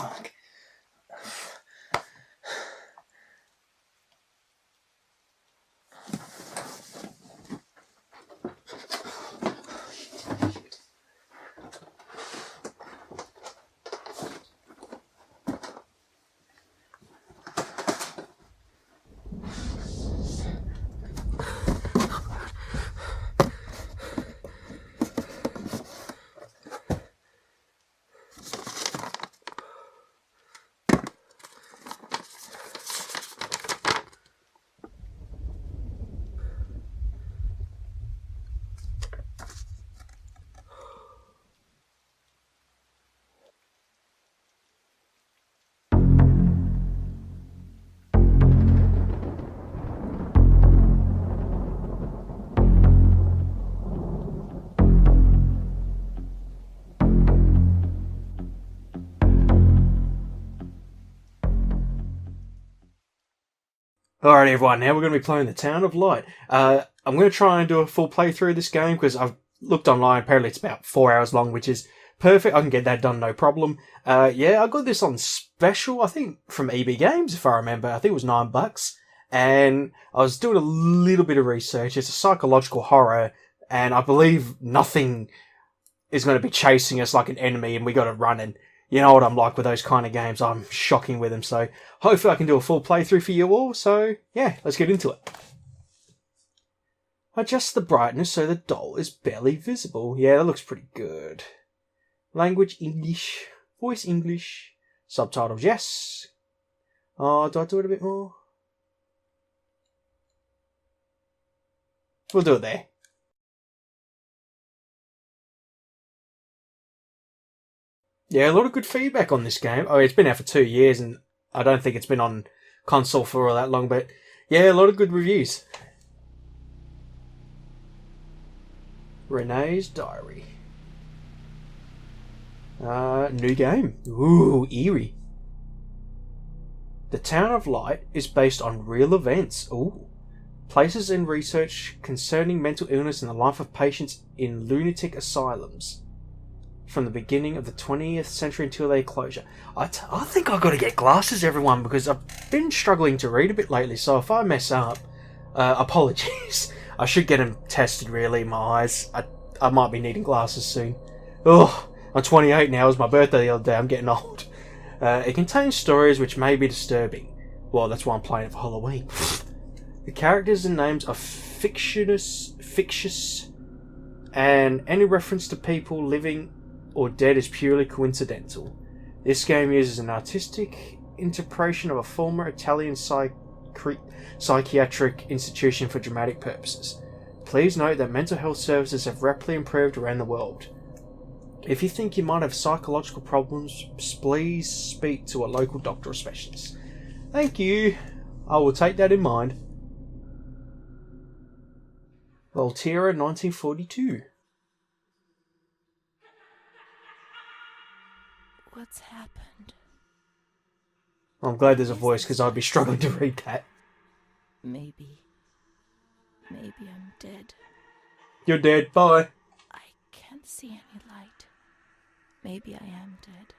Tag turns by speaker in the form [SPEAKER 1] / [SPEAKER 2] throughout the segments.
[SPEAKER 1] fuck. Alright everyone, now we're going to be playing the Town of Light. I'm going to try and do a full playthrough of this game because I've looked online, apparently it's about 4 hours long, which is perfect. I can get that done, no problem. Yeah, I got this on special, I think, from EB Games, if I remember. I think it was $9. And I was doing a little bit of research. It's a psychological horror, and I believe nothing is going to be chasing us like an enemy and we got to run. And you know what I'm like with those kind of games. I'm shocking with them. So hopefully I can do a full playthrough for you all. So yeah, let's get into it. Adjust the brightness so the doll is barely visible. Yeah, that looks pretty good. Language English. Voice English. Subtitles, yes. Oh, do I do it a bit more? We'll do it there. Yeah, a lot of good feedback on this game. Oh, it's been out for 2 years, and I don't think it's been on console for all that long, but yeah, a lot of good reviews. Renee's Diary. New game. Ooh, eerie. The Town of Light is based on real events. Ooh. Places and research concerning mental illness and the life of patients in lunatic asylums from the beginning of the 20th century until their closure. I think I've got to get glasses, everyone, because I've been struggling to read a bit lately, so if I mess up, apologies. I should get them tested, really, my eyes. I might be needing glasses soon. Oh, I'm 28 now. It was my birthday the other day. I'm getting old. It contains stories which may be disturbing. Well, that's why I'm playing it for Halloween. The characters and names are fictitious, and any reference to people living or dead is purely coincidental. This game uses an artistic interpretation of a former Italian psychiatric institution for dramatic purposes. Please note that mental health services have rapidly improved around the world. If you think you might have psychological problems, please speak to a local doctor or specialist. Thank you. I will take that in mind. Volterra 1942.
[SPEAKER 2] What's happened?
[SPEAKER 1] I'm glad there's a voice because I'd be struggling to read that.
[SPEAKER 2] Maybe I'm dead.
[SPEAKER 1] You're dead. Bye.
[SPEAKER 2] I can't see any light. Maybe I am dead.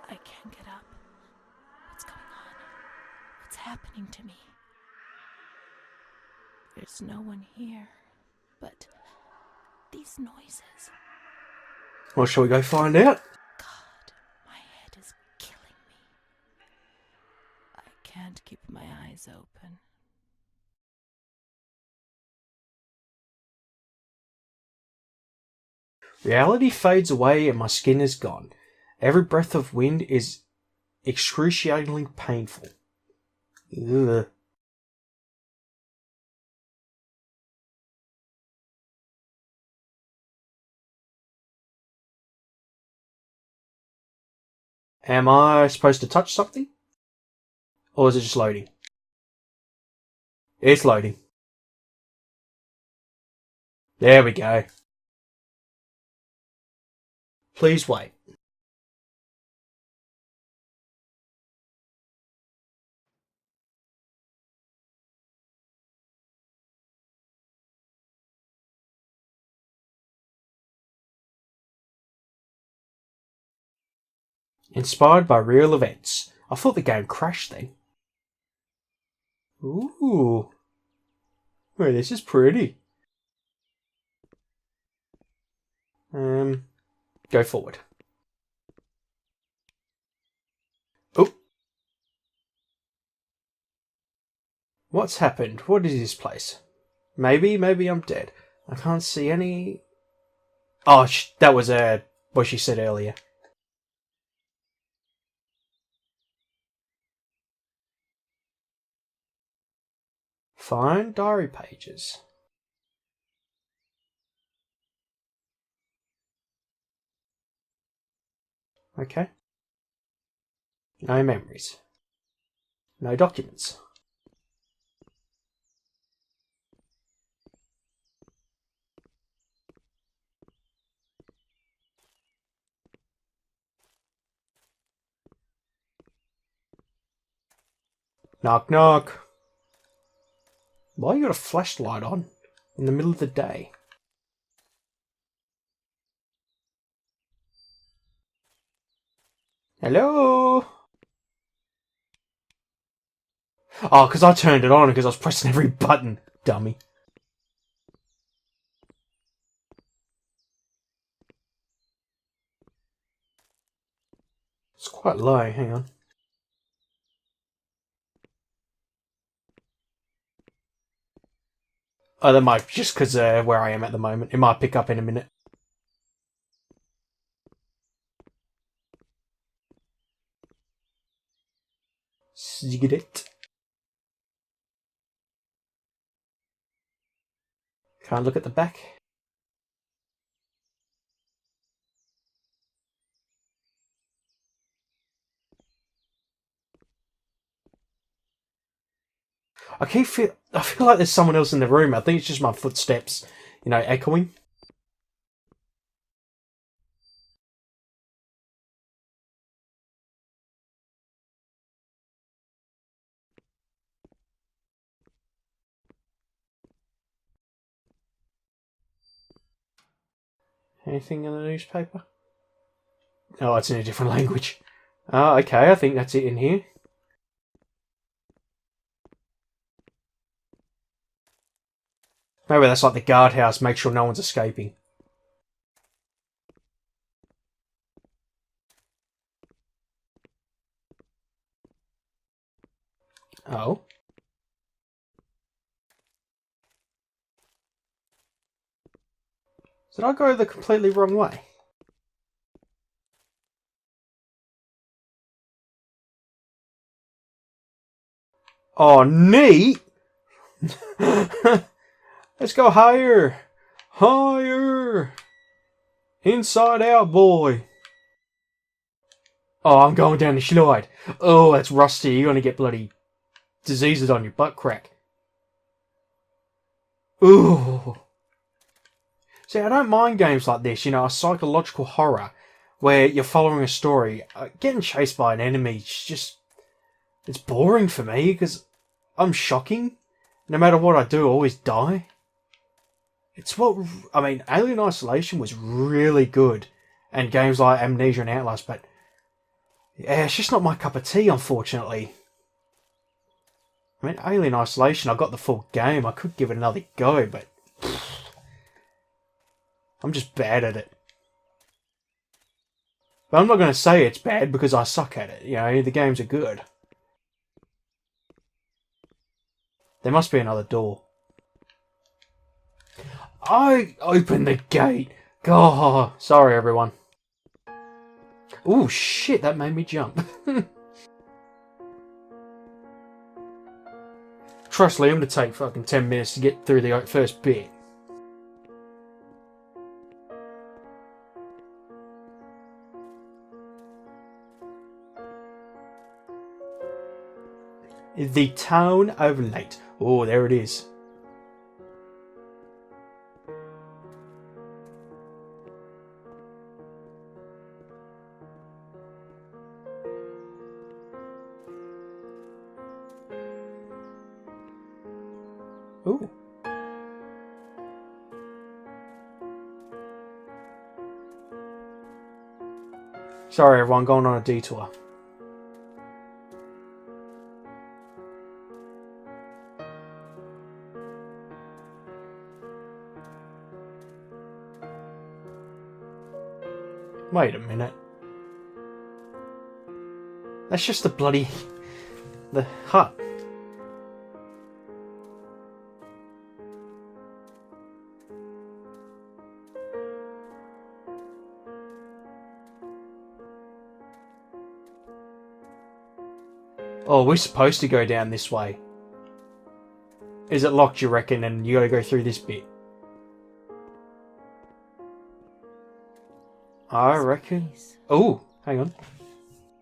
[SPEAKER 2] I can't get up. What's going on? What's happening to me? There's no one here. But these noises.
[SPEAKER 1] Well, shall we go find out?
[SPEAKER 2] God, my head is killing me. I can't keep my eyes open.
[SPEAKER 1] Reality fades away and my skin is gone. Every breath of wind is excruciatingly painful. Ugh. Am I supposed to touch something? Or is it just loading? It's loading. There we go. Please wait. Inspired by real events. I thought the game crashed then. Ooh. Oh, this is pretty. Go forward. Oh. What's happened? What is this place? Maybe I'm dead. I can't see any... Oh, that was what she said earlier. Find diary pages. Okay. No memories. No documents. Knock knock. Why you got a flashlight on in the middle of the day? Hello? Oh, because I turned it on because I was pressing every button, dummy. It's quite low, hang on. Oh, that might, just because where I am at the moment. It might pick up in a minute. Cigarette. Can't look at the back. I feel like there's someone else in the room. I think it's just my footsteps, echoing. Anything in the newspaper? Oh, it's in a different language. Oh, okay, I think that's it in here. Maybe that's like the guardhouse, make sure no one's escaping. Oh. Did I go the completely wrong way? Oh, neat! Let's go higher! Higher! Inside out, boy! Oh, I'm going down the slide. Oh, that's rusty. You're gonna get bloody diseases on your butt crack. Ooh. See, I don't mind games like this, a psychological horror where you're following a story. Getting chased by an enemy is just... It's boring for me because I'm shocking. No matter what I do, I always die. It's what... I mean, Alien Isolation was really good. And games like Amnesia and Outlast, but... Yeah, it's just not my cup of tea, unfortunately. I mean, Alien Isolation, I got the full game. I could give it another go, but... I'm just bad at it. But I'm not going to say it's bad because I suck at it. The games are good. There must be another door. I opened the gate. God, sorry everyone. Oh shit, that made me jump. Trust me, I'm going to take fucking 10 minutes to get through the first bit. The Town of Light. Oh, there it is. Ooh. Sorry, everyone, going on a detour. Wait a minute. That's just the hut. Oh, we're supposed to go down this way. Is it locked, you reckon, and you gotta go through this bit? I reckon.
[SPEAKER 2] Space,
[SPEAKER 1] Oh, hang on.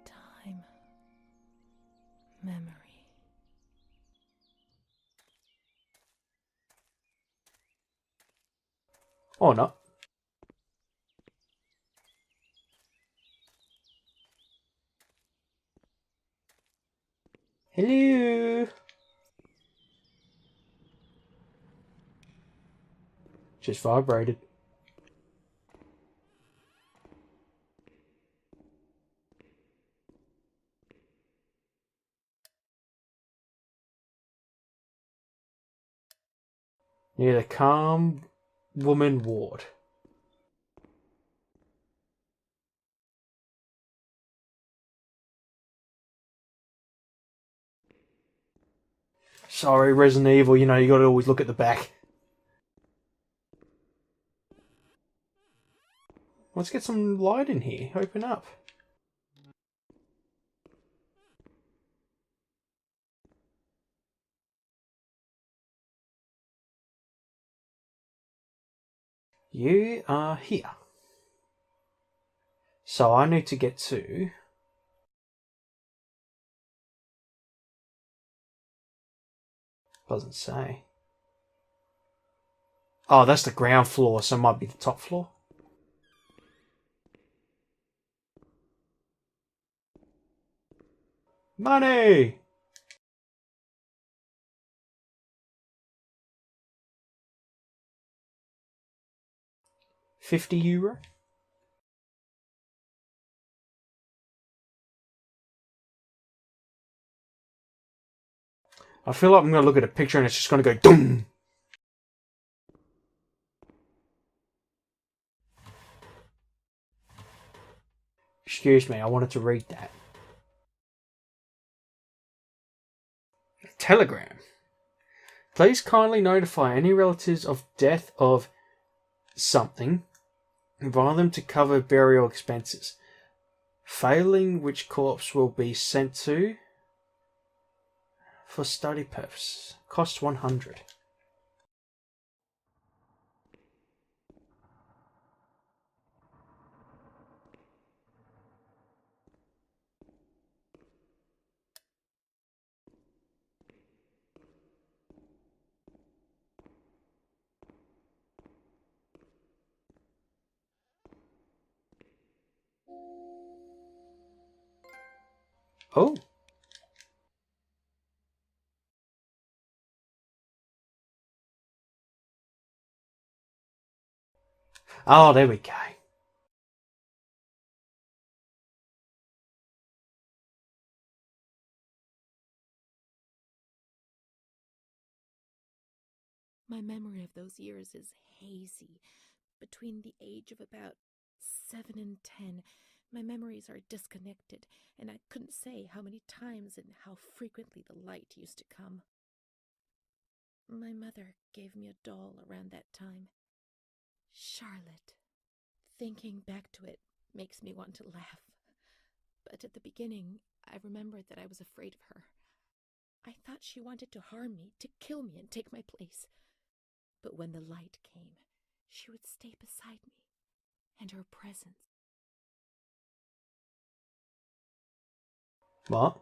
[SPEAKER 2] time, memory.
[SPEAKER 1] Or not. Hello. Just vibrated. Near the calm woman ward. Sorry, Resident Evil, you know, you gotta always look at the back. Let's get some light in here. Open up. You are here. So I need to get to... Doesn't say. Oh, that's the ground floor, so it might be the top floor. Money! €50? I feel like I'm going to look at a picture and it's just going to go doom. Excuse me, I wanted to read that. Telegram. Please kindly notify any relatives of death of something. Invite them to cover burial expenses. Failing which corpse will be sent to for study purposes. Cost 100. Oh. Oh, there we go.
[SPEAKER 2] My memory of those years is hazy. Between the age of about 7 and 10, my memories are disconnected, and I couldn't say how many times and how frequently the light used to come. My mother gave me a doll around that time. Charlotte. Thinking back to it makes me want to laugh. But at the beginning, I remembered that I was afraid of her. I thought she wanted to harm me, to kill me and take my place. But when the light came, she would stay beside me, and her presence.
[SPEAKER 1] What?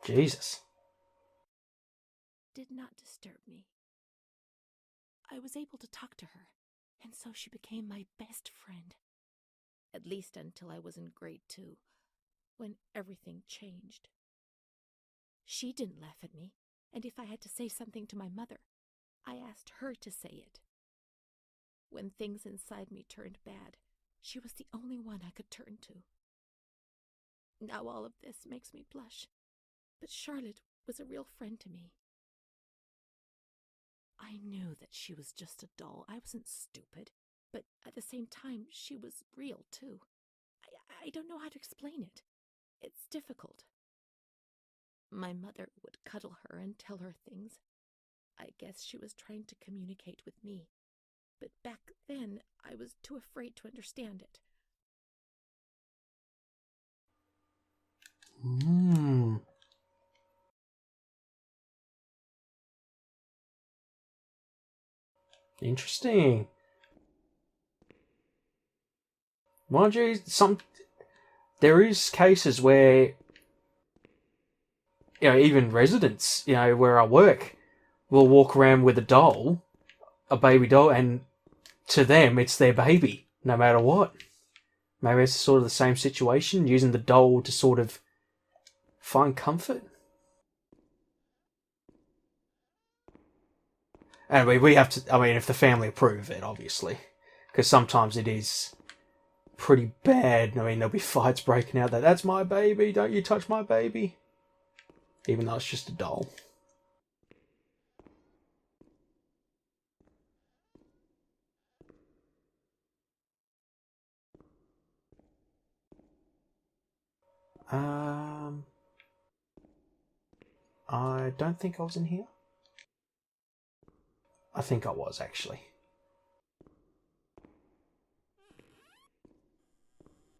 [SPEAKER 1] Jesus.
[SPEAKER 2] Did not disturb me. I was able to talk to her, and so she became my best friend. At least until I was in grade 2, when everything changed. She didn't laugh at me, and if I had to say something to my mother, I asked her to say it. When things inside me turned bad, she was the only one I could turn to. Now all of this makes me blush, but Charlotte was a real friend to me. I knew that she was just a doll. I wasn't stupid, but at the same time, she was real too. I don't know how to explain it. It's difficult. My mother would cuddle her and tell her things. I guess she was trying to communicate with me. But back then, I was too afraid to understand it.
[SPEAKER 1] Interesting. Mind you, there is cases where, even residents, where I work, will walk around with a baby doll, and to them, it's their baby, no matter what. Maybe it's sort of the same situation, using the doll to sort of find comfort. And we have to, if the family approve it, obviously. Because sometimes it is pretty bad. There'll be fights breaking out that's my baby, don't you touch my baby. Even though it's just a doll. I don't think I was in here. I think I was, actually.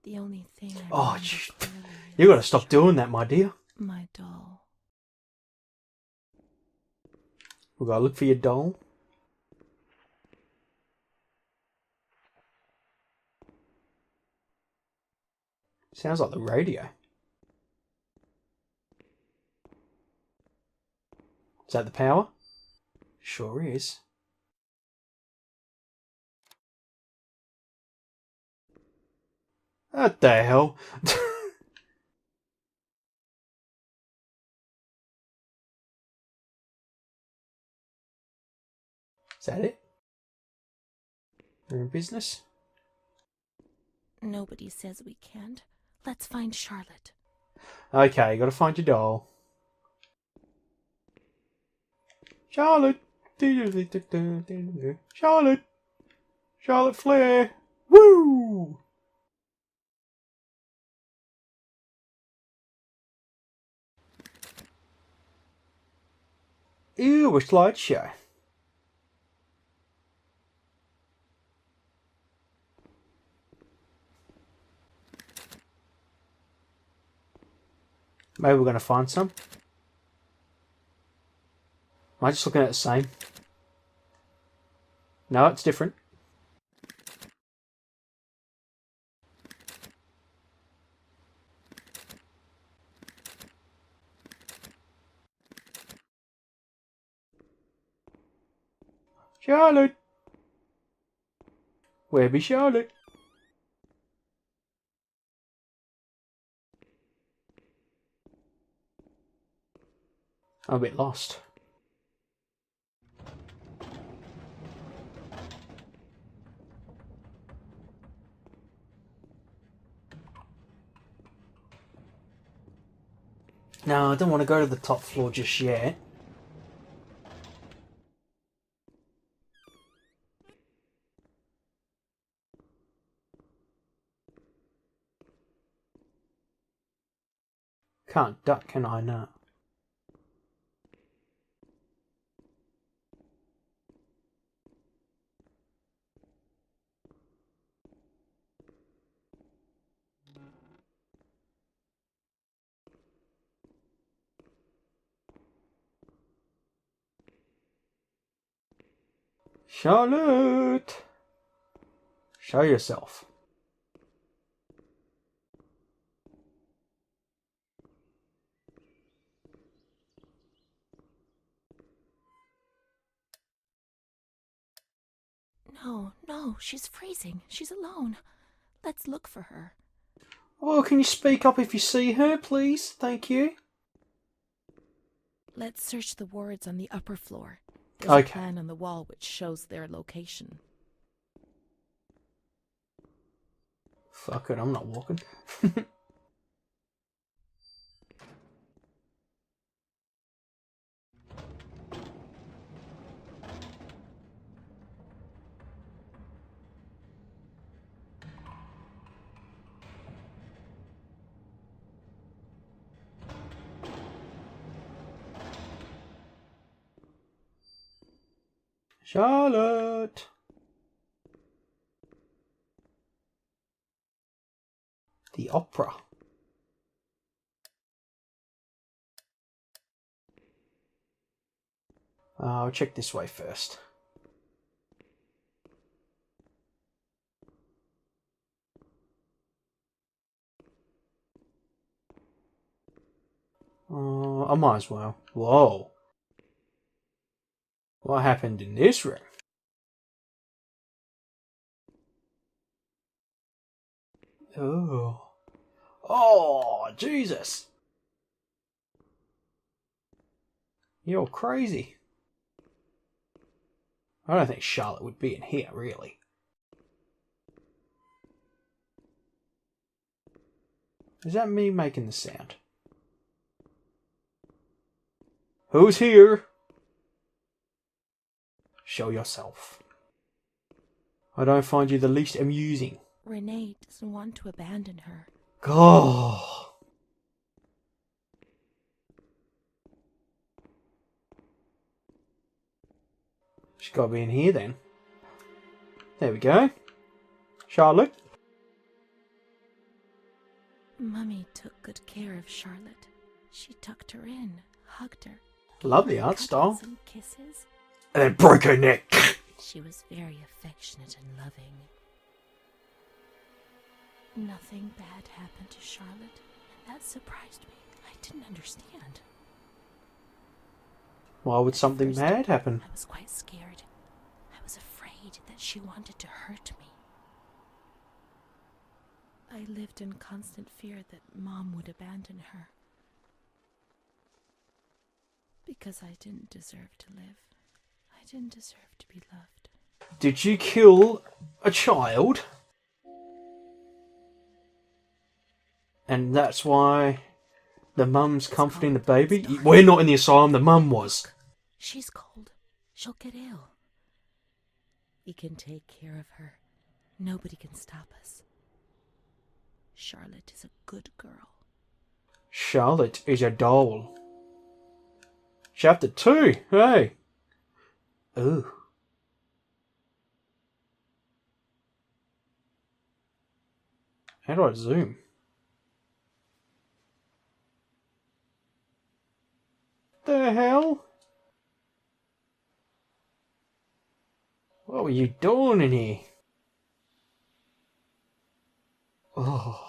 [SPEAKER 2] The only thing I
[SPEAKER 1] Oh,
[SPEAKER 2] remember
[SPEAKER 1] you gotta stop doing that, my dear.
[SPEAKER 2] My doll.
[SPEAKER 1] We gotta look for your doll. Sounds like the radio. Is that the power? Sure is. What the hell? Is that it? We're in business?
[SPEAKER 2] Nobody says we can't. Let's find Charlotte.
[SPEAKER 1] Okay, you gotta find your doll. Charlotte! Charlotte! Charlotte Flair! Woo! Ew, a slideshow. Maybe we're going to find some. Am I just looking at the same? No, it's different. Charlotte! Where be Charlotte? I'm a bit lost. No, I don't want to go to the top floor just yet. Can't duck, can I? No. Charlotte! Show yourself.
[SPEAKER 2] No, she's freezing. She's alone. Let's look for her.
[SPEAKER 1] Oh, can you speak up if you see her, please? Thank you.
[SPEAKER 2] Let's search the wards on the upper floor. There's a plan on the wall which shows their location.
[SPEAKER 1] Fuck it, I'm not walking. Charlotte! The opera. I'll check this way first. I might as well. Whoa. What happened in this room? Oh. Oh, Jesus. You're crazy. I don't think Charlotte would be in here, really. Is that me making the sound? Who's here? Show yourself. I don't find you the least amusing.
[SPEAKER 2] Renee doesn't want to abandon her.
[SPEAKER 1] God. She's got to be in here then. There we go. Charlotte.
[SPEAKER 2] Mummy took good care of Charlotte. She tucked her in, hugged her.
[SPEAKER 1] Lovely art style.
[SPEAKER 2] And kisses.
[SPEAKER 1] And then broke her neck.
[SPEAKER 2] She was very affectionate and loving. Nothing bad happened to Charlotte, and that surprised me. I didn't understand.
[SPEAKER 1] Why would something bad happen?
[SPEAKER 2] I was quite scared. I was afraid that she wanted to hurt me. I lived in constant fear that Mom would abandon her. Because I didn't deserve to live. I didn't deserve to be loved.
[SPEAKER 1] Did you kill a child? And that's why the mum's comforting the baby? We're not in the asylum, the mum was.
[SPEAKER 2] She's cold. She'll get ill. We can take care of her. Nobody can stop us. Charlotte is a good girl.
[SPEAKER 1] Charlotte is a doll. Chapter 2. Hey. Ooh. How do I zoom? The hell? What were you doing in here? Oh.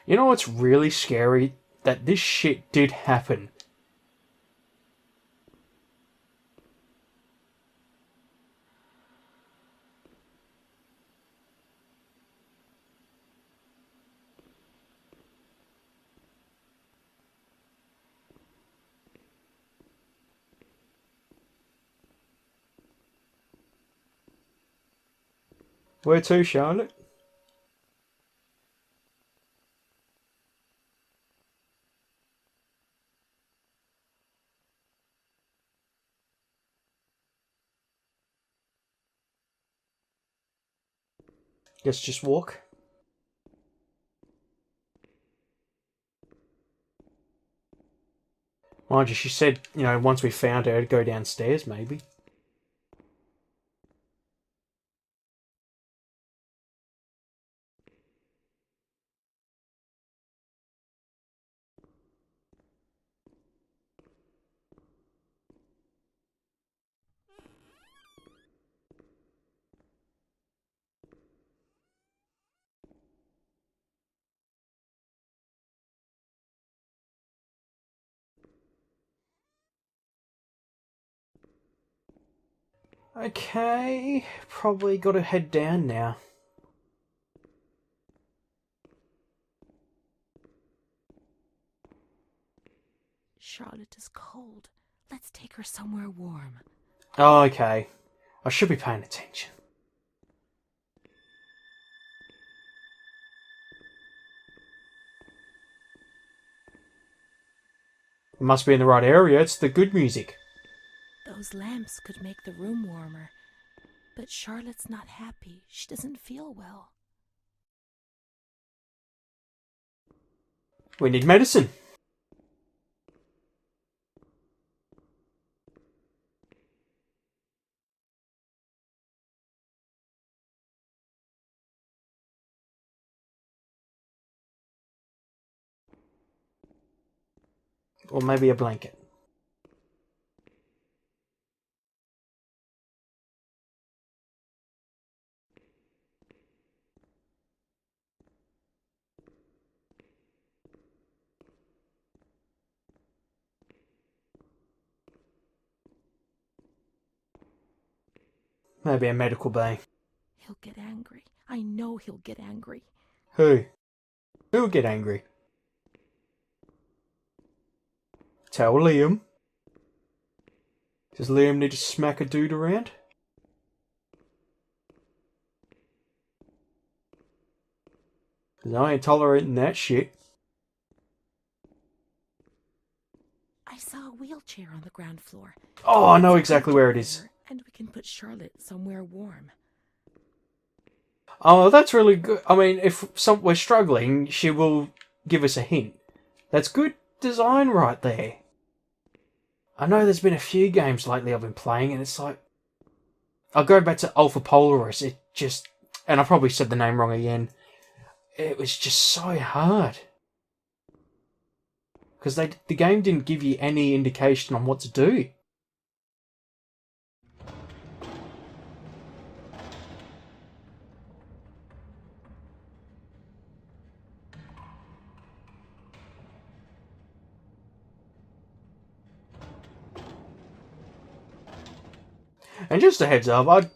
[SPEAKER 1] You know what's really scary? That this shit did happen. Where to, Charlotte? Guess just walk. Mind you, she said, you know, once we found her, to go downstairs, maybe. Okay, probably got to head down now.
[SPEAKER 2] Charlotte is cold. Let's take her somewhere warm.
[SPEAKER 1] Oh, okay. I should be paying attention. It must be in the right area. It's the good music.
[SPEAKER 2] Those lamps could make the room warmer. But Charlotte's not happy. She doesn't feel well.
[SPEAKER 1] We need medicine. Or maybe a blanket. Maybe a medical bay.
[SPEAKER 2] He'll get angry. I know he'll get angry.
[SPEAKER 1] Who? Who will get angry? Tell Liam. Does Liam need to smack a dude around? Because I ain't tolerating that shit.
[SPEAKER 2] I saw a wheelchair on the ground floor.
[SPEAKER 1] Oh, I know exactly where it is.
[SPEAKER 2] And we can put Charlotte somewhere warm.
[SPEAKER 1] Oh, that's really good. I mean, if we're struggling, she will give us a hint. That's good design right there. I know there's been a few games lately I've been playing, and it's like... I'll go back to Alpha Polaris. It just... And I probably said the name wrong again. It was just so hard. Because the game didn't give you any indication on what to do. And just a heads up,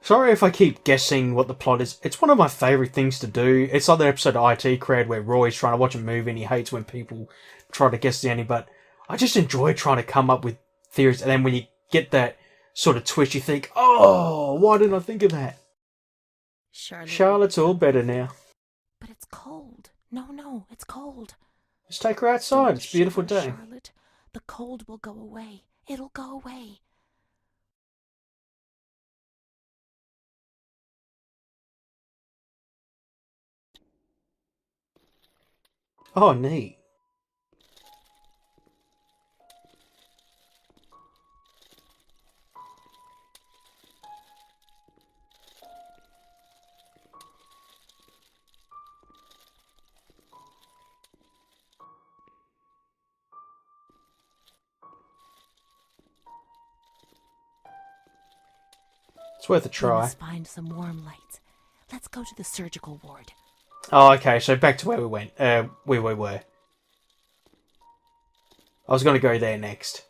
[SPEAKER 1] sorry if I keep guessing what the plot is. It's one of my favourite things to do. It's like the episode of IT Crowd where Roy's trying to watch a movie and he hates when people try to guess the ending, but I just enjoy trying to come up with theories, and then when you get that sort of twist, you think, oh, why didn't I think of that? Charlotte's all better now.
[SPEAKER 2] But it's cold. No, it's cold.
[SPEAKER 1] Just take her outside. It's a beautiful day.
[SPEAKER 2] Charlotte. The cold will go away. It'll go away.
[SPEAKER 1] Oh, neat. It's worth a try.
[SPEAKER 2] We must find some warm lights. Let's go to the surgical ward.
[SPEAKER 1] Oh, okay, so back to where we went. Where we were. I was going to go there next.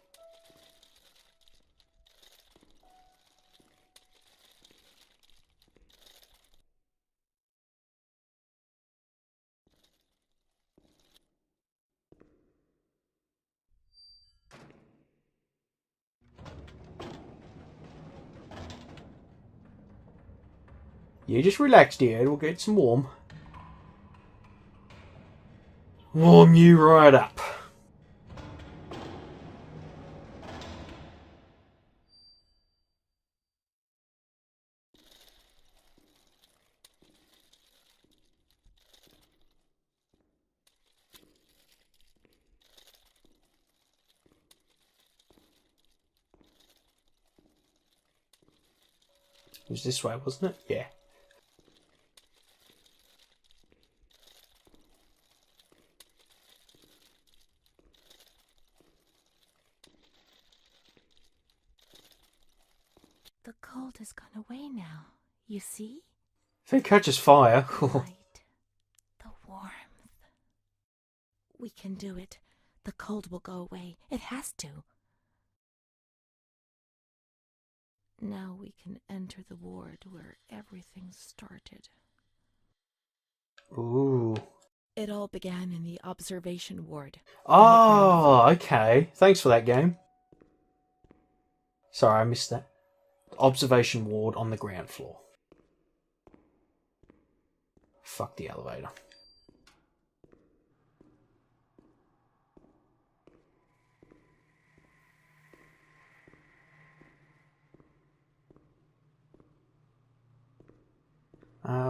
[SPEAKER 1] You just relax, dear. We'll get some warm. Warm you right up. It was this way, wasn't it? Yeah.
[SPEAKER 2] The cold has gone away now. You see?
[SPEAKER 1] If it catches fire...
[SPEAKER 2] The light. The warmth. We can do it. The cold will go away. It has to. Now we can enter the ward where everything started.
[SPEAKER 1] Ooh.
[SPEAKER 2] It all began in the observation ward.
[SPEAKER 1] Oh, okay. Thanks for that, game. Sorry, I missed that. Observation ward on the ground floor. Fuck the elevator.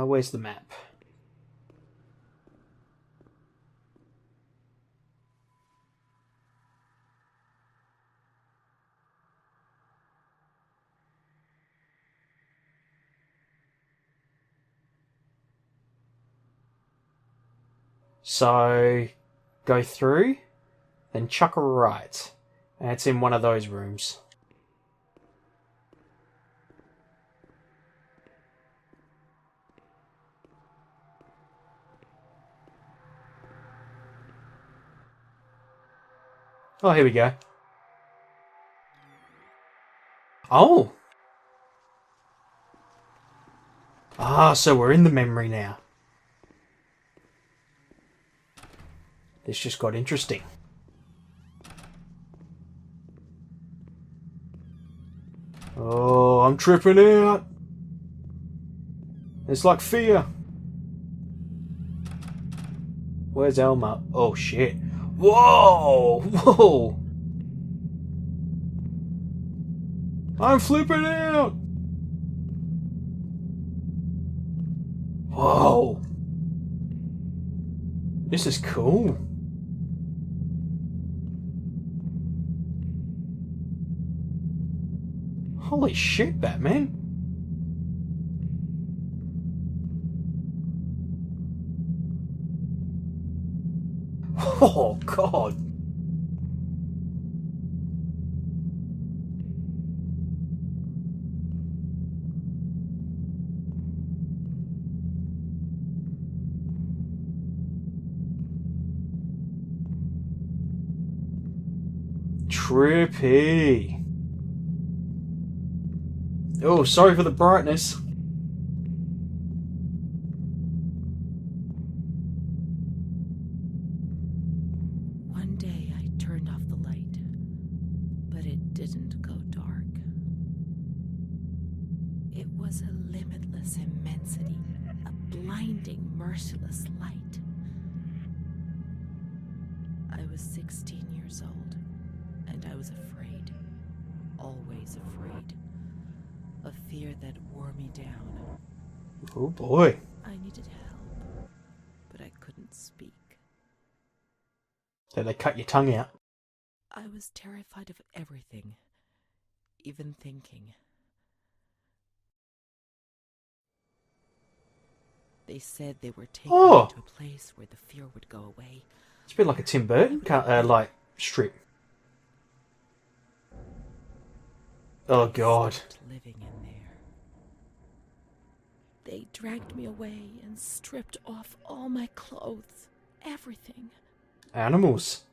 [SPEAKER 1] Where's the map? So, go through, then chuck a right. And it's in one of those rooms. Oh, here we go. Oh! Ah, so we're in the memory now. This just got interesting. Oh, I'm tripping out. It's like fear. Where's Elma? Oh, shit. Whoa! Whoa! I'm flipping out! Whoa! This is cool. Holy shit, Batman. Oh, God. Trippy. Oh, sorry for the brightness.
[SPEAKER 2] One day I turned off the light, but it didn't go dark. It was a limitless immensity, a blinding, merciless light. I was 16 years old, and I was afraid, always afraid. A fear that wore me down.
[SPEAKER 1] Oh boy.
[SPEAKER 2] I needed help, but I couldn't speak.
[SPEAKER 1] So they cut your tongue out.
[SPEAKER 2] I was terrified of everything, even thinking. They said they were taking me to a place where the fear would go away.
[SPEAKER 1] It's a bit like a Tim Burton like strip. Oh God.
[SPEAKER 2] Living in there. They dragged me away and stripped off all my clothes, everything.
[SPEAKER 1] Animals.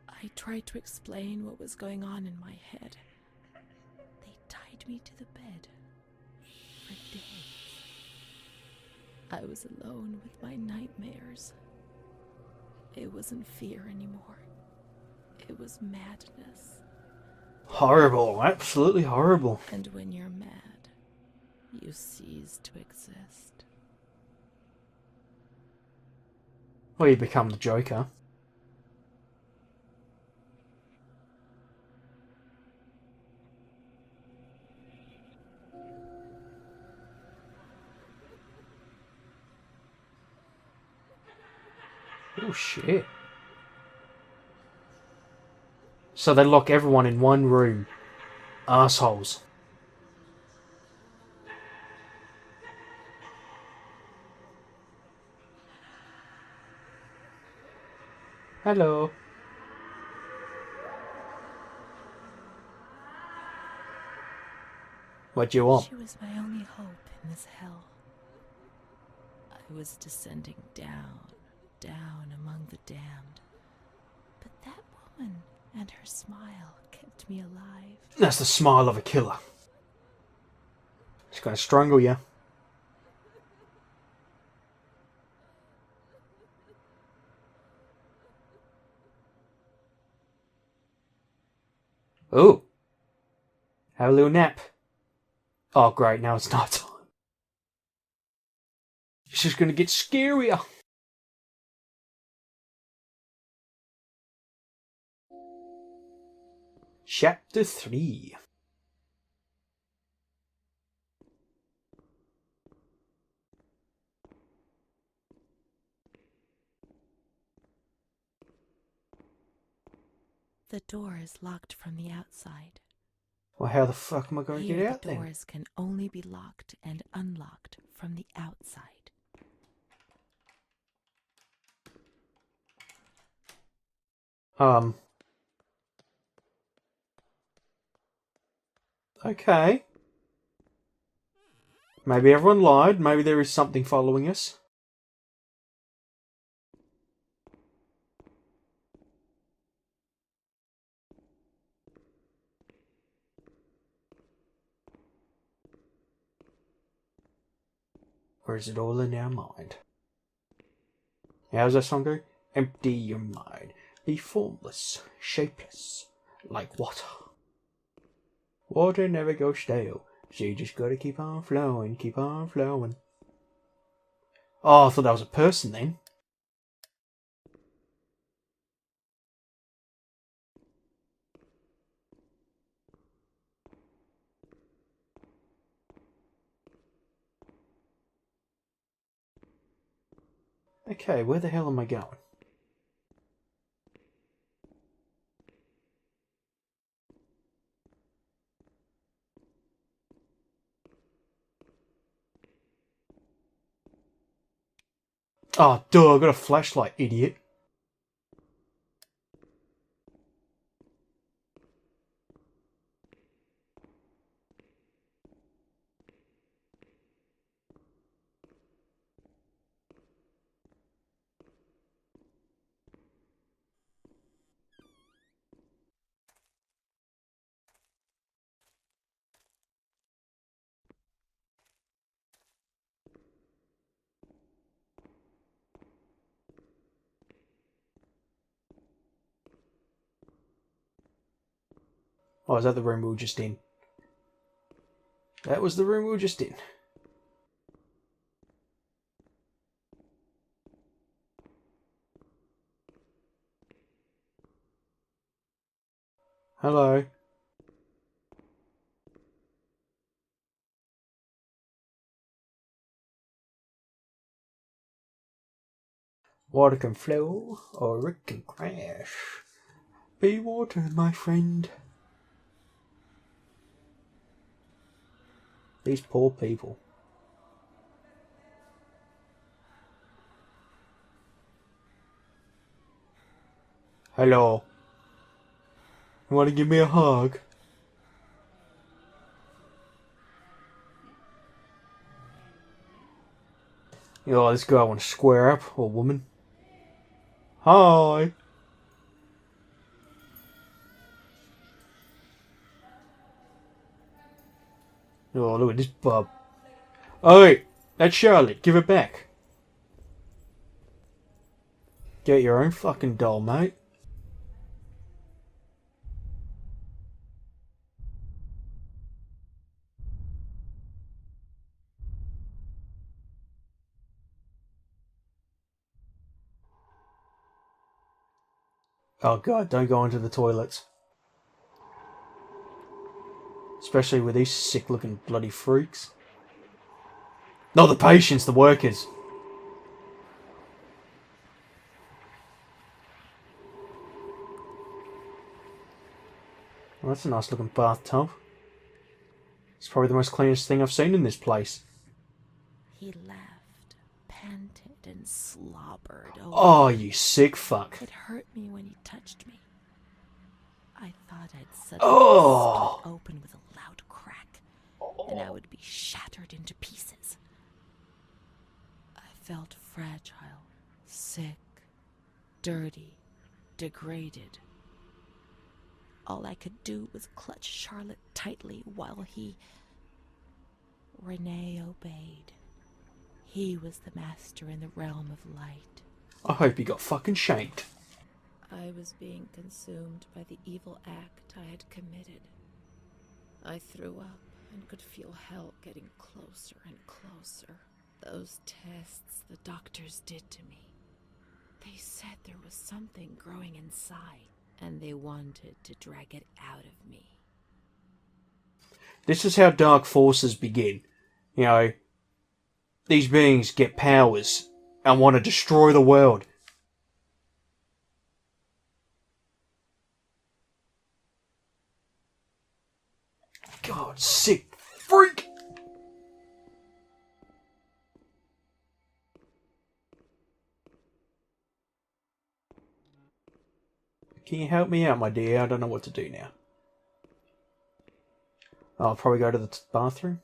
[SPEAKER 2] I tried to explain what was going on in my head. They tied me to the bed for days. I was alone with my nightmares. It wasn't fear anymore. It was madness.
[SPEAKER 1] Horrible. Absolutely horrible.
[SPEAKER 2] And when you're mad, you cease to exist.
[SPEAKER 1] Well, you become the Joker. Oh shit. So they lock everyone in one room. Assholes. Hello. What do you want?
[SPEAKER 2] She was my only hope in this hell. I was descending down, down among the damned. But that woman and her smile kept me alive.
[SPEAKER 1] That's the smile of a killer. She's gonna strangle you. Oh, have a little nap. Oh, great, now it's night time. It's just gonna get scarier. Chapter 3.
[SPEAKER 2] The door is locked from the outside.
[SPEAKER 1] Well, how the fuck am I going to
[SPEAKER 2] Here,
[SPEAKER 1] get out
[SPEAKER 2] the
[SPEAKER 1] then?
[SPEAKER 2] doors can only be locked and unlocked from the outside.
[SPEAKER 1] Okay. Maybe everyone lied. Maybe there is something following us. Or is it all in our mind? How's that song go? Empty your mind. Be formless, shapeless, like water. Water never goes stale, so you just gotta keep on flowing, keep on flowing. Oh, I thought that was a person then. Okay, where the hell am I going? Oh, duh, I got a flashlight, idiot. Oh, is that the room we were just in? That was the room we were just in. Hello. Water can flow, or it can crash. Be water, my friend. These poor people. Hello. You want to give me a hug? Oh, this guy want to square up, or woman. Hi. Oh, look at this bub. Oh, wait. That's Charlotte. Give it back. Get your own fucking doll, mate. Oh, God, don't go into the toilets. Especially with these sick-looking bloody freaks. Not the patients, the workers. Well, that's a nice looking bathtub. It's probably the most cleanest thing I've seen in this place.
[SPEAKER 2] He laughed, panted, and slobbered.
[SPEAKER 1] Oh, you sick fuck.
[SPEAKER 2] It hurt me when he touched me. I thought I'd suddenly
[SPEAKER 1] Oh.
[SPEAKER 2] split open with a loud crack, and I would be shattered into pieces. I felt fragile, sick, dirty, degraded. All I could do was clutch Charlotte tightly while Renee obeyed. He was the master in the realm of light.
[SPEAKER 1] I hope he got fucking shanked.
[SPEAKER 2] I was being consumed by the evil act I had committed. I threw up and could feel hell getting closer and closer. Those tests the doctors did to me. They said there was something growing inside, and they wanted to drag it out of me.
[SPEAKER 1] This is how dark forces begin. You know, these beings get powers and want to destroy the world. God, sick freak! Can you help me out, my dear? I don't know what to do now. I'll probably go to the bathroom.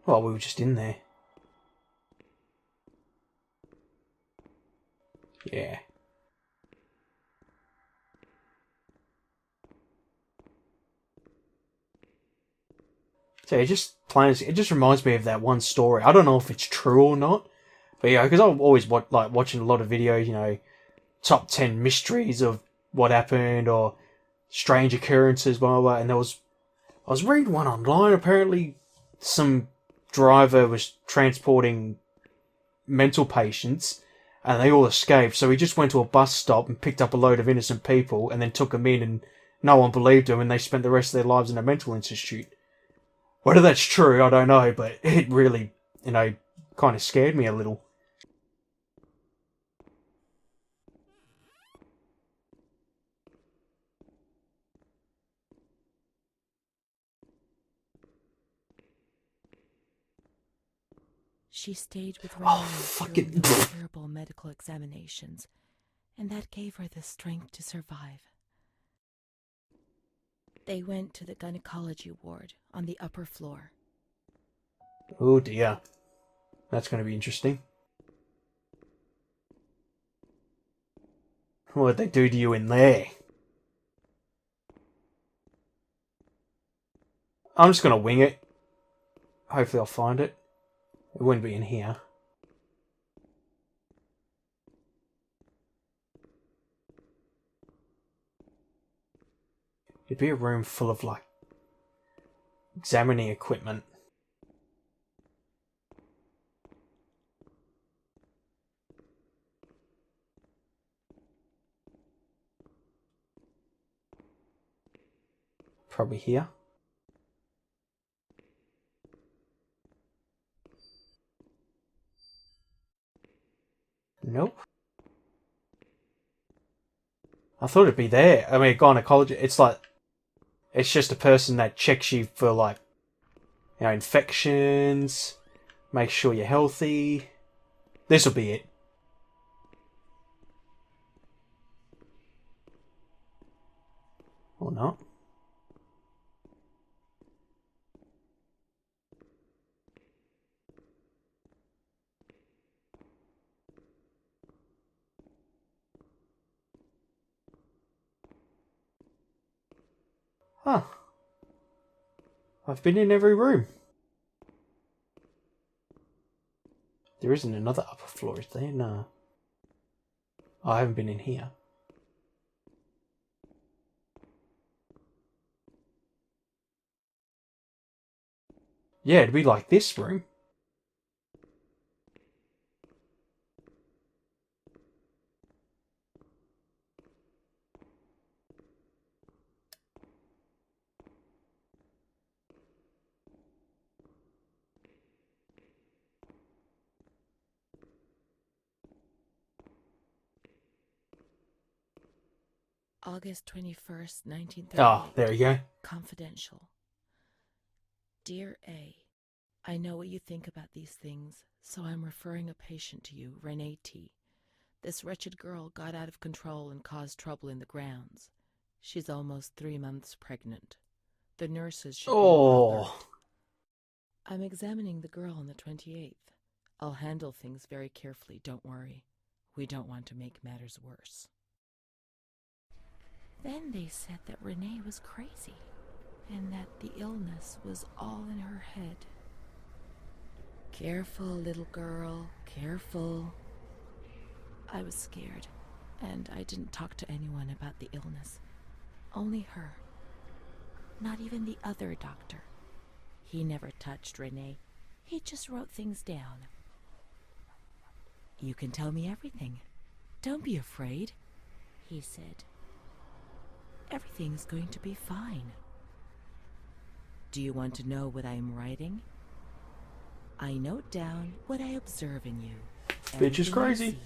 [SPEAKER 1] Well, we were just in there. Yeah. So it just reminds me of that one story. I don't know if it's true or not, but yeah, because I'm always watching a lot of videos, you know, top 10 mysteries of what happened or strange occurrences, blah, blah, blah. And I was reading one online. Apparently, some driver was transporting mental patients and they all escaped. So he just went to a bus stop and picked up a load of innocent people and then took them in, and no one believed him, and they spent the rest of their lives in a mental institute. Whether that's true, I don't know, but it really, you know, kind of scared me a little.
[SPEAKER 2] She stayed with
[SPEAKER 1] Oh,
[SPEAKER 2] Renee during
[SPEAKER 1] fucking...
[SPEAKER 2] those terrible medical examinations, and that gave her the strength to survive. They went to the gynecology ward on the upper floor.
[SPEAKER 1] Oh dear. That's going to be interesting. What'd they do to you in there? I'm just going to wing it. Hopefully I'll find it. It wouldn't be in here. It'd be a room full of, like, examining equipment. Probably here. Nope. I thought it'd be there. I mean, gynecology, it's like, it's just a person that checks you for, like, you know, infections, make sure you're healthy. This'll be it. Or not. Huh. I've been in every room. There isn't another upper floor, is there? No. I haven't been in here. Yeah, it'd be like this room.
[SPEAKER 2] August 21st, 1938.
[SPEAKER 1] Ah, there you go.
[SPEAKER 2] Confidential. Dear A, I know what you think about these things, so I'm referring a patient to you, Renee T. This wretched girl got out of control and caused trouble in the grounds. She's almost 3 months pregnant. The nurses should be bothered. I'm examining the girl on the 28th. I'll handle things very carefully, don't worry. We don't want to make matters worse. Then they said that Renee was crazy, and that the illness was all in her head. Careful, little girl, careful. I was scared, and I didn't talk to anyone about the illness. Only her. Not even the other doctor. He never touched Renee. He just wrote things down. "You can tell me everything. Don't be afraid," he said. "Everything's going to be fine." Do you want to know what I am writing? I note down what I observe in you.
[SPEAKER 1] Bitch is crazy.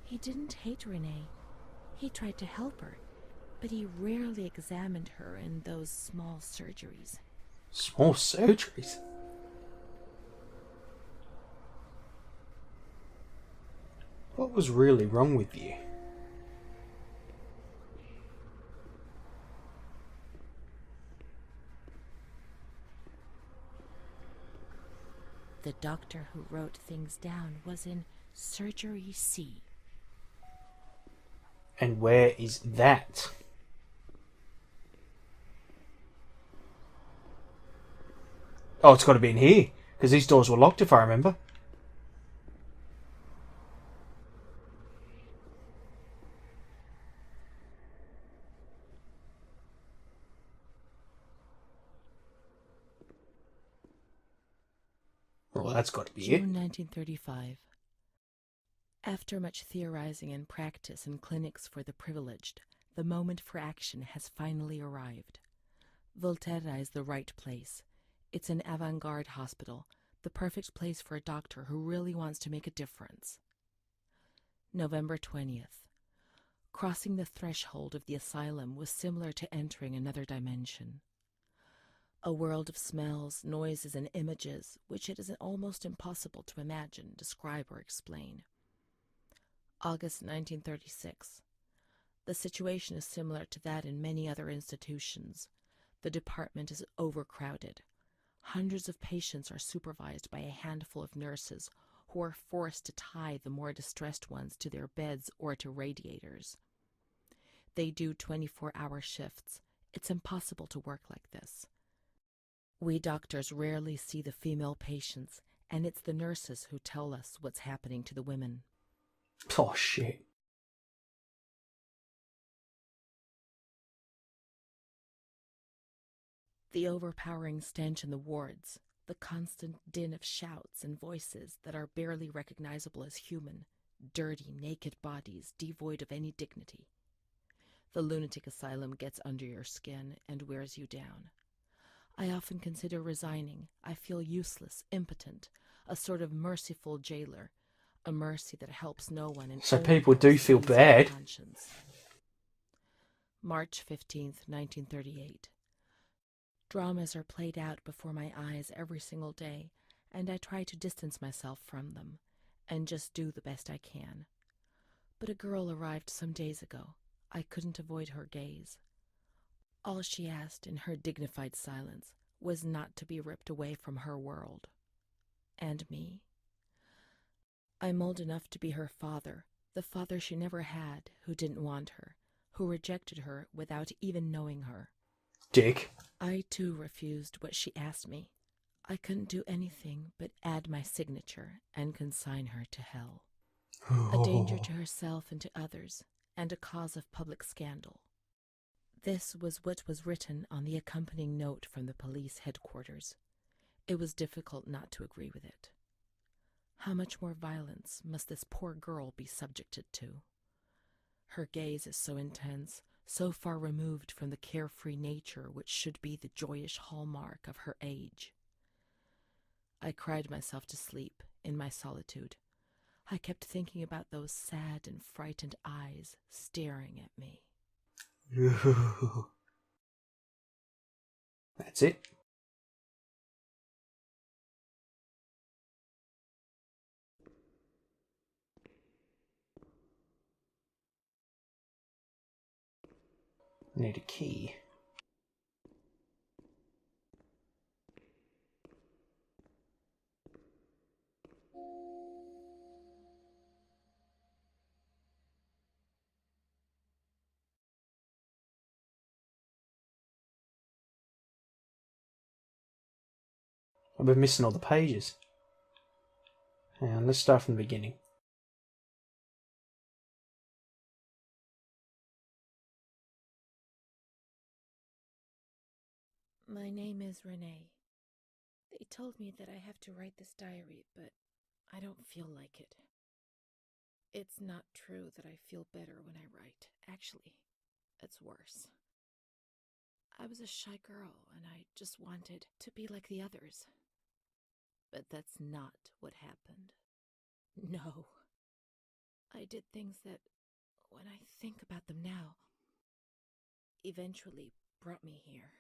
[SPEAKER 2] He didn't hate Renee. He tried to help her, but he rarely examined her in those small surgeries.
[SPEAKER 1] Small surgeries? What was really wrong with you?
[SPEAKER 2] The doctor who wrote things down was in Surgery C.
[SPEAKER 1] And where is that? Oh, it's got to be in here, because these doors were locked if I remember. Well, that's got to be it.
[SPEAKER 2] June 1935. After much theorizing and practice in clinics for the privileged, the moment for action has finally arrived. Volterra is the right place. It's an avant-garde hospital, the perfect place for a doctor who really wants to make a difference. November 20th. Crossing the threshold of the asylum was similar to entering another dimension. A world of smells, noises, and images which it is almost impossible to imagine, describe, or explain. August 1936. The situation is similar to that in many other institutions. The department is overcrowded. Hundreds of patients are supervised by a handful of nurses who are forced to tie the more distressed ones to their beds or to radiators. They do 24-hour shifts. It's impossible to work like this. We doctors rarely see the female patients, and it's the nurses who tell us what's happening to the women.
[SPEAKER 1] Oh, shit.
[SPEAKER 2] The overpowering stench in the wards, the constant din of shouts and voices that are barely recognizable as human, dirty, naked bodies devoid of any dignity. The lunatic asylum gets under your skin and wears you down. I often consider resigning. I feel useless, impotent, a sort of merciful jailer, a mercy that helps no one. And
[SPEAKER 1] so people do feel bad.
[SPEAKER 2] March 15th, 1938. Dramas are played out before my eyes every single day, and I try to distance myself from them and just do the best I can. But a girl arrived some days ago. I couldn't avoid her gaze. All she asked in her dignified silence was not to be ripped away from her world. And me. I'm old enough to be her father, the father she never had, who didn't want her, who rejected her without even knowing her.
[SPEAKER 1] Dick.
[SPEAKER 2] I, too, refused what she asked me. I couldn't do anything but add my signature and consign her to hell. A danger to herself and to others, and a cause of public scandal. This was what was written on the accompanying note from the police headquarters. It was difficult not to agree with it. How much more violence must this poor girl be subjected to? Her gaze is so intense, so far removed from the carefree nature which should be the joyous hallmark of her age. I cried myself to sleep in my solitude. I kept thinking about those sad and frightened eyes staring at me.
[SPEAKER 1] That's it. Need a key. I've been missing all the pages. Hang on, let's start from the beginning.
[SPEAKER 2] My name is Renee. They told me that I have to write this diary, but I don't feel like it. It's not true that I feel better when I write. Actually, it's worse. I was a shy girl, and I just wanted to be like the others. But that's not what happened. No. I did things that, when I think about them now, eventually brought me here.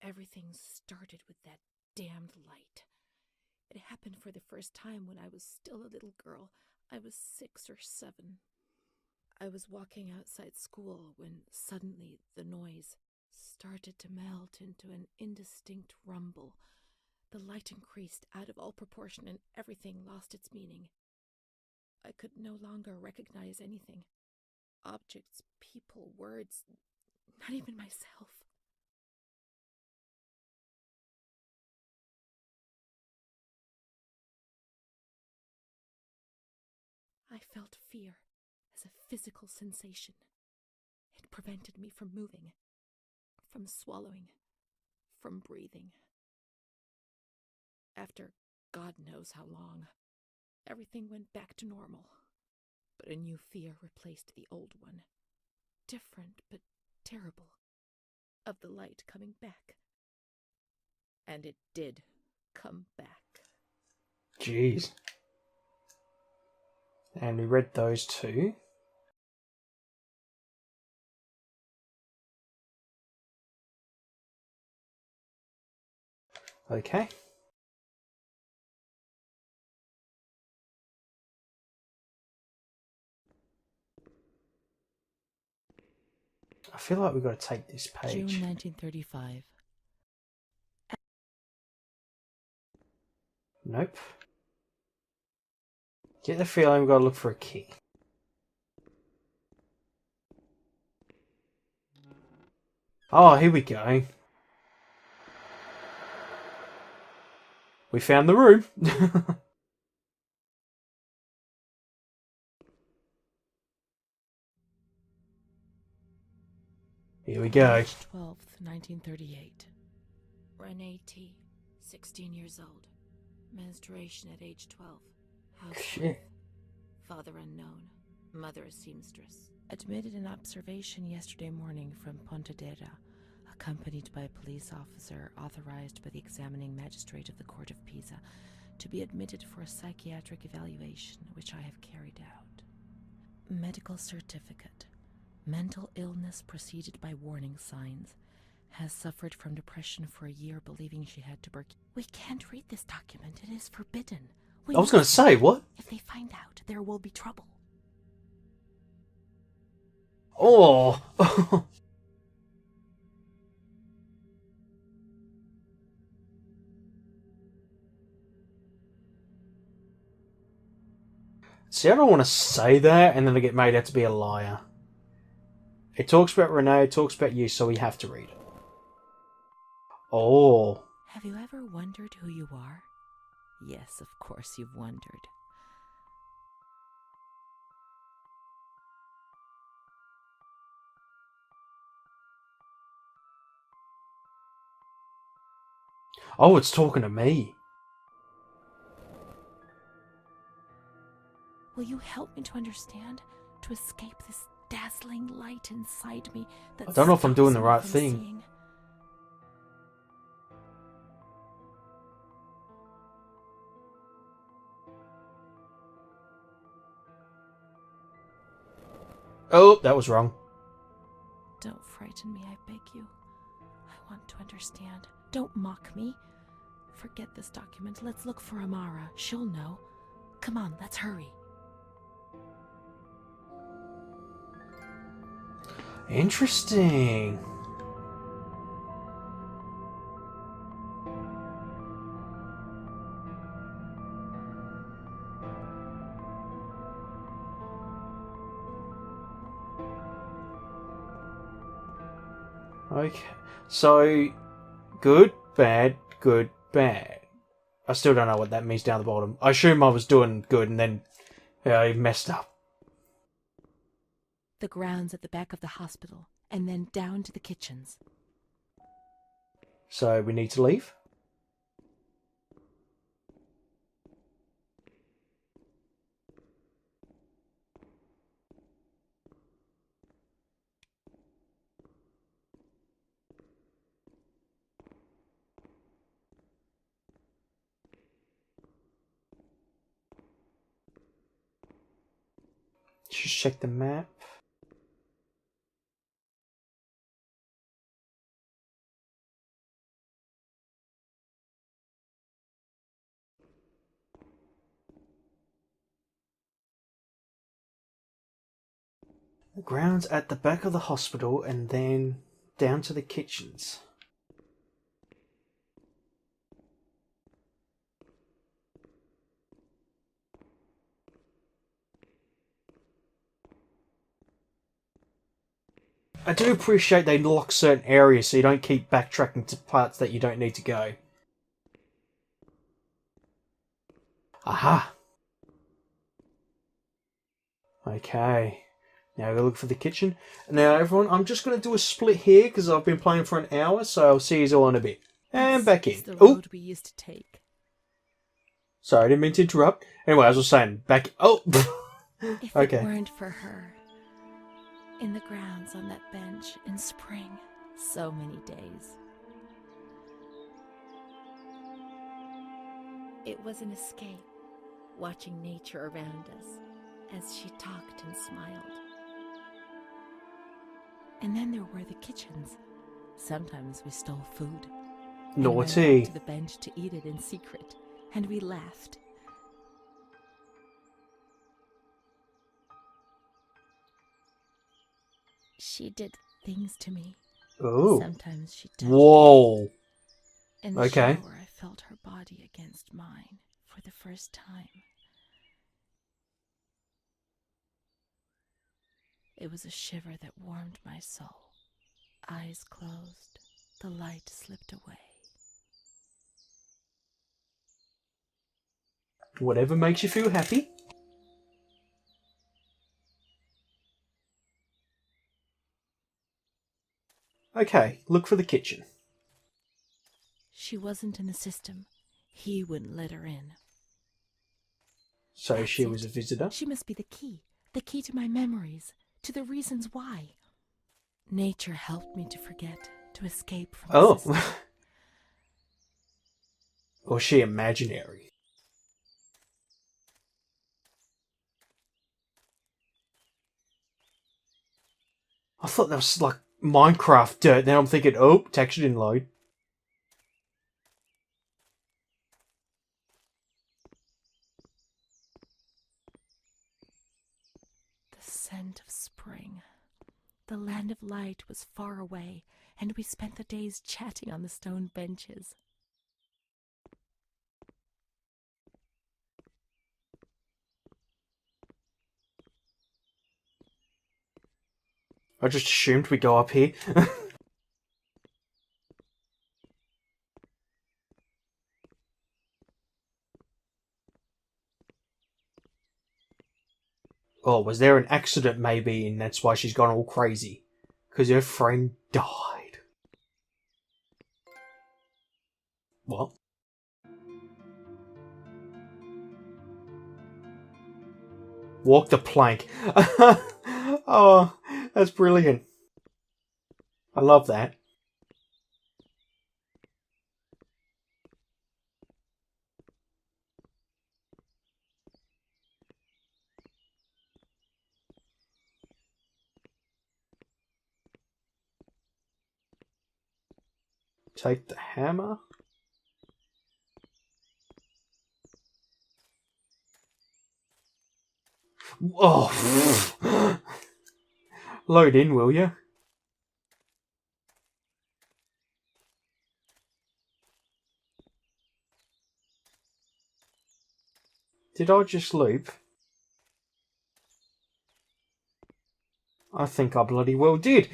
[SPEAKER 2] Everything started with that damned light. It happened for the first time when I was still a little girl. I was 6 or 7. I was walking outside school when suddenly the noise started to melt into an indistinct rumble. The light increased out of all proportion and everything lost its meaning. I could no longer recognize anything. Objects, people, words, not even myself. I felt fear as a physical sensation. It prevented me from moving, from swallowing, from breathing. After God knows how long, everything went back to normal. But a new fear replaced the old one. Different but terrible. Of the light coming back. And it did come back.
[SPEAKER 1] Jeez. And we read those two. Okay. I feel like we've got to take this page.
[SPEAKER 2] June 1935.
[SPEAKER 1] Nope. Get the feeling we've got to look for a key. Oh, here we go. We found the room. Here we go.
[SPEAKER 2] March 12th, 1938. Renee T., 16 years old. Menstruation at age 12. Housewife.
[SPEAKER 1] Shit.
[SPEAKER 2] Father unknown. Mother a seamstress. Admitted in observation yesterday morning from Pontedera, accompanied by a police officer authorized by the examining magistrate of the Court of Pisa to be admitted for a psychiatric evaluation, which I have carried out. Medical certificate. Mental illness preceded by warning signs. Has suffered from depression for a year, believing she had tuberculosis. We can't read this document. It is forbidden.
[SPEAKER 1] I was going to say, what?
[SPEAKER 2] If they find out, there will be trouble.
[SPEAKER 1] Oh. See, I don't want to say that and then I get made out to be a liar. It talks about Renee, it talks about you, so we have to read it. Oh.
[SPEAKER 2] Have you ever wondered who you are? Yes, of course you've wondered.
[SPEAKER 1] Oh, it's talking to me.
[SPEAKER 2] Will you help me to understand? To escape this dazzling light inside me that
[SPEAKER 1] I don't know if I'm doing the
[SPEAKER 2] stops me
[SPEAKER 1] right
[SPEAKER 2] from
[SPEAKER 1] thing.
[SPEAKER 2] seeing?
[SPEAKER 1] Oh, that was wrong.
[SPEAKER 2] Don't frighten me, I beg you. I want to understand. Don't mock me. Forget this document. Let's look for Amara. She'll know. Come on, let's hurry.
[SPEAKER 1] Interesting. Okay, so good, bad, good, bad. I still don't know what that means down the bottom. I assume I was doing good and then I messed up.
[SPEAKER 2] The grounds at the back of the hospital, and then down to the kitchens.
[SPEAKER 1] So we need to leave? Just check the map. The grounds at the back of the hospital and then down to the kitchens. I do appreciate they lock certain areas so you don't keep backtracking to parts that you don't need to go. Aha! Okay. Now we'll look for the kitchen. Now everyone, I'm just going to do a split here because I've been playing for an hour, so I'll see you all in a bit. And back in.
[SPEAKER 2] The
[SPEAKER 1] Oh!
[SPEAKER 2] road we used to take.
[SPEAKER 1] Sorry, I didn't mean to interrupt. Anyway, as I was saying, back... Oh!
[SPEAKER 2] If
[SPEAKER 1] Okay.
[SPEAKER 2] it weren't for her, in the grounds on that bench in spring, so many days. It was an escape, watching nature around us as she talked and smiled. And then there were the kitchens. Sometimes we stole food. And ran
[SPEAKER 1] Naughty.
[SPEAKER 2] back to the bench to eat it in secret, and we laughed. She did things to me.
[SPEAKER 1] Oh.
[SPEAKER 2] Sometimes she touched me.
[SPEAKER 1] Whoa.
[SPEAKER 2] In the
[SPEAKER 1] Okay.
[SPEAKER 2] shower, I felt her body against mine for the first time. It was a shiver that warmed my soul. Eyes closed, the light slipped away.
[SPEAKER 1] Whatever makes you feel happy. Okay, look for the kitchen.
[SPEAKER 2] She wasn't in the system. He wouldn't let her in.
[SPEAKER 1] So
[SPEAKER 2] That's
[SPEAKER 1] she was
[SPEAKER 2] it.
[SPEAKER 1] a visitor?
[SPEAKER 2] She must be the key to my memories, to the reasons why. Nature helped me to forget, to escape from the system.
[SPEAKER 1] Oh. Or she imaginary? I thought that was like Minecraft dirt. Then I'm thinking, oh, texture didn't load.
[SPEAKER 2] The scent of spring. The land of light was far away, and we spent the days chatting on the stone benches.
[SPEAKER 1] I just assumed we go up here. Oh, was there an accident maybe and that's why she's gone all crazy? Because her friend died. What? Walk the plank. Oh, that's brilliant. I love that. Take the hammer. Oh, load in, will you? Did I just loop? I think I bloody well did.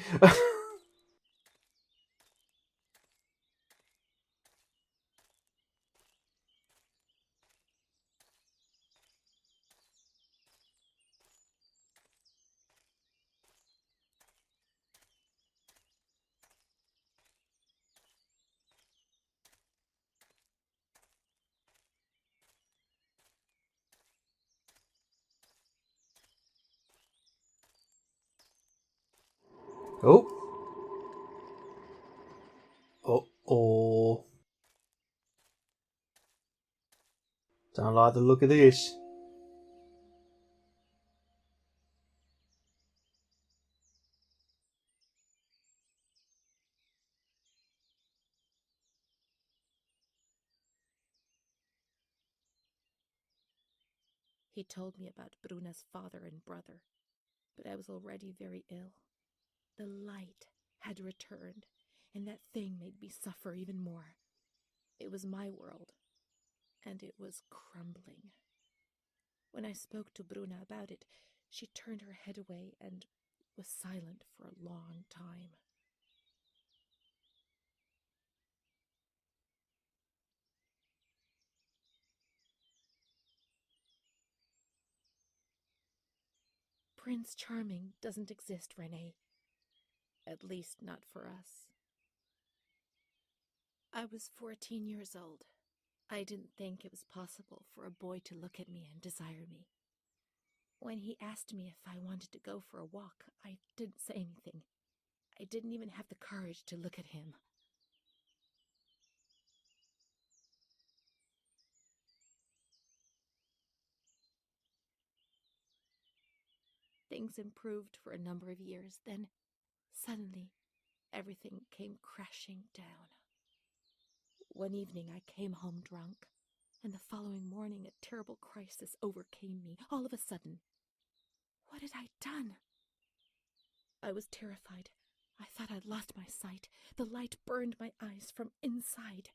[SPEAKER 1] Oh. Oh. Don't like the look of this.
[SPEAKER 2] He told me about Bruna's father and brother, but I was already very ill. The light had returned, and that thing made me suffer even more. It was my world, and it was crumbling. When I spoke to Bruna about it, she turned her head away and was silent for a long time. Prince Charming doesn't exist, Renee. At least not for us. I was 14 years old. I didn't think it was possible for a boy to look at me and desire me. When he asked me if I wanted to go for a walk, I didn't say anything. I didn't even have the courage to look at him. Things improved for a number of years, then suddenly everything came crashing down. One evening I came home drunk, and the following morning a terrible crisis overcame me all of a sudden. What had I done? I was terrified. I thought I'd lost my sight. The light burned my eyes from inside.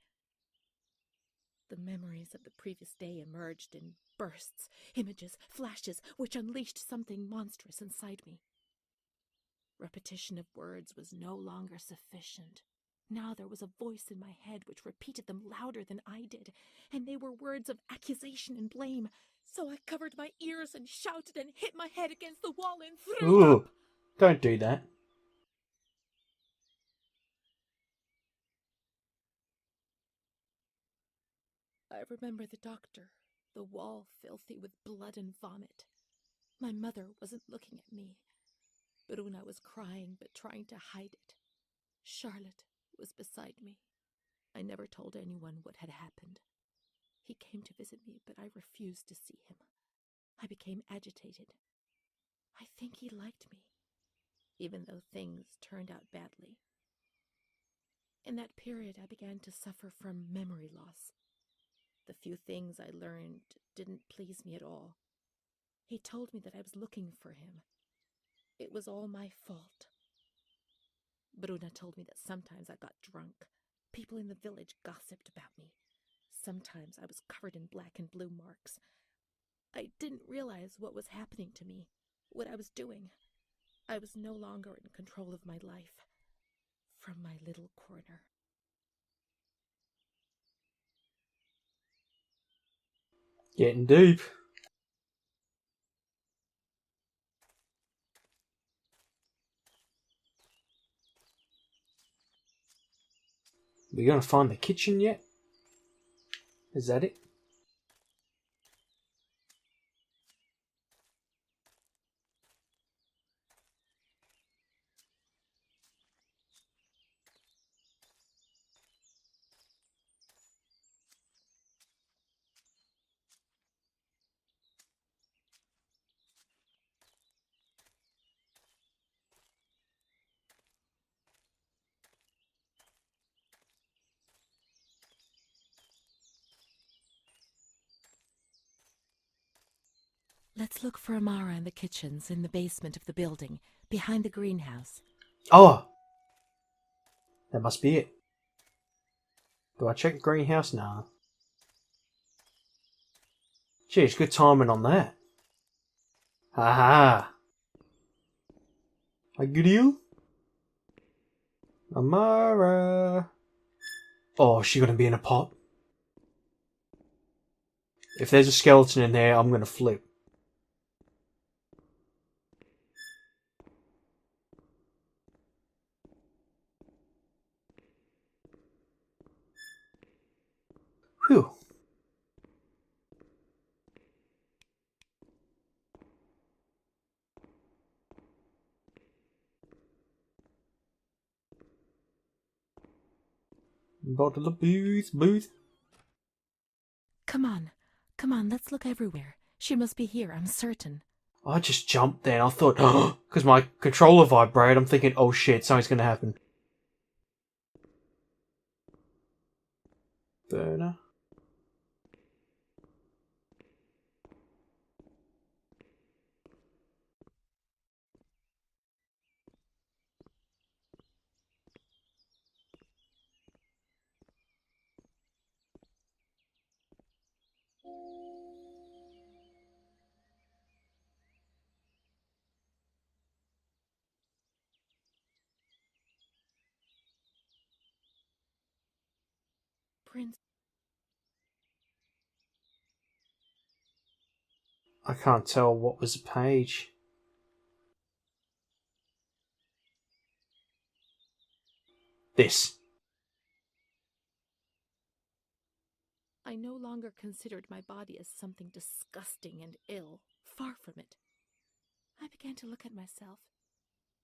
[SPEAKER 2] The memories of the previous day emerged in bursts, images, flashes, which unleashed something monstrous inside me. Repetition of words was no longer sufficient. Now there was a voice in my head which repeated them louder than I did, and they were words of accusation and blame. So I covered my ears and shouted and hit my head against the wall and threw
[SPEAKER 1] Ooh.
[SPEAKER 2] up.
[SPEAKER 1] Don't do that.
[SPEAKER 2] I remember the doctor, the wall filthy with blood and vomit. My mother wasn't looking at me. Bruna was crying but trying to hide it. Charlotte was beside me. I never told anyone what had happened. He came to visit me, but I refused to see him. I became agitated. I think he liked me, even though things turned out badly. In that period, I began to suffer from memory loss. The few things I learned didn't please me at all. He told me that I was looking for him. It was all my fault. Bruna told me that sometimes I got drunk. People in the village gossiped about me. Sometimes I was covered in black and blue marks. I didn't realize what was happening to me, what I was doing. I was no longer in control of my life. From my little corner.
[SPEAKER 1] Getting deep. We gonna find the kitchen yet? Is that it?
[SPEAKER 2] Let's look for Amara in the kitchens in the basement of the building, behind the greenhouse.
[SPEAKER 1] Oh! That must be it. Do I check the greenhouse? Nah. Jeez, good timing on that. Haha. I get you? Amara. Oh, is she gonna be in a pot? If there's a skeleton in there, I'm gonna flip. Whew. Bottle of booze.
[SPEAKER 2] Come on, let's look everywhere. She must be here, I'm certain.
[SPEAKER 1] I just jumped then. I thought, because my controller vibrated, I'm thinking, oh shit, something's going to happen. Burner.
[SPEAKER 2] Prince.
[SPEAKER 1] I can't tell what was a page. This.
[SPEAKER 2] I no longer considered my body as something disgusting and ill. Far from it. I began to look at myself,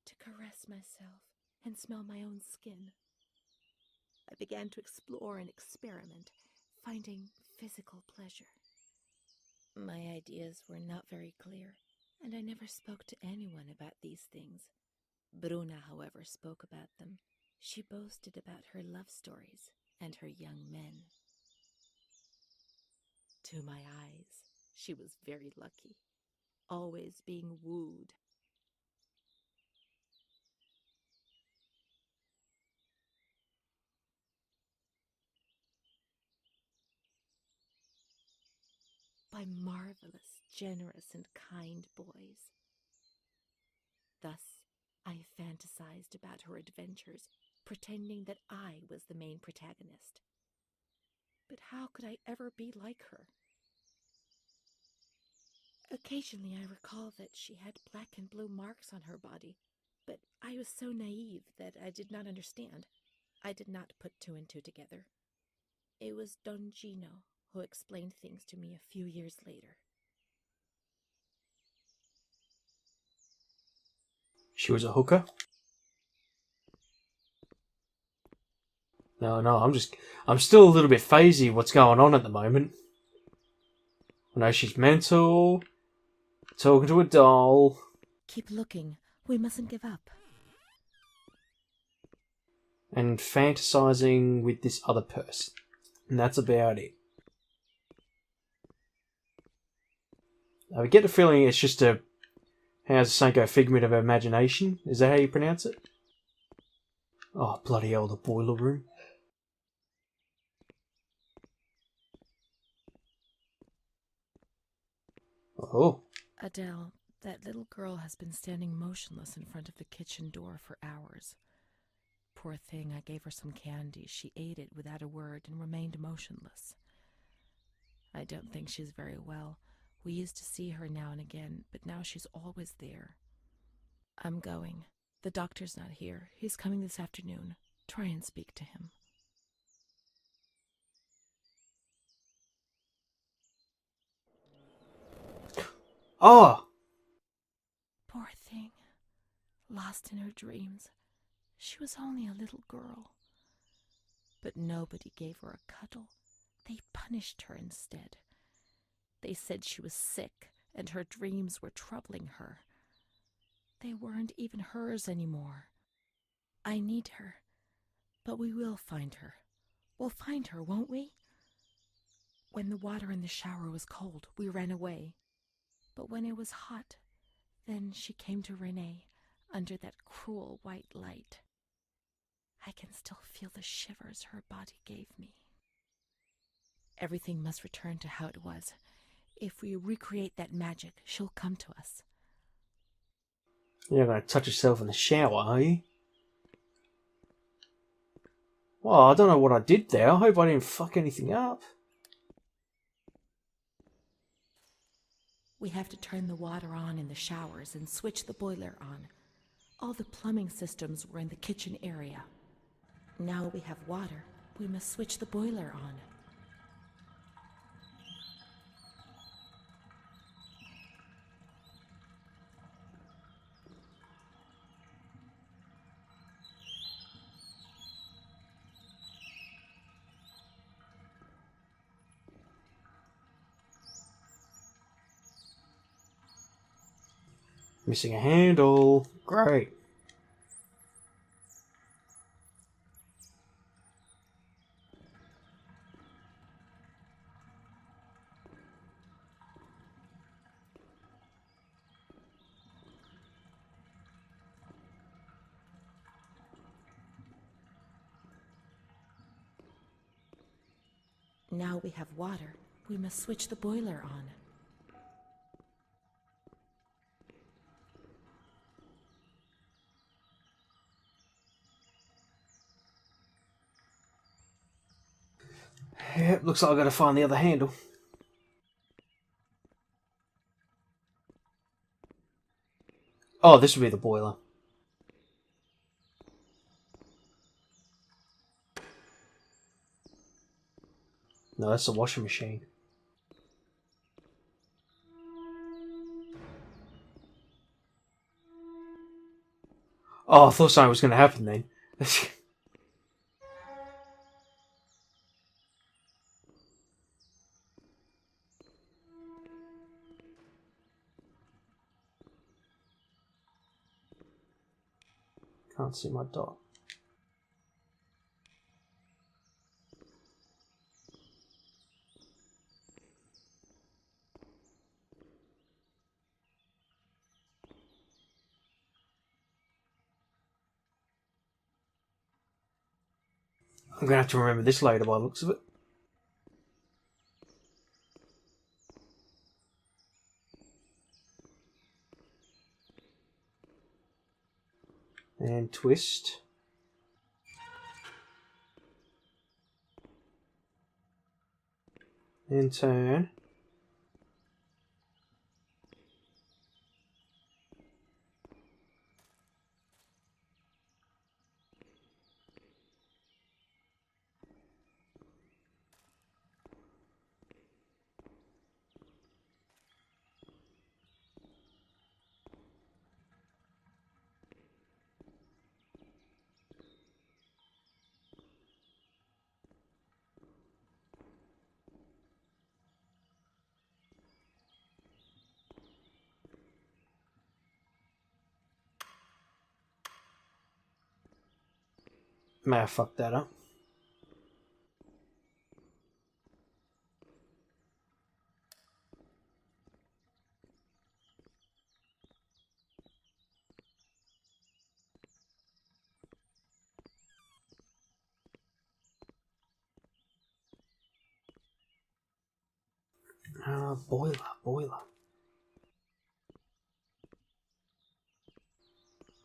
[SPEAKER 2] to caress myself, and smell my own skin. I began to explore and experiment, finding physical pleasure. My ideas were not very clear, and I never spoke to anyone about these things. Bruna, however, spoke about them. She boasted about her love stories and her young men. To my eyes, she was very lucky, always being wooed. By marvelous, generous, and kind boys. Thus, I fantasized about her adventures, pretending that I was the main protagonist. But how could I ever be like her? Occasionally I recall that she had black and blue marks on her body, but I was so naive that I did not understand. I did not put two and two together. It was Don Gino who explained things to me a few years later.
[SPEAKER 1] She was a hooker? No, I'm still a little bit phasey what's going on at the moment. I know she's mental, talking to a doll.
[SPEAKER 2] Keep looking. We mustn't give up.
[SPEAKER 1] And fantasizing with this other person. And that's about it. I get the feeling it's just a, how's the saying go, figment of imagination? Is that how you pronounce it? Oh, bloody hell, the boiler room. Oh.
[SPEAKER 2] Adele, that little girl has been standing motionless in front of the kitchen door for hours. Poor thing, I gave her some candy. She ate it without a word and remained motionless. I don't think she's very well. We used to see her now and again, but now she's always there. I'm going. The doctor's not here. He's coming this afternoon. Try and speak to him.
[SPEAKER 1] Oh!
[SPEAKER 2] Poor thing. Lost in her dreams. She was only a little girl. But nobody gave her a cuddle. They punished her instead. They said she was sick and her dreams were troubling her. They weren't even hers anymore. I need her, but we will find her. We'll find her, won't we? When the water in the shower was cold, we ran away. But when it was hot, then she came to Renee under that cruel white light. I can still feel the shivers her body gave me. Everything must return to how it was. If we recreate that magic, she'll come to us.
[SPEAKER 1] You're not going to touch yourself in the shower, are you? Well, I don't know what I did there. I hope I didn't fuck anything up.
[SPEAKER 2] We have to turn the water on in the showers and switch the boiler on. All the plumbing systems were in the kitchen area. Now we have water, we must switch the boiler on.
[SPEAKER 1] Missing a handle. Great.
[SPEAKER 2] Now we have water. We must switch the boiler on.
[SPEAKER 1] Yep, looks like I gotta find the other handle. Oh, this would be the boiler. No, that's the washing machine. Oh, I thought something was going to happen then. Can't see my dot. I'm going to have to remember this later by the looks of it. And twist. And turn. May have fucked that up. Boiler.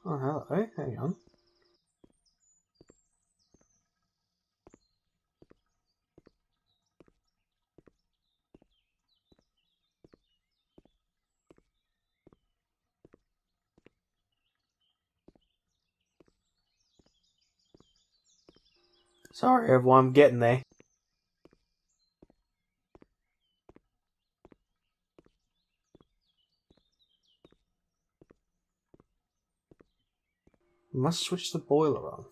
[SPEAKER 1] Oh, hello. Hang on. Sorry, everyone. I'm getting there. Must switch the boiler on.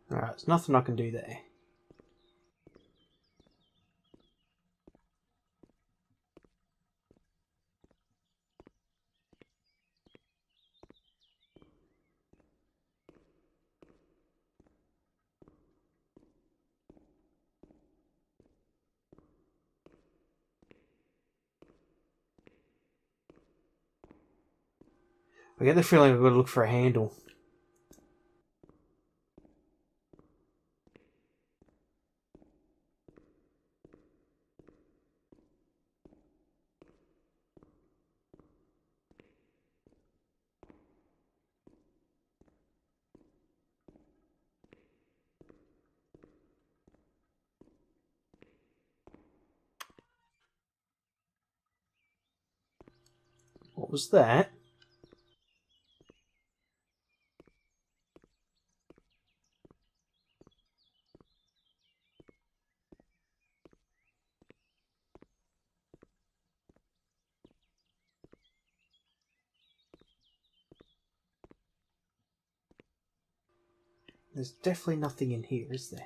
[SPEAKER 1] Alright, there's nothing I can do there. I get the feeling I've got to look for a handle. What was that? There's definitely nothing in here, is there?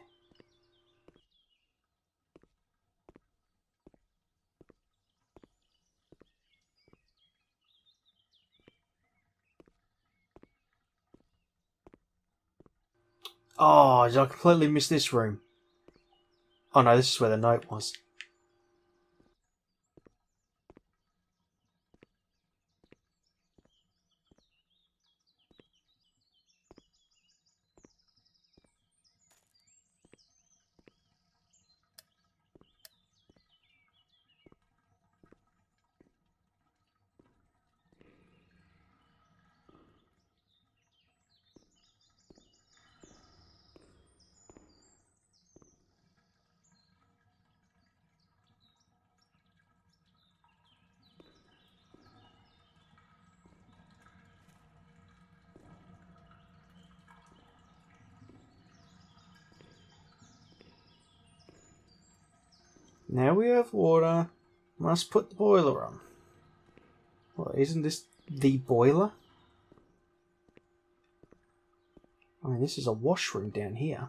[SPEAKER 1] Oh, did I completely miss this room? Oh no, this is where the note was. Now we have water. Must put the boiler on. Well, isn't this the boiler? I mean, this is a washroom down here.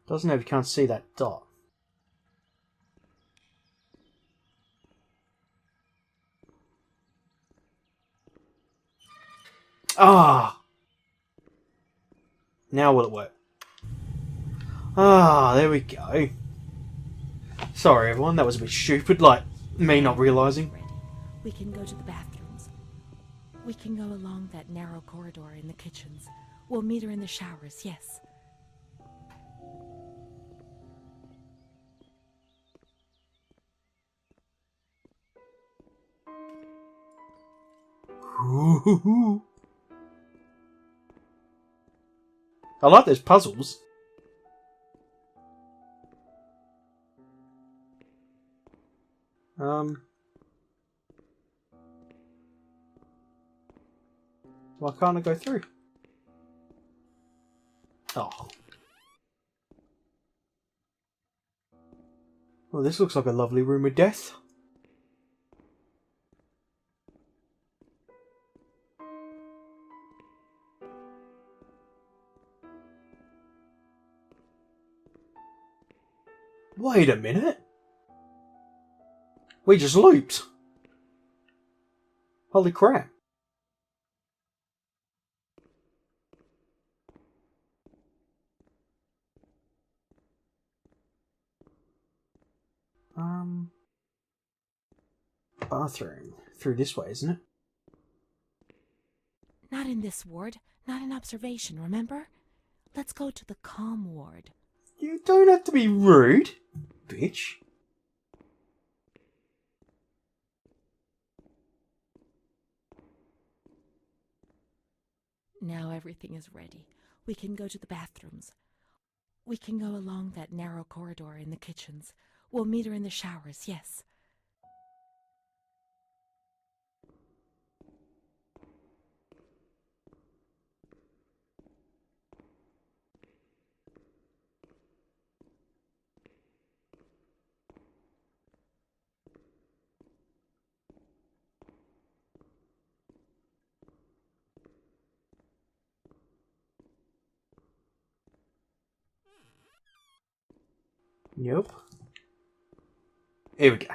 [SPEAKER 1] Doesn't know if you can't see that dot. Ah! Now will it work? Ah, there we go. Sorry everyone, that was a bit stupid, like me not realising.
[SPEAKER 2] Ready. We can go to the bathrooms. We can go along that narrow corridor in the kitchens. We'll meet her in the showers, yes.
[SPEAKER 1] I like those puzzles. Why can't I go through? Oh. Well, this looks like a lovely room of death. Wait a minute. We just looped. Holy crap. Bathroom. Through this way, isn't it?
[SPEAKER 2] Not in this ward. Not an observation, remember? Let's go to the calm ward.
[SPEAKER 1] You don't have to be rude, bitch.
[SPEAKER 2] Now everything is ready. We can go to the bathrooms. We can go along that narrow corridor in the kitchens. We'll meet her in the showers, yes.
[SPEAKER 1] Yep. Here we go.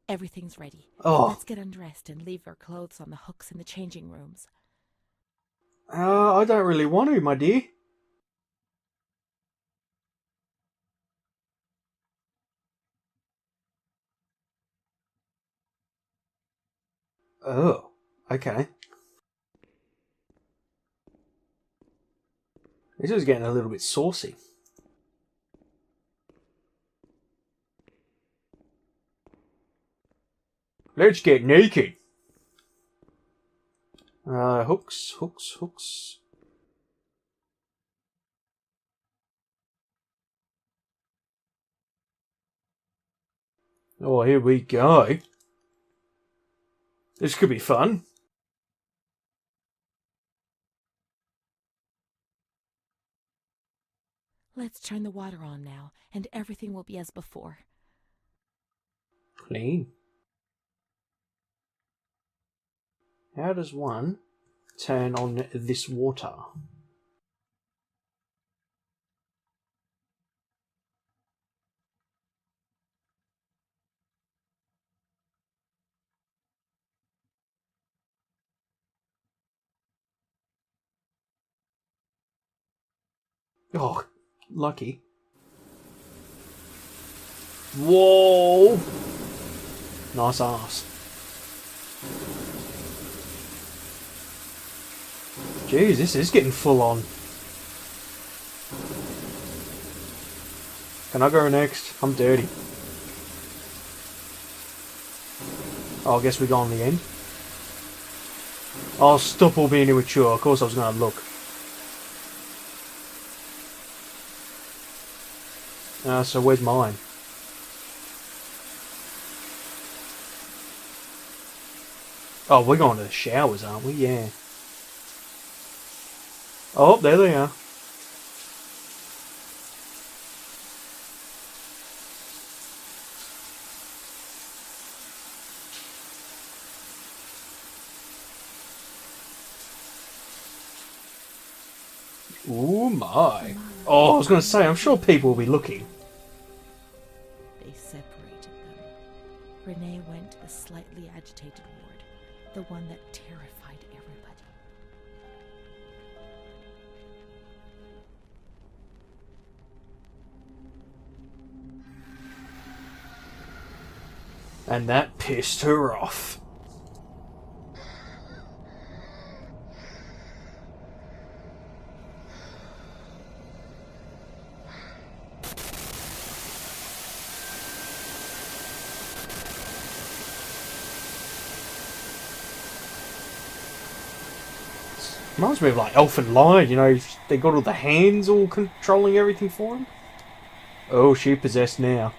[SPEAKER 2] Everything's ready.
[SPEAKER 1] Oh.
[SPEAKER 2] Let's get undressed and leave our clothes on the hooks in the changing rooms.
[SPEAKER 1] I don't really want to, my dear. Oh, okay. This is getting a little bit saucy. Let's get naked. Hooks, hooks, hooks. Oh, here we go. This could be fun.
[SPEAKER 2] Let's turn the water on now, and everything will be as before.
[SPEAKER 1] Clean. How does one turn on this water? Oh, lucky. Whoa! Nice ass. Jeez, this is getting full on. Can I go next? I'm dirty. Oh, I guess we go on the end. Oh, stop all being immature. Of course I was going to look. So where's mine? Oh, we're going to the showers, aren't we? Yeah. Oh, there they are. Oh my. Oh, I was going to say, I'm sure people will be looking.
[SPEAKER 2] They separated them. Renee went to the slightly agitated ward, the one that terrified everybody.
[SPEAKER 1] And that pissed her off. Reminds me of like Elfin Lion, you know, they got all the hands all controlling everything for him. Oh, she possessed now.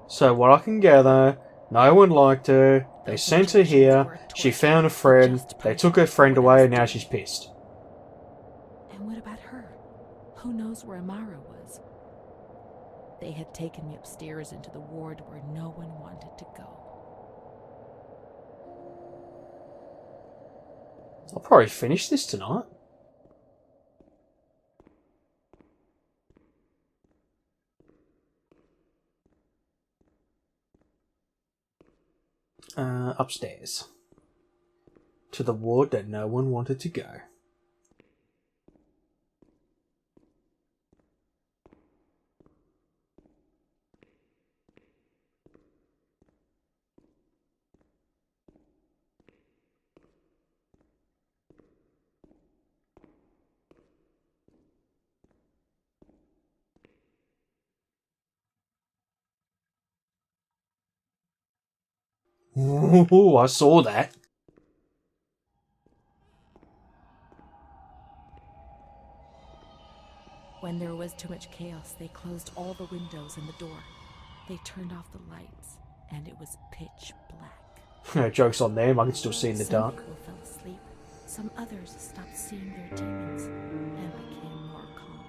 [SPEAKER 1] So what I can gather, no one liked her, they sent her here, she found a friend, they took her friend away and now she's pissed.
[SPEAKER 2] And what about her? Who knows where Amara was? They had taken me upstairs into the ward where no one wanted to go.
[SPEAKER 1] I'll probably finish this tonight. Upstairs. To the ward that no one wanted to go. Ooh, I saw that.
[SPEAKER 2] When there was too much chaos, they closed all the windows and the door. They turned off the lights, and it was pitch black.
[SPEAKER 1] Joke's on them, I can still see in the dark.
[SPEAKER 2] Some people fell asleep. Some others stopped seeing their demons and became more calm.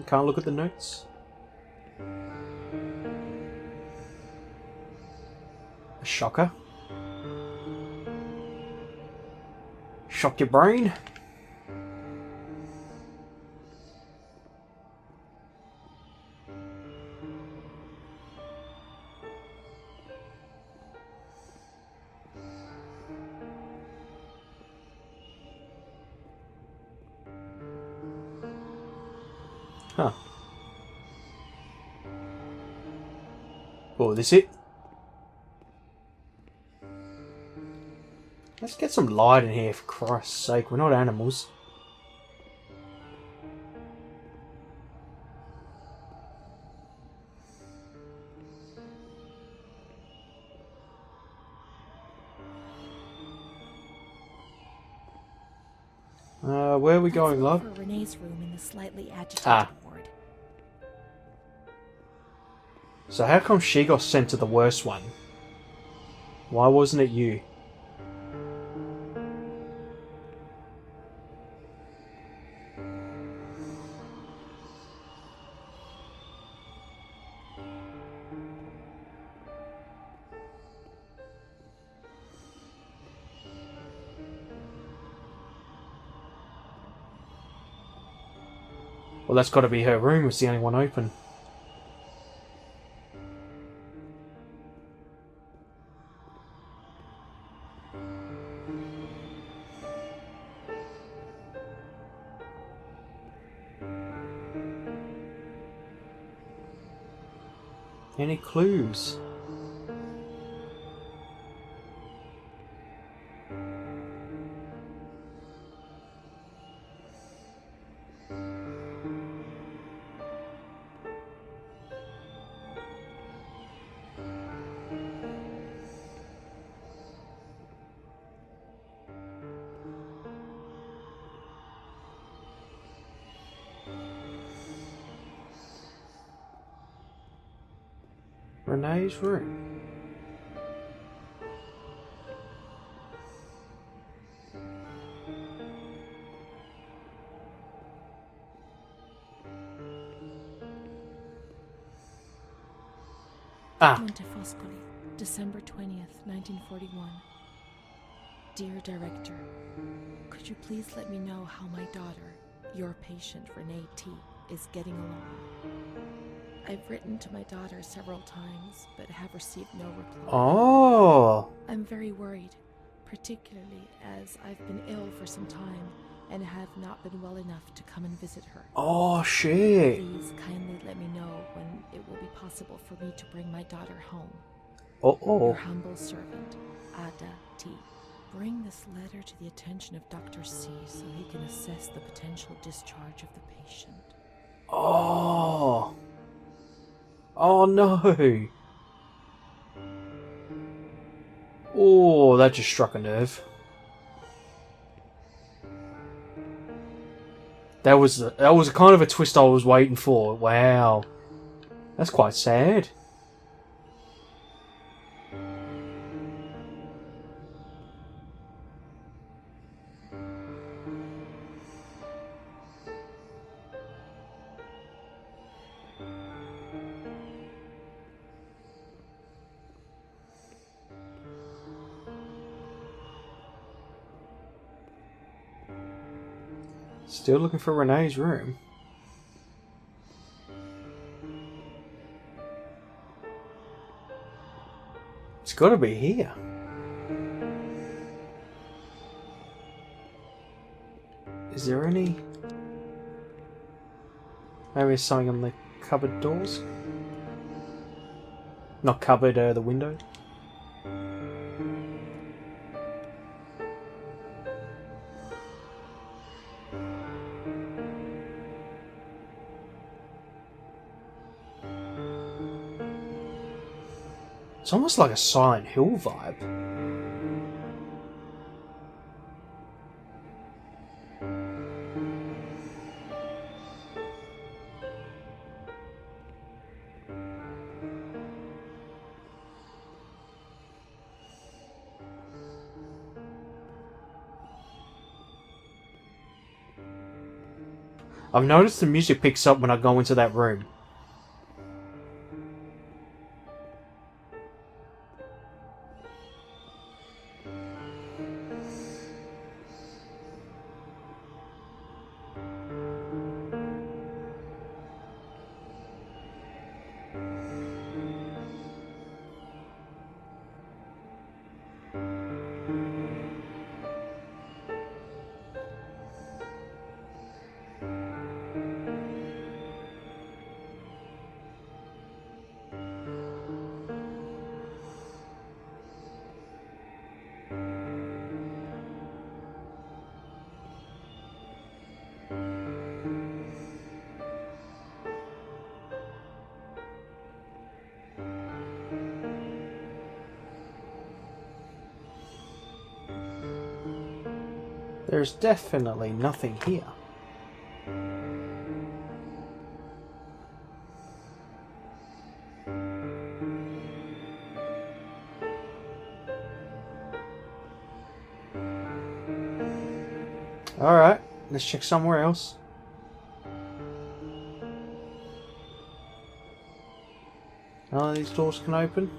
[SPEAKER 1] Can't look at the notes. shocker. Shock your brain. Huh. Oh, this it? Let's get some light in here, for Christ's sake. We're not animals. Where are we going, love?
[SPEAKER 2] For Renee's room in the slightly agitated ward.
[SPEAKER 1] So how come she got sent to the worst one? Why wasn't it you? Well, that's got to be her room. It's the only one open. Any clues? Renee's room.
[SPEAKER 2] Montefoscoli, December 20th, 1941. Dear Director, could you please let me know how my daughter, your patient Renee T., is getting along? I've written to my daughter several times, but have received no reply.
[SPEAKER 1] Oh.
[SPEAKER 2] I'm very worried, particularly as I've been ill for some time and have not been well enough to come and visit her.
[SPEAKER 1] Oh, shit.
[SPEAKER 2] Please kindly let me know when it will be possible for me to bring my daughter home.
[SPEAKER 1] Uh-oh.
[SPEAKER 2] Your humble servant, Ada T. Bring this letter to the attention of Dr. C so he can assess the potential discharge of the patient.
[SPEAKER 1] Oh. Oh, no. Oh, that just struck a nerve. That was kind of a twist I was waiting for. Wow. That's quite sad. Still looking for Renee's room. It's got to be here. Is there any... Maybe there's something on the cupboard doors? Not cupboard, the window. It's almost like a Silent Hill vibe. I've noticed the music picks up when I go into that room. There's definitely nothing here. Alright, let's check somewhere else. None of these doors can open.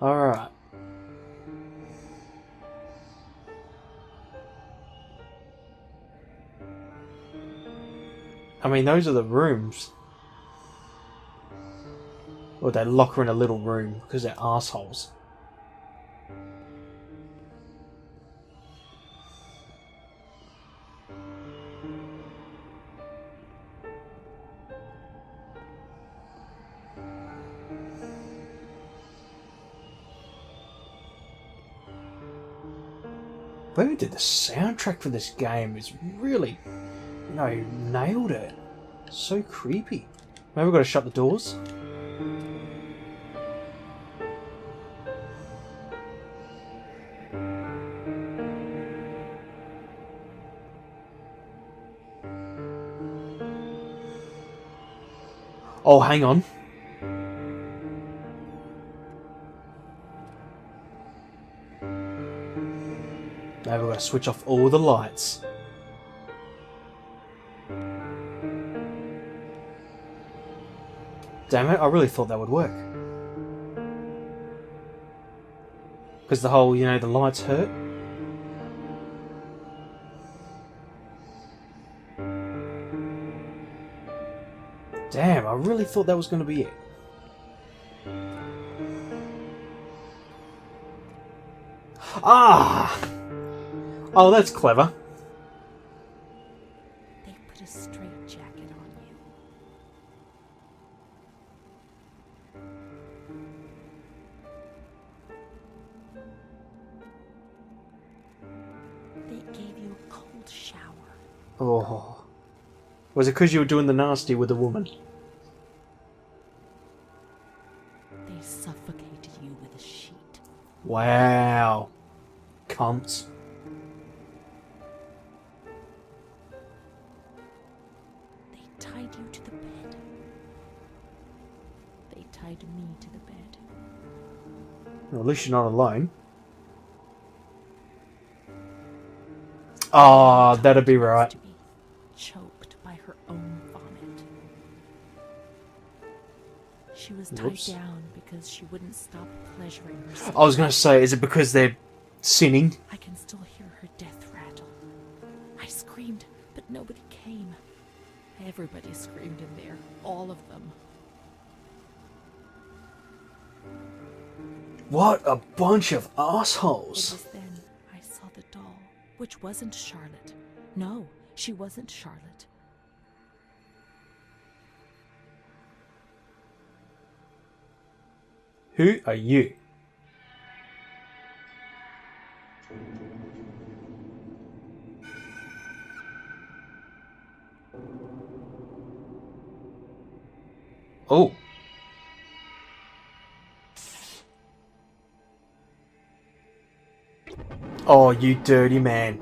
[SPEAKER 1] Alright. I mean, those are the rooms. Or they lock her in a little room because they're assholes. Whoever did the soundtrack for this game is really, nailed it. So creepy. Maybe we've got to shut the doors. Oh, hang on. Now we've got to switch off all the lights. Damn it, I really thought that would work. Because the whole, the lights hurt. Damn, I really thought that was going to be it. Ah! Oh, that's clever.
[SPEAKER 2] They put a straitjacket on you. They gave you a cold shower.
[SPEAKER 1] Oh. Was it because you were doing the nasty with the woman?
[SPEAKER 2] They suffocated you with a sheet.
[SPEAKER 1] Wow. Cunts.
[SPEAKER 2] They tied you to the bed. They tied me to the bed.
[SPEAKER 1] Well, at least you're not alone. Ah, that'd be right.
[SPEAKER 2] Choked by her own vomit. She was tied
[SPEAKER 1] Whoops.
[SPEAKER 2] down because she wouldn't stop pleasuring herself.
[SPEAKER 1] I was going to say, is it because they're sinning?
[SPEAKER 2] I can still hear her death rattle. I screamed, but nobody came. Everybody screamed in there, all of them.
[SPEAKER 1] What a bunch of
[SPEAKER 2] It
[SPEAKER 1] assholes.
[SPEAKER 2] was then I saw the doll, which wasn't Charlotte. No, she wasn't Charlotte.
[SPEAKER 1] Who are you? Oh. Oh, you dirty man.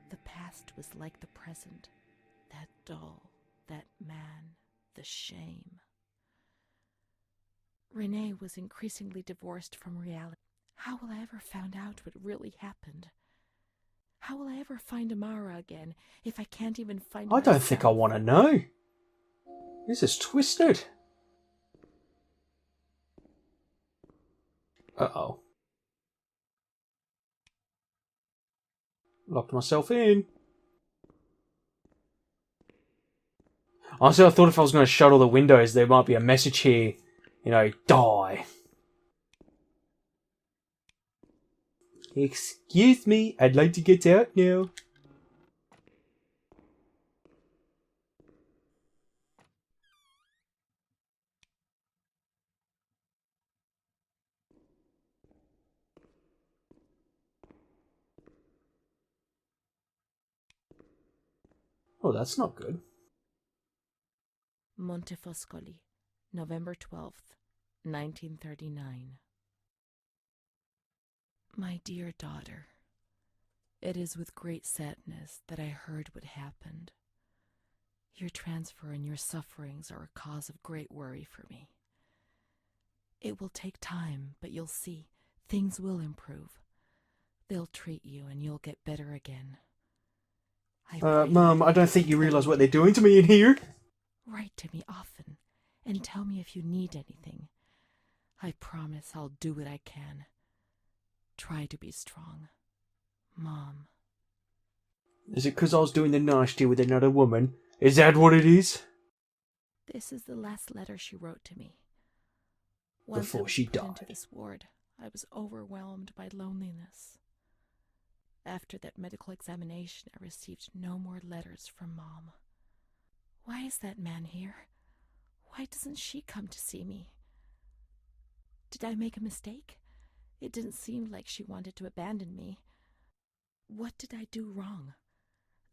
[SPEAKER 2] The past was like the present. That doll, that man, the shame. Renee was increasingly divorced from reality. How will I ever find out what really happened? How will I ever find Amara again if I can't even find
[SPEAKER 1] I don't think I want to know. This is twisted. Uh-oh. Locked myself in. Honestly, I thought if I was going to shut all the windows, there might be a message here. Die. Excuse me, I'd like to get out now. Oh, that's not good.
[SPEAKER 2] Montefoscoli, November 12th, 1939. My dear daughter, it is with great sadness that I heard what happened. Your transfer and your sufferings are a cause of great worry for me. It will take time, but you'll see, things will improve. They'll treat you and you'll get better again.
[SPEAKER 1] Mum, I don't think you realise what they're doing to me in here.
[SPEAKER 2] Write to me often and tell me if you need anything. I promise I'll do what I can. Try to be strong. Mom.
[SPEAKER 1] Is it because I was doing the nasty with another woman? Is that what it is?
[SPEAKER 2] This is the last letter she wrote to me.
[SPEAKER 1] Before she died.
[SPEAKER 2] Into this ward, I was overwhelmed by loneliness. After that medical examination, I received no more letters from Mom. Why is that man here? Why doesn't she come to see me? Did I make a mistake? It didn't seem like she wanted to abandon me. What did I do wrong?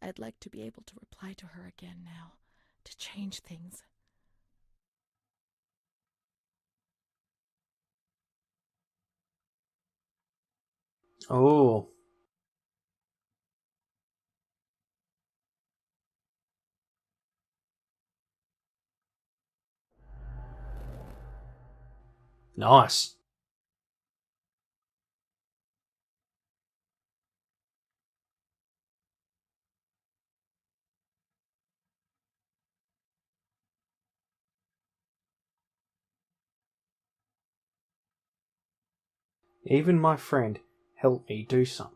[SPEAKER 2] I'd like to be able to reply to her again now, to change things.
[SPEAKER 1] Oh. Nice. Even my friend helped me do something.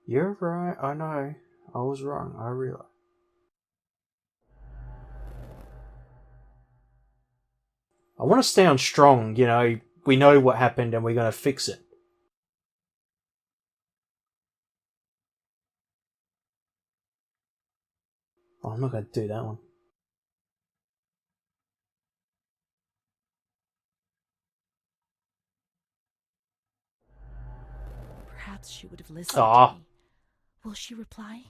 [SPEAKER 1] You're right, I know. I was wrong, I realise. I want to sound strong, you know. We know what happened and we're going to fix it. Oh, I'm not going to do that one.
[SPEAKER 2] Perhaps she would have listened to me. Will she reply?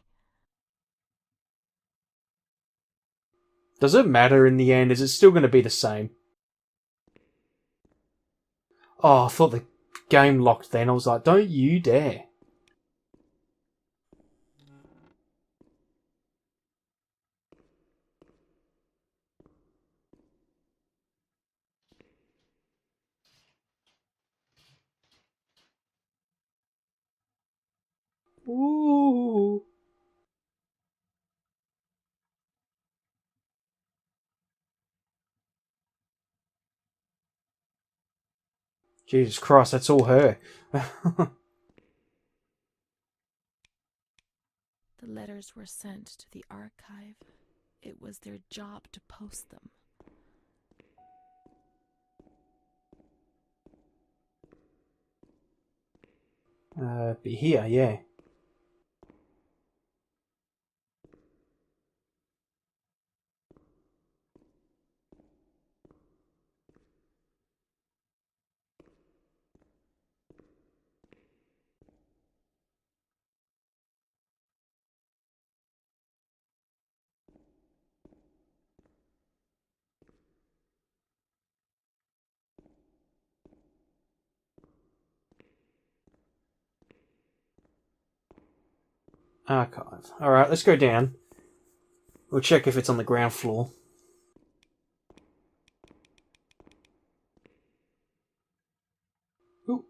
[SPEAKER 1] Does it matter in the end? Is it still going to be the same? Oh, I thought the game locked then. I was like, don't you dare. Ooh. Jesus Christ, that's all her.
[SPEAKER 2] The letters were sent to the archive. It was their job to post them.
[SPEAKER 1] Be here, yeah. Archive. Alright, let's go down. We'll check if it's on the ground floor. Ooh.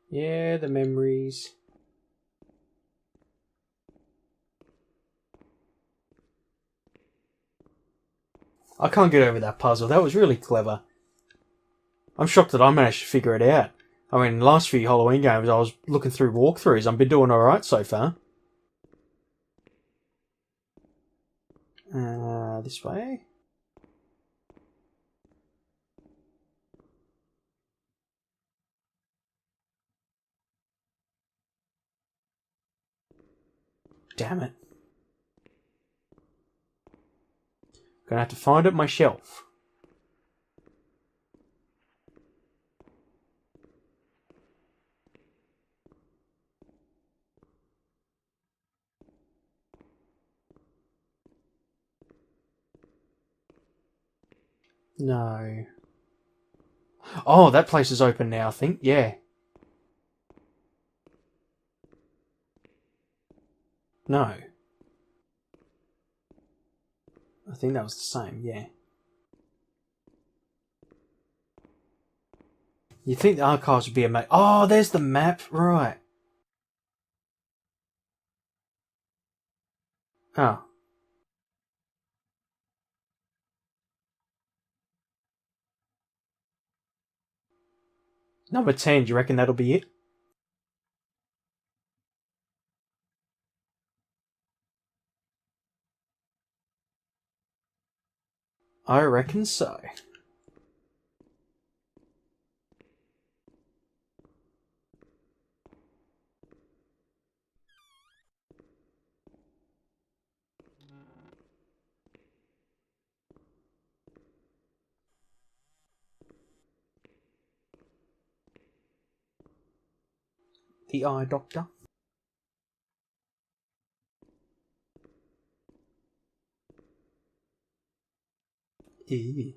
[SPEAKER 1] Yeah, the memories. I can't get over that puzzle. That was really clever. I'm shocked that I managed to figure it out. I mean, the last few Halloween games I was looking through walkthroughs. I've been doing alright so far. This way? Damn it. Gonna have to find it myself. No. Oh, that place is open now, I think. Yeah. No. I think that was the same, yeah. You think the archives would be a map? Oh, there's the map, right. Oh. Number 10, do you reckon that'll be it? I reckon so. The eye doctor. Ew.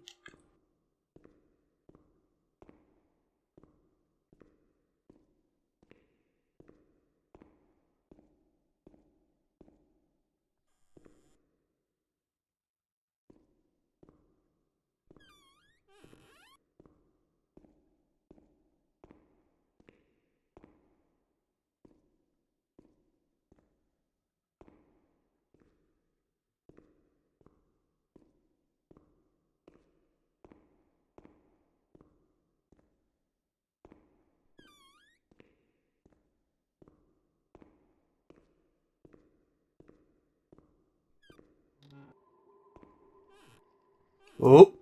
[SPEAKER 1] Oh.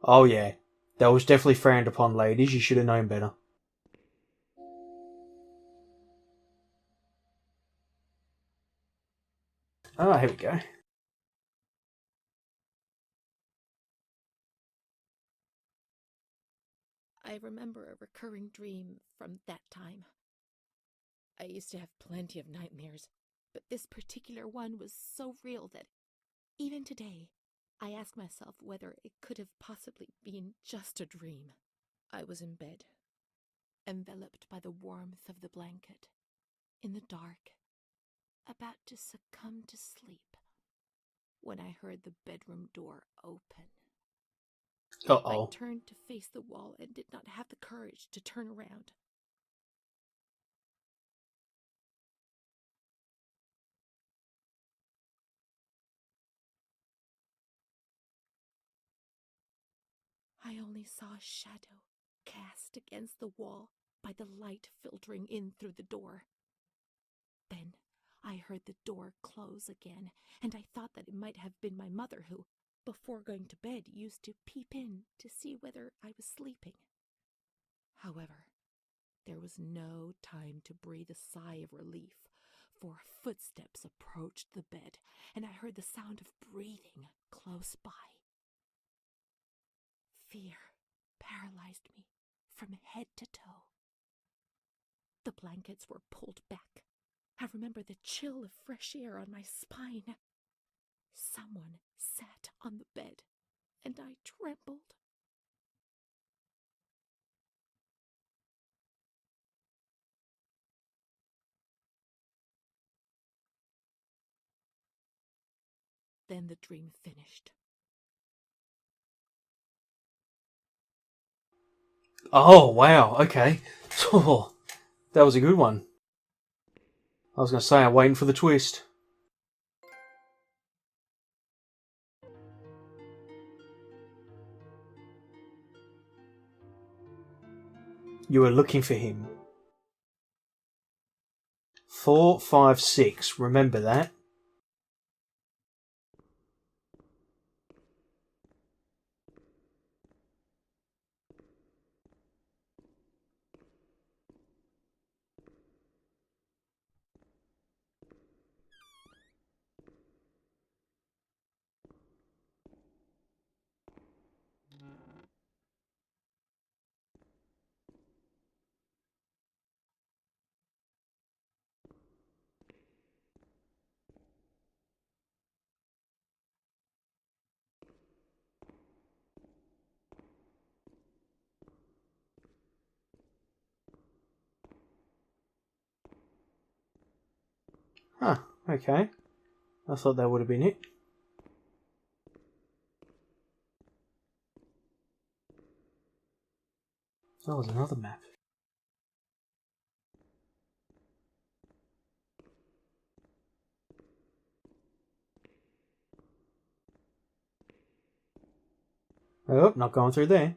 [SPEAKER 1] Oh, yeah. That was definitely frowned upon, ladies. You should have known better. Oh, here we go.
[SPEAKER 2] I remember a recurring dream from that time. I used to have plenty of nightmares, but this particular one was so real that even today, I ask myself whether it could have possibly been just a dream. I was in bed, enveloped by the warmth of the blanket, in the dark, about to succumb to sleep, when I heard the bedroom door open. I
[SPEAKER 1] Uh-oh.
[SPEAKER 2] turned to face the wall and did not have the courage to turn around. I only saw a shadow cast against the wall by the light filtering in through the door. Then I heard the door close again, and I thought that it might have been my mother who, before going to bed, used to peep in to see whether I was sleeping. However, there was no time to breathe a sigh of relief, for footsteps approached the bed, and I heard the sound of breathing close by. Fear paralyzed me from head to toe. The blankets were pulled back. I remember the chill of fresh air on my spine. Someone sat on the bed, and I trembled. Then the dream finished.
[SPEAKER 1] Oh, wow. Okay. Oh, that was a good one. I was going to say, I'm waiting for the twist. You were looking for him. 4, 5, 6. Remember that? Okay. I thought that would have been it. That was another map. Oh, not going through there.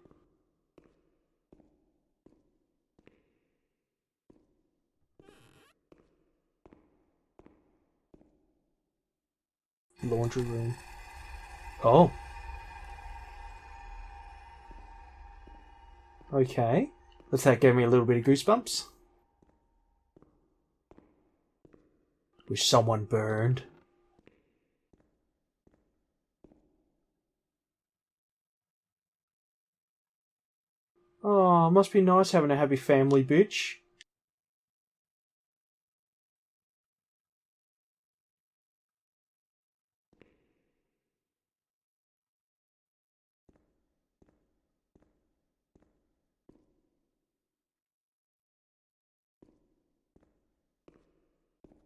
[SPEAKER 1] Laundry room. Oh. Okay. That gave me a little bit of goosebumps. Wish someone burned. Oh, must be nice having a happy family, bitch.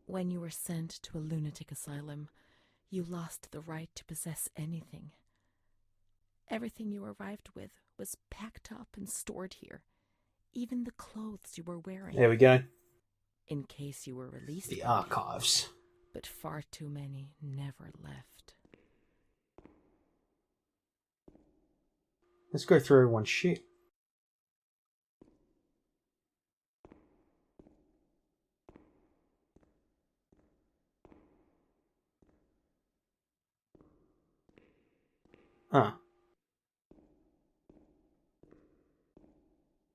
[SPEAKER 2] When you were sent to a lunatic asylum, you lost the right to possess anything. Everything you arrived with was packed up and stored here, even the clothes you were wearing.
[SPEAKER 1] There we go.
[SPEAKER 2] In case you were released.
[SPEAKER 1] The archives.
[SPEAKER 2] But far too many never left.
[SPEAKER 1] Let's go through everyone's shit. Huh.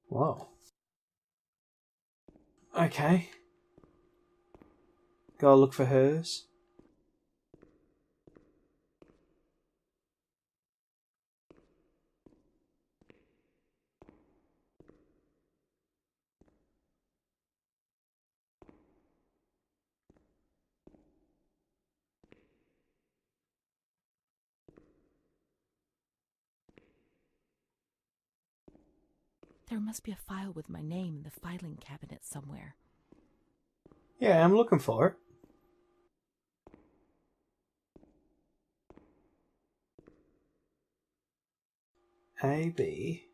[SPEAKER 1] Whoa. Okay. Gotta look for hers.
[SPEAKER 2] There must be a file with my name in the filing cabinet somewhere.
[SPEAKER 1] Yeah, I'm looking for it. A.B.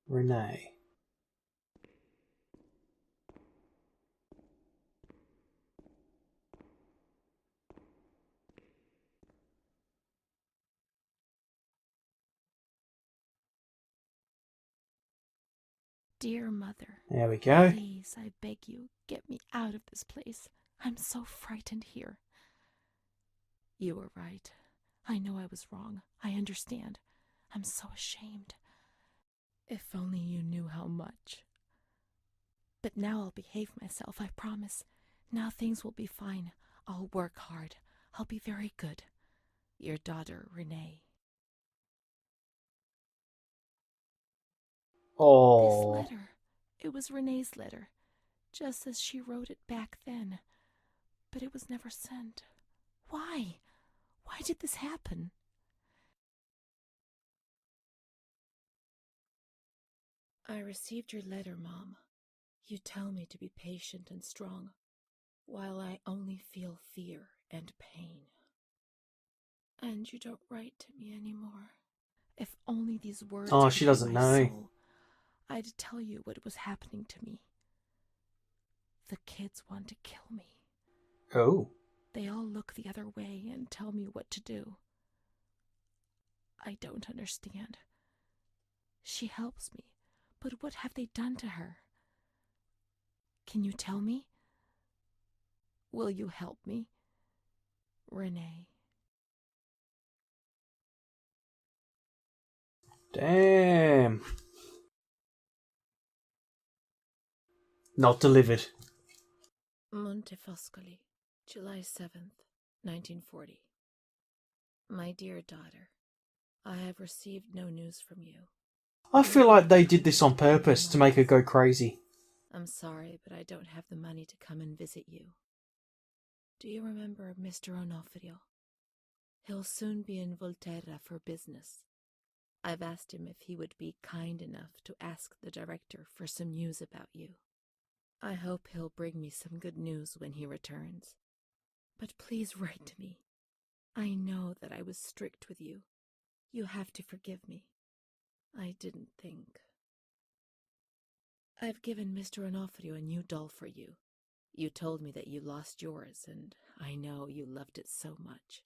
[SPEAKER 1] Renee.
[SPEAKER 2] Dear Mother,
[SPEAKER 1] There we go.
[SPEAKER 2] please, I beg you, get me out of this place. I'm so frightened here. You were right. I know I was wrong. I understand. I'm so ashamed. If only you knew how much. But now I'll behave myself, I promise. Now things will be fine. I'll work hard. I'll be very good. Your daughter, Renee.
[SPEAKER 1] Oh.
[SPEAKER 2] This letter. It was Renee's letter, just as she wrote it back then. But it was never sent. Why? Why did this happen? I received your letter, Mom. You tell me to be patient and strong, while I only feel fear and pain. And you don't write to me anymore. If only these words
[SPEAKER 1] Oh,
[SPEAKER 2] could
[SPEAKER 1] she
[SPEAKER 2] heal
[SPEAKER 1] doesn't
[SPEAKER 2] my
[SPEAKER 1] know.
[SPEAKER 2] soul, I'd tell you what was happening to me. The kids want to kill me.
[SPEAKER 1] Oh.
[SPEAKER 2] They all look the other way and tell me what to do. I don't understand. She helps me, but what have they done to her? Can you tell me? Will you help me? Renee.
[SPEAKER 1] Damn. Not delivered.
[SPEAKER 2] Montefoscoli, July 7th, 1940. My dear daughter, I have received no news from you.
[SPEAKER 1] I feel like they did this on purpose to make her go crazy.
[SPEAKER 2] I'm sorry, but I don't have the money to come and visit you. Do you remember Mr. Onofrio? He'll soon be in Volterra for business. I've asked him if he would be kind enough to ask the director for some news about you. I hope he'll bring me some good news when he returns. But please write to me. I know that I was strict with you. You have to forgive me. I didn't think. I've given Mr. Onofrio a new doll for you. You told me that you lost yours, and I know you loved it so much.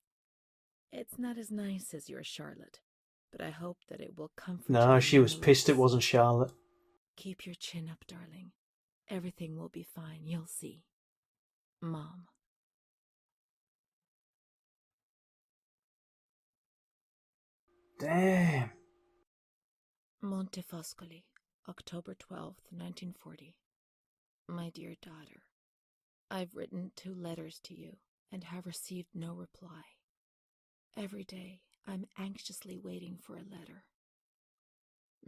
[SPEAKER 2] It's not as nice as your Charlotte, but I hope that it will comfort you.
[SPEAKER 1] No, she was pissed it
[SPEAKER 2] nonetheless.
[SPEAKER 1] wasn't Charlotte.
[SPEAKER 2] Keep your chin up, darling. Everything will be fine, you'll see. Mom.
[SPEAKER 1] Damn.
[SPEAKER 2] Montefoscoli, October 12th, 1940. My dear daughter, I've written 2 letters to you and have received no reply. Every day, I'm anxiously waiting for a letter.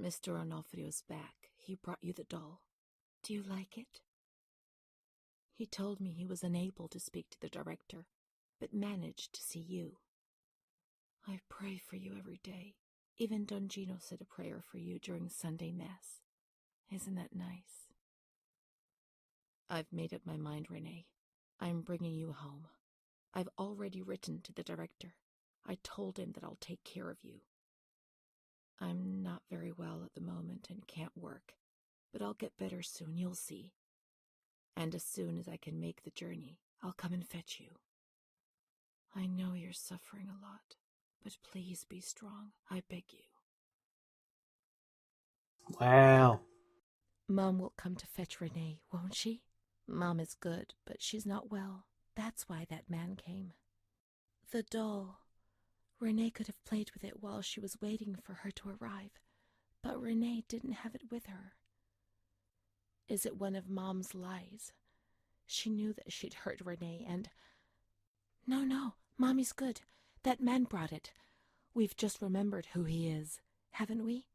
[SPEAKER 2] Mr. Onofrio's back. He brought you the doll. Do you like it? He told me he was unable to speak to the director, but managed to see you. I pray for you every day. Even Don Gino said a prayer for you during Sunday Mass. Isn't that nice? I've made up my mind, Renee. I'm bringing you home. I've already written to the director. I told him that I'll take care of you. I'm not very well at the moment and can't work, but I'll get better soon, you'll see. And as soon as I can make the journey, I'll come and fetch you. I know you're suffering a lot, but please be strong, I beg you.
[SPEAKER 1] Wow.
[SPEAKER 2] Mom will come to fetch Renee, won't she? Mom is good, but she's not well. That's why that man came. The doll. Renee could have played with it while she was waiting for her to arrive, but Renee didn't have it with her. Is it one of Mom's lies? She knew that she'd hurt Renee and... No, Mommy's good. That man brought it. We've just remembered who he is, haven't we?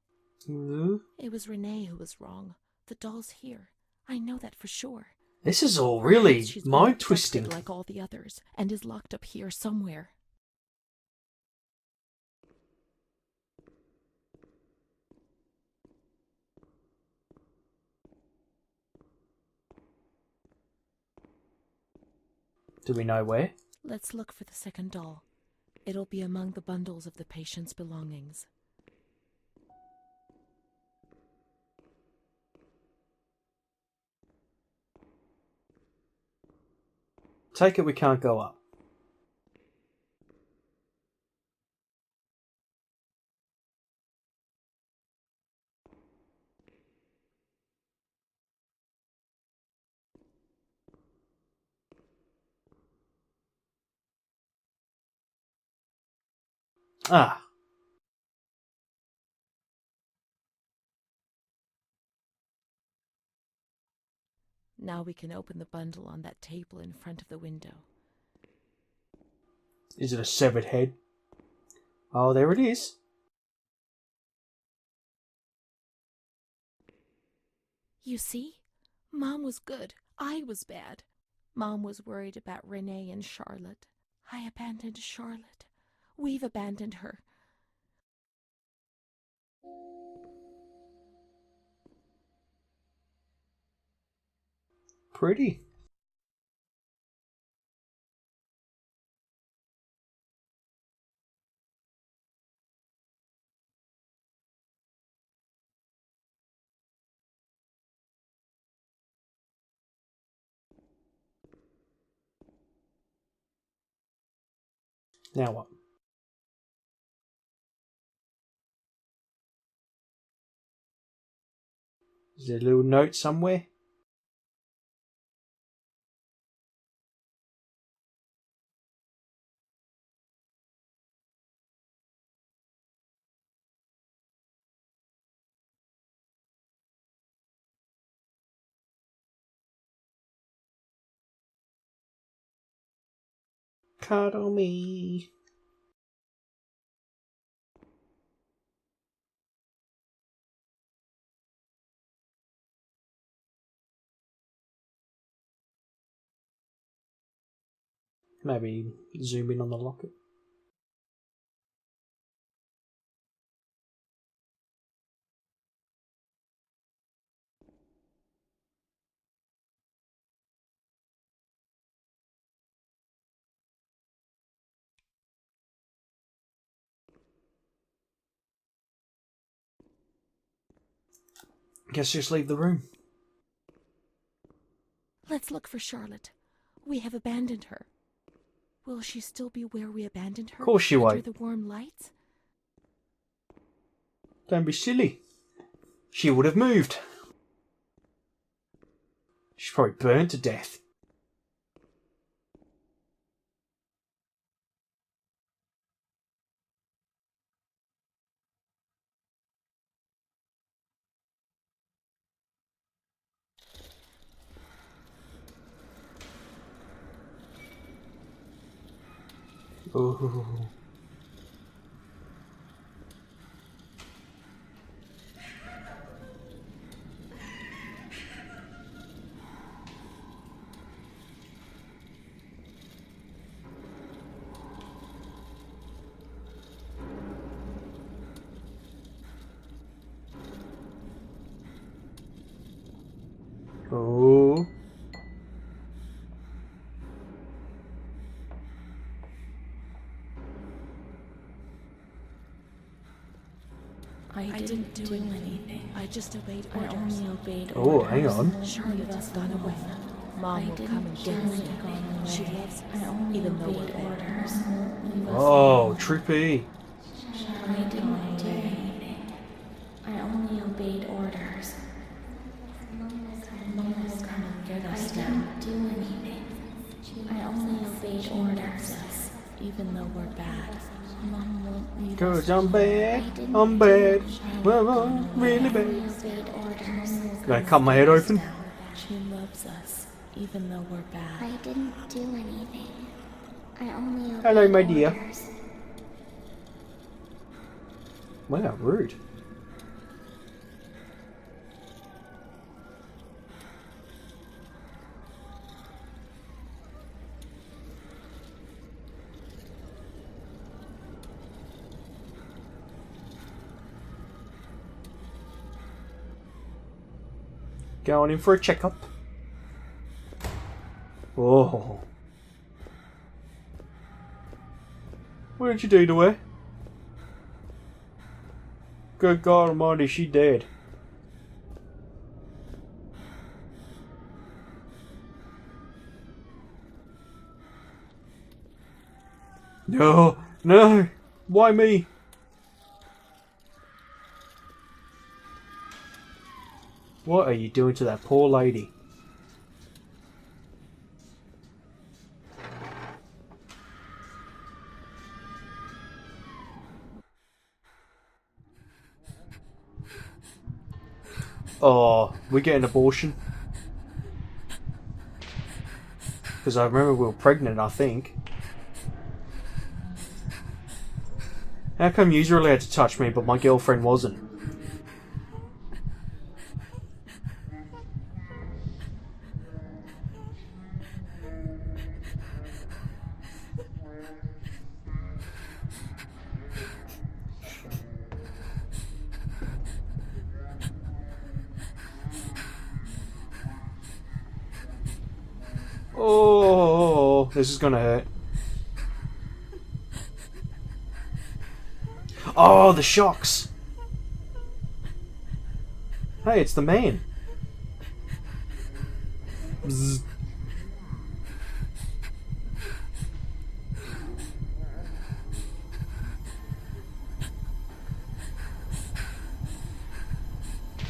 [SPEAKER 1] Mm-hmm.
[SPEAKER 2] It was Renee who was wrong. The doll's here. I know that for sure.
[SPEAKER 1] This is all
[SPEAKER 2] Perhaps
[SPEAKER 1] really
[SPEAKER 2] she's been
[SPEAKER 1] mind-twisting.
[SPEAKER 2] abducted like all the others and is locked up here somewhere.
[SPEAKER 1] Do we know where?
[SPEAKER 2] Let's look for the second doll. It'll be among the bundles of the patient's belongings.
[SPEAKER 1] Take it we can't go up. Ah.
[SPEAKER 2] Now we can open the bundle on that table in front of the window.
[SPEAKER 1] Is it a severed head? Oh, there it is.
[SPEAKER 2] You see? Mom was good. I was bad. Mom was worried about Renee and Charlotte. I abandoned Charlotte. We've abandoned her.
[SPEAKER 1] Pretty. Now what? Is there a little note somewhere? Cuddle me. Maybe zoom in on the locket. Guess just leave the room.
[SPEAKER 2] Let's look for Charlotte. We have abandoned her. Will she still be where we abandoned her?
[SPEAKER 1] Of course she
[SPEAKER 2] under
[SPEAKER 1] won't.
[SPEAKER 2] the warm lights?
[SPEAKER 1] Don't be silly. She would have moved. She's probably burned to death. Ooh. Oh.
[SPEAKER 2] I didn't do anything. I just obeyed orders.
[SPEAKER 3] I only obeyed
[SPEAKER 1] Oh,
[SPEAKER 3] orders.
[SPEAKER 1] hang on.
[SPEAKER 2] Charlotte has gone away. Mom will come and get us. She loves
[SPEAKER 3] I
[SPEAKER 2] us,
[SPEAKER 3] only
[SPEAKER 2] even though we're
[SPEAKER 3] obeyed
[SPEAKER 2] there.
[SPEAKER 3] orders.
[SPEAKER 1] Oh, trippy.
[SPEAKER 3] I didn't do anything. I only obeyed orders. Mom will come and get us now. I didn't do anything. I only obeyed orders.
[SPEAKER 2] Even though we're bad.
[SPEAKER 3] Mom won't leave us.
[SPEAKER 1] Cause I'm bad. I'm bad. Well, I'm really
[SPEAKER 3] I
[SPEAKER 1] bad.
[SPEAKER 3] only obeyed orders.
[SPEAKER 1] Gonna cut my head open?
[SPEAKER 2] She loves us, even though we're bad.
[SPEAKER 3] I didn't do anything. I only obeyed
[SPEAKER 1] Hello, my dear.
[SPEAKER 3] orders.
[SPEAKER 1] Wow, rude. Going in for a checkup. Oh. What did you do to her? Good God Almighty, she dead. No, no, why me? What are you doing to that poor lady? Oh, we get an abortion? Because I remember we were pregnant, I think. How come you're allowed to touch me, but my girlfriend wasn't? Oh, this is gonna hurt. Oh, the shocks! Hey, it's the man. Bzz.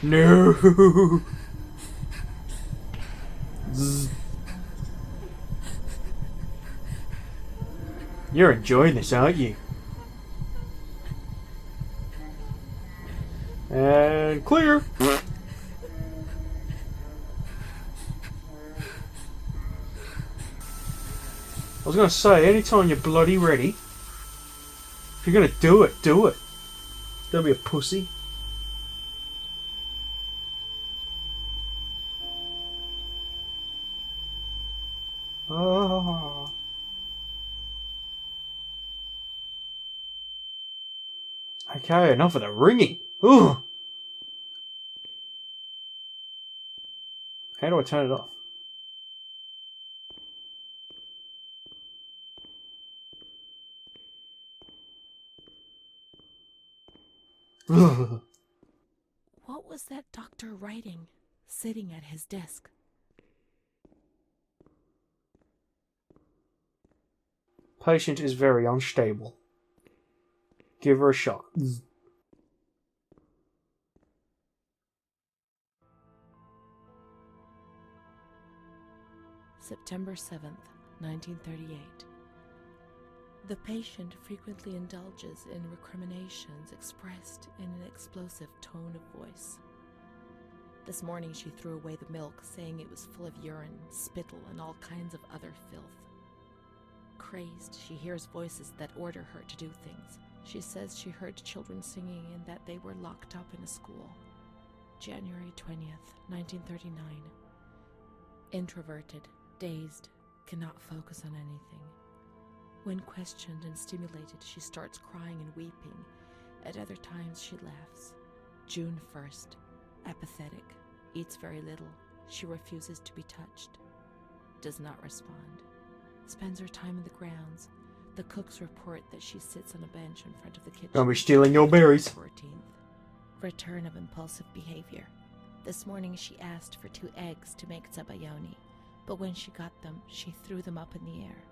[SPEAKER 1] No. Zzz. You're enjoying this, aren't you? And clear. I was gonna say, anytime you're bloody ready, if you're gonna do it, do it. Don't be a pussy. Oh. Okay, enough of the ringing. Ooh. How do I turn it off?
[SPEAKER 2] What What was that doctor writing, sitting at his desk?
[SPEAKER 1] Patient is very unstable. Give her a shot.
[SPEAKER 2] September 7th, 1938. The patient frequently indulges in recriminations expressed in an explosive tone of voice. This morning she threw away the milk, saying it was full of urine, spittle, and all kinds of other filth. Crazed, she hears voices that order her to do things. She says she heard children singing and that they were locked up in a school. January 20th, 1939. Introverted, dazed, cannot focus on anything. When questioned and stimulated, she starts crying and weeping. At other times, she laughs. June 1st. Apathetic. Eats very little. She refuses to be touched. Does not respond. Spends her time in the grounds. The cooks report that she sits on a bench in front of the kitchen.
[SPEAKER 1] Don't be stealing your berries.
[SPEAKER 2] 14th. Return of impulsive behavior. This morning she asked for 2 eggs to make zabayoni, but when she got them, she threw them up in the air.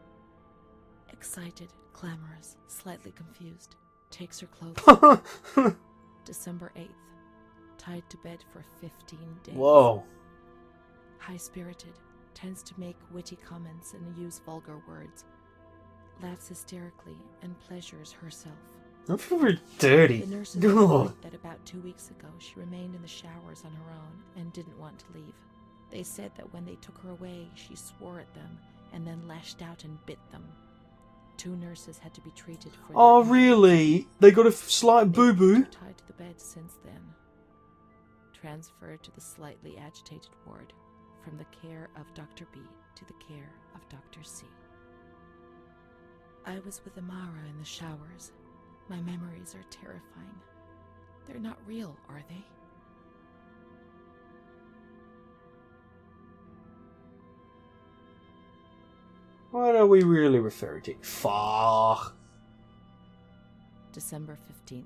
[SPEAKER 2] Excited, clamorous, slightly confused. Takes her clothes. December 8th. Tied to bed for 15 days.
[SPEAKER 1] Whoa.
[SPEAKER 2] High-spirited. Tends to make witty comments and use vulgar words. Laughs hysterically and pleasures herself.
[SPEAKER 1] I feel very dirty.
[SPEAKER 2] The nurses
[SPEAKER 1] God.
[SPEAKER 2] reported that about 2 weeks ago she remained in the showers on her own and didn't want to leave. They said that when they took her away, she swore at them and then lashed out and bit them. 2 nurses had to be treated for their
[SPEAKER 1] Oh,
[SPEAKER 2] injuries.
[SPEAKER 1] really? They got a slight
[SPEAKER 2] They kept
[SPEAKER 1] boo-boo?
[SPEAKER 2] her tied to the bed since then. Transferred to the slightly agitated ward, from the care of Dr. B to the care of Dr. C. I was with Amara in the showers. My memories are terrifying. They're not real, are they?
[SPEAKER 1] What are we really referring to? Fuck.
[SPEAKER 2] December 15th.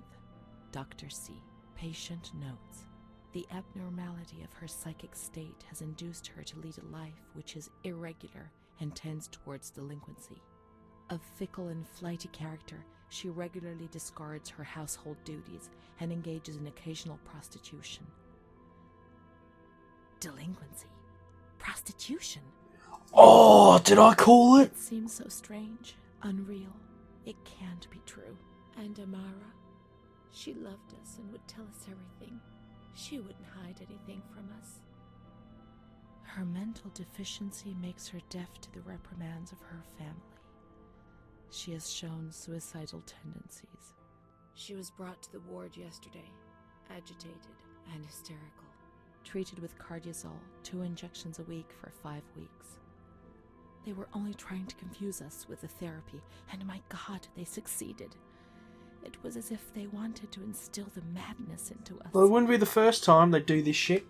[SPEAKER 2] Dr. C. Patient notes. The abnormality of her psychic state has induced her to lead a life which is irregular and tends towards delinquency. Of fickle and flighty character, she regularly discards her household duties and engages in occasional prostitution. Delinquency? Prostitution?
[SPEAKER 1] Oh, did I call it?
[SPEAKER 2] It seems so strange, unreal. It can't be true. And Amara, she loved us and would tell us everything. She wouldn't hide anything from us. Her mental deficiency makes her deaf to the reprimands of her family. She has shown suicidal tendencies. She was brought to the ward yesterday, agitated and hysterical. Treated with cardiazol, 2 injections a week for 5 weeks. They were only trying to confuse us with the therapy, and my God, they succeeded. It was as if they wanted to instill the madness into us.
[SPEAKER 1] Well, it wouldn't be the first time they do this shit.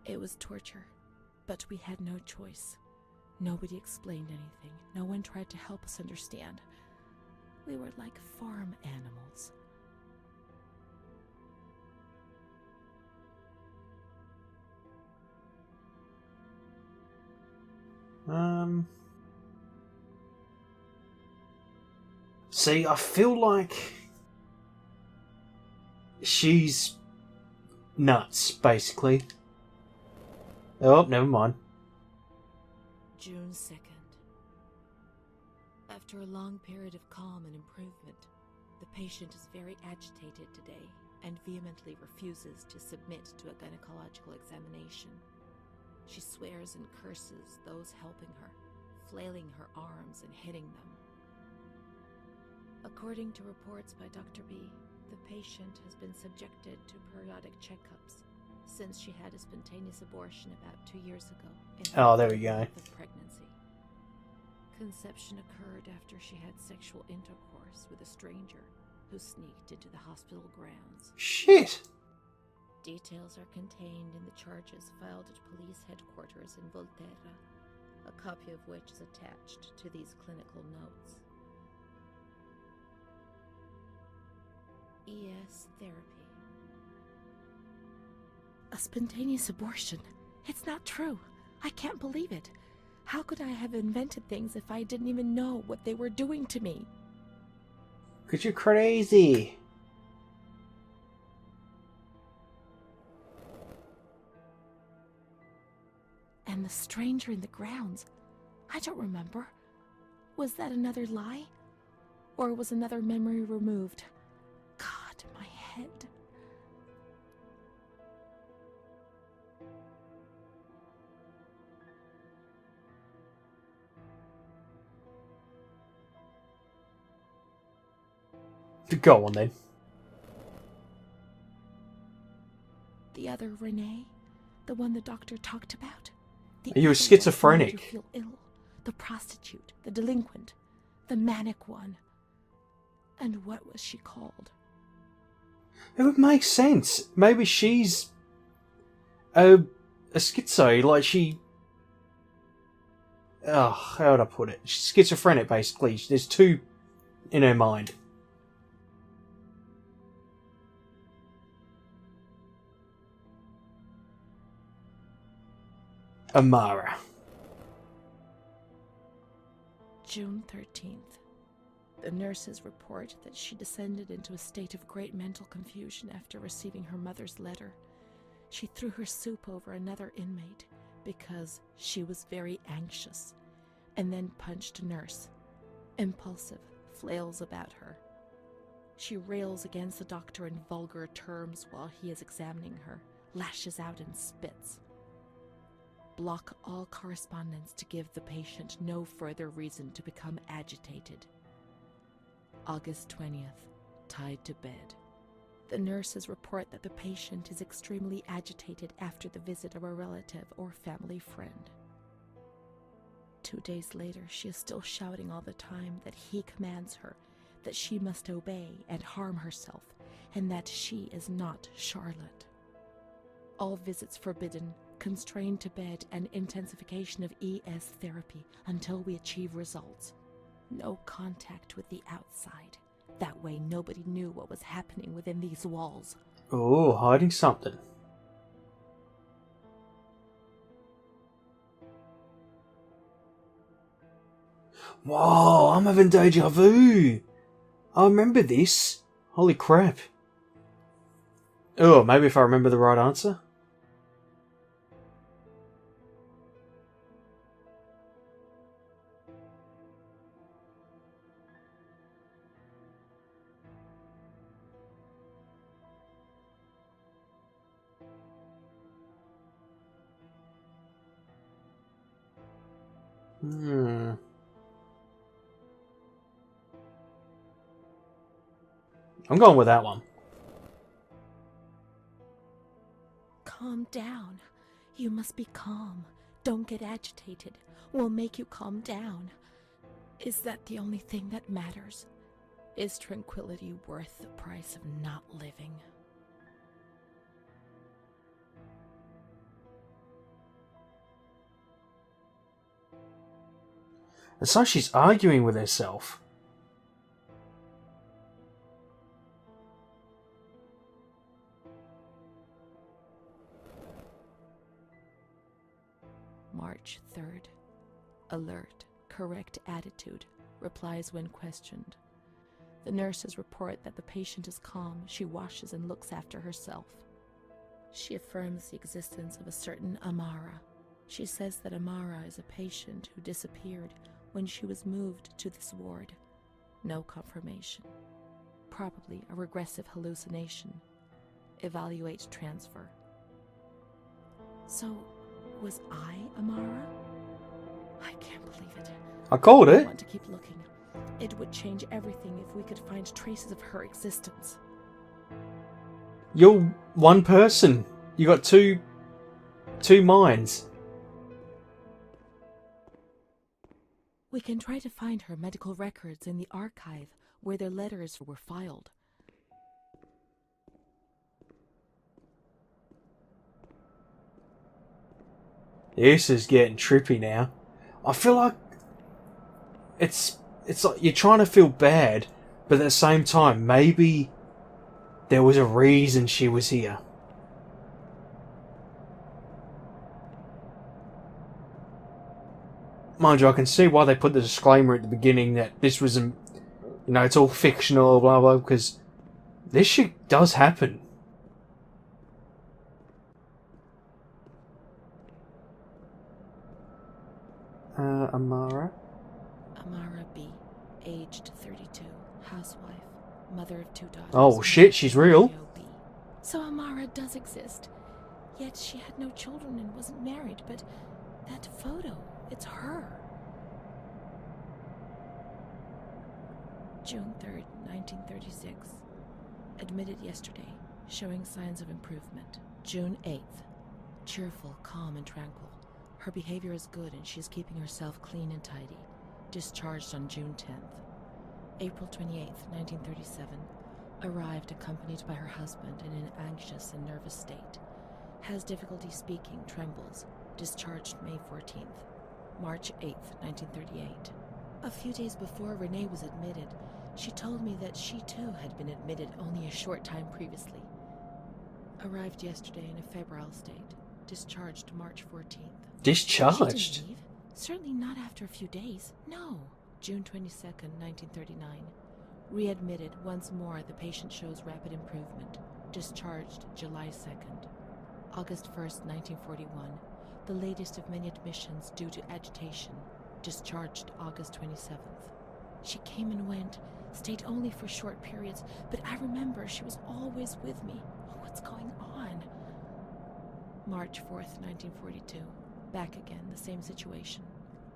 [SPEAKER 2] It was torture, but we had no choice. Nobody explained anything. No one tried to help us understand. We were like farm animals.
[SPEAKER 1] See, I feel like she's nuts, basically. Oh, never mind.
[SPEAKER 2] June 2nd. After a long period of calm and improvement, the patient is very agitated today and vehemently refuses to submit to a gynecological examination. She swears and curses those helping her, flailing her arms and hitting them. According to reports by Dr. B, the patient has been subjected to periodic checkups since she had a spontaneous abortion about 2 years ago.
[SPEAKER 1] Oh, there we go.
[SPEAKER 2] Of pregnancy. Conception occurred after she had sexual intercourse with a stranger who sneaked into the hospital grounds.
[SPEAKER 1] Shit!
[SPEAKER 2] Details are contained in the charges filed at police headquarters in Volterra, a copy of which is attached to these clinical notes. ES therapy. A spontaneous abortion. It's not true. I can't believe it. How could I have invented things if I didn't even know what they were doing to me?
[SPEAKER 1] 'Cause you're crazy.
[SPEAKER 2] And the stranger in the grounds. I don't remember. Was that another lie? Or was another memory removed? God, my head.
[SPEAKER 1] Go on then.
[SPEAKER 2] The other Renee? The one the doctor talked about? The
[SPEAKER 1] Are you a
[SPEAKER 2] other one
[SPEAKER 1] schizophrenic?
[SPEAKER 2] who made you feel ill. The prostitute, the delinquent, the manic one. And what was she called?
[SPEAKER 1] It would make sense. Maybe she's a schizo, like she... Oh, how would I put it? She's schizophrenic, basically. There's two in her mind. Amara.
[SPEAKER 2] June 13th. The nurses report that she descended into a state of great mental confusion after receiving her mother's letter. She threw her soup over another inmate because she was very anxious, and then punched a nurse. Impulsive, flails about her. She rails against the doctor in vulgar terms while he is examining her, lashes out and spits. Block all correspondence to give the patient no further reason to become agitated. August 20th, tied to bed. The nurses report that the patient is extremely agitated after the visit of a relative or family friend. 2 days later, she is still shouting all the time that he commands her, that she must obey and harm herself, and that she is not Charlotte. All visits forbidden, constrained to bed, and intensification of ES therapy until we achieve results. No contact with the outside. That way nobody knew what was happening within these walls.
[SPEAKER 1] Oh, hiding something. Whoa, I'm having deja vu. I remember this. Holy crap. Oh, maybe if I remember the right answer. I'm going with that one.
[SPEAKER 2] Calm down. You must be calm. Don't get agitated. We'll make you calm down. Is that the only thing that matters? Is tranquility worth the price of not living?
[SPEAKER 1] It's like she's arguing with herself.
[SPEAKER 2] March 3rd. Alert, correct attitude, replies when questioned. The nurses report that the patient is calm. She washes and looks after herself. She affirms the existence of a certain Amara. She says that Amara is a patient who disappeared when she was moved to this ward. No confirmation. Probably a regressive hallucination. Evaluate transfer. So, was I Amara? I can't believe it.
[SPEAKER 1] I called
[SPEAKER 2] I
[SPEAKER 1] it.
[SPEAKER 2] want to keep looking. It would change everything if we could find traces of her existence.
[SPEAKER 1] You're one person. You got two minds.
[SPEAKER 2] We can try to find her medical records in the archive where their letters were filed.
[SPEAKER 1] This is getting trippy now. I feel like it's like you're trying to feel bad, but at the same time, maybe there was a reason she was here. Mind you, I can see why they put the disclaimer at the beginning that this wasn't, it's all fictional, blah blah, because this shit does happen. Amara?
[SPEAKER 2] Amara B., aged 32, housewife, mother of 2 daughters.
[SPEAKER 1] Oh shit, she's real.
[SPEAKER 2] B. So Amara does exist. Yet she had no children and wasn't married, but that photo, it's her. June 3rd, 1936. Admitted yesterday, showing signs of improvement. June 8th. Cheerful, calm, and tranquil. Her behavior is good and she is keeping herself clean and tidy. Discharged on June 10th. April 28th, 1937. Arrived accompanied by her husband in an anxious and nervous state. Has difficulty speaking, trembles. Discharged May 14th. March 8th, 1938. A few days before Renee was admitted, she told me that she too had been admitted only a short time previously. Arrived yesterday in a febrile state. Discharged March 14th.
[SPEAKER 1] Discharged?
[SPEAKER 2] She didn't leave. Certainly not after a few days. No. June 22nd, 1939. Readmitted once more. The patient shows rapid improvement. Discharged July 2nd. August 1st, 1941. The latest of many admissions due to agitation. Discharged August 27th. She came and went, stayed only for short periods, but I remember she was always with me. What's going on? March 4th, 1942. Back again, the same situation.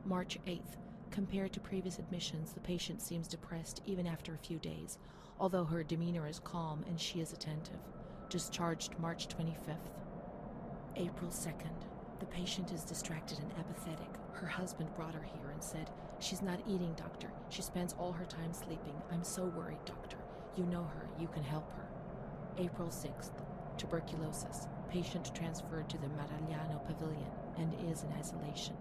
[SPEAKER 2] March 8th. Compared to previous admissions, the patient seems depressed even after a few days, although her demeanor is calm and she is attentive. Discharged March 25th. April 2nd. The patient is distracted and apathetic. Her husband brought her here and said, "She's not eating, doctor. She spends all her time sleeping. I'm so worried, doctor. You know her. You can help her." April 6th. Tuberculosis. Patient transferred to the Maragliano Pavilion and is in isolation.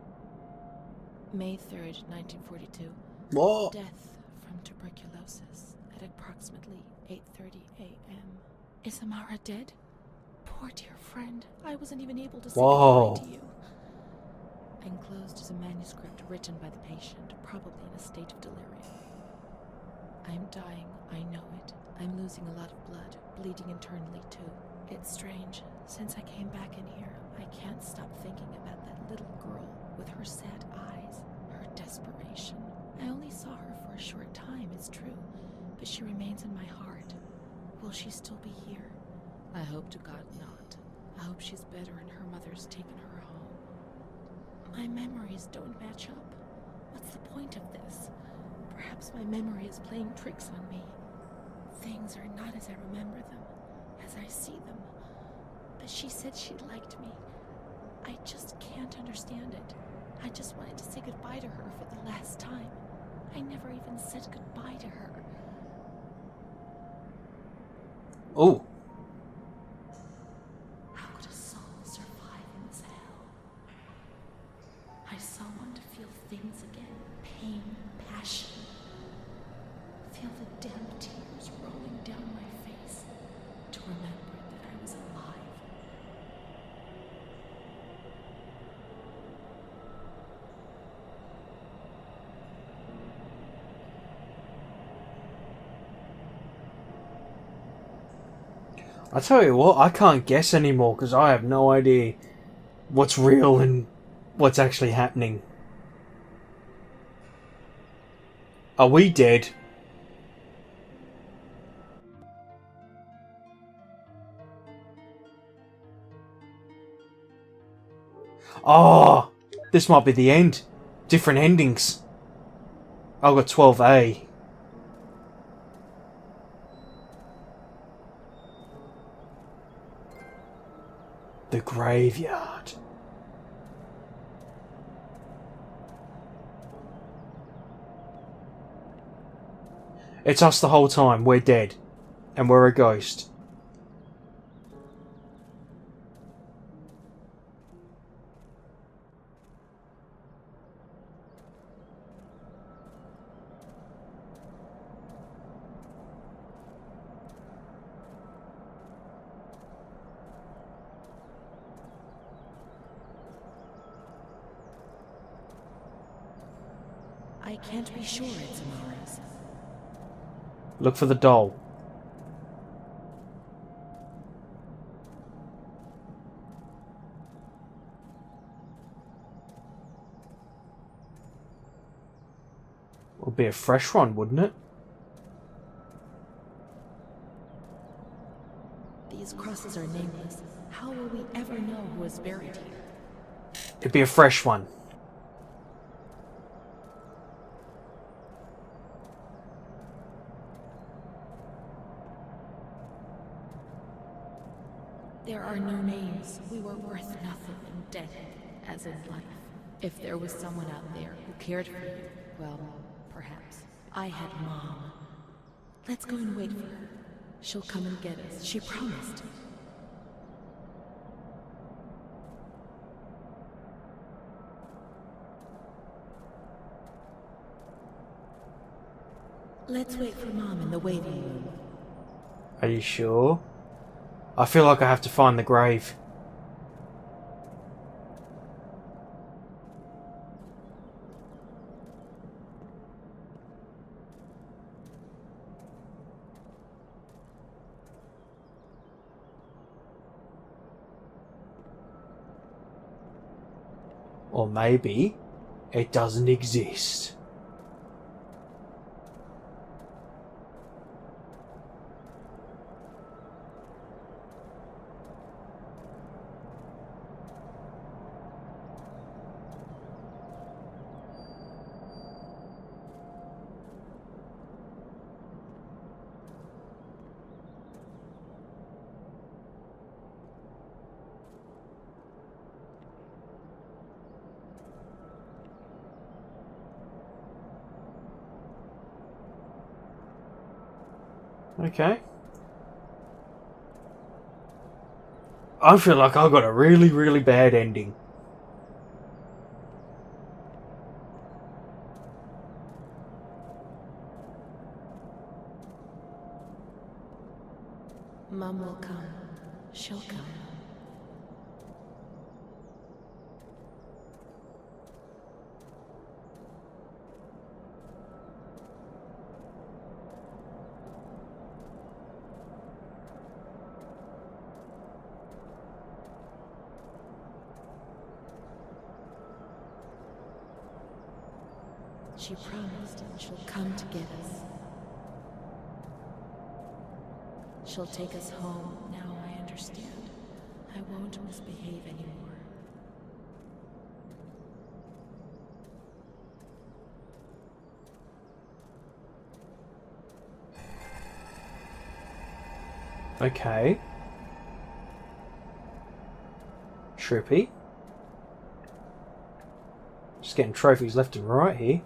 [SPEAKER 2] May 3rd, 1942.
[SPEAKER 1] What?
[SPEAKER 2] Death from tuberculosis at approximately 8:30 a.m. Is Amara dead? Poor dear friend. I wasn't even able to say
[SPEAKER 1] Whoa.
[SPEAKER 2] goodbye to you. Enclosed is a manuscript written by the patient, probably in a state of delirium. I'm dying, I know it. I'm losing a lot of blood, bleeding internally too. It's strange. Since I came back in here, I can't stop thinking about that little girl with her sad eyes, her desperation. I only saw her for a short time, it's true, but she remains in my heart. Will she still be here? I hope to God not. I hope she's better and her mother's taken her home. My memories don't match up. What's the point of this? Perhaps my memory is playing tricks on me. Things are not as I remember them, as I see them. But she said she liked me. I just can't understand it. I just wanted to say goodbye to her for the last time. I never even said goodbye to her.
[SPEAKER 1] Oh.
[SPEAKER 2] How could a soul survive in this hell? I so want to feel things again. Pain, passion. Feel the damp tears rolling down my face. To remember that I was alive.
[SPEAKER 1] I tell you what, I can't guess anymore because I have no idea what's real and what's actually happening. Are we dead? Oh, this might be the end. Different endings. I've got 12A. The graveyard. It's us the whole time. We're dead. And we're a ghost.
[SPEAKER 2] I can't be sure it's Amara's.
[SPEAKER 1] Look for the doll. Would be a fresh one, wouldn't it?
[SPEAKER 2] These crosses are nameless. How will we ever know who is buried here?
[SPEAKER 1] It'd be a fresh one.
[SPEAKER 2] There are no names. We were worth nothing and dead, as in life. If there was someone out there who cared for you, well, perhaps. I had Mom. Let's go and wait for her. She'll come and get us. She promised. Let's wait for Mom in the waiting room.
[SPEAKER 1] Are you sure? I feel like I have to find the grave. Or maybe it doesn't exist. Okay. I feel like I got a really, really bad ending.
[SPEAKER 2] Mom will come. She'll come. She promised and she'll come to get us. She'll take us home. Now I understand. I won't misbehave anymore.
[SPEAKER 1] Okay. Trippy. Just getting trophies left and right here.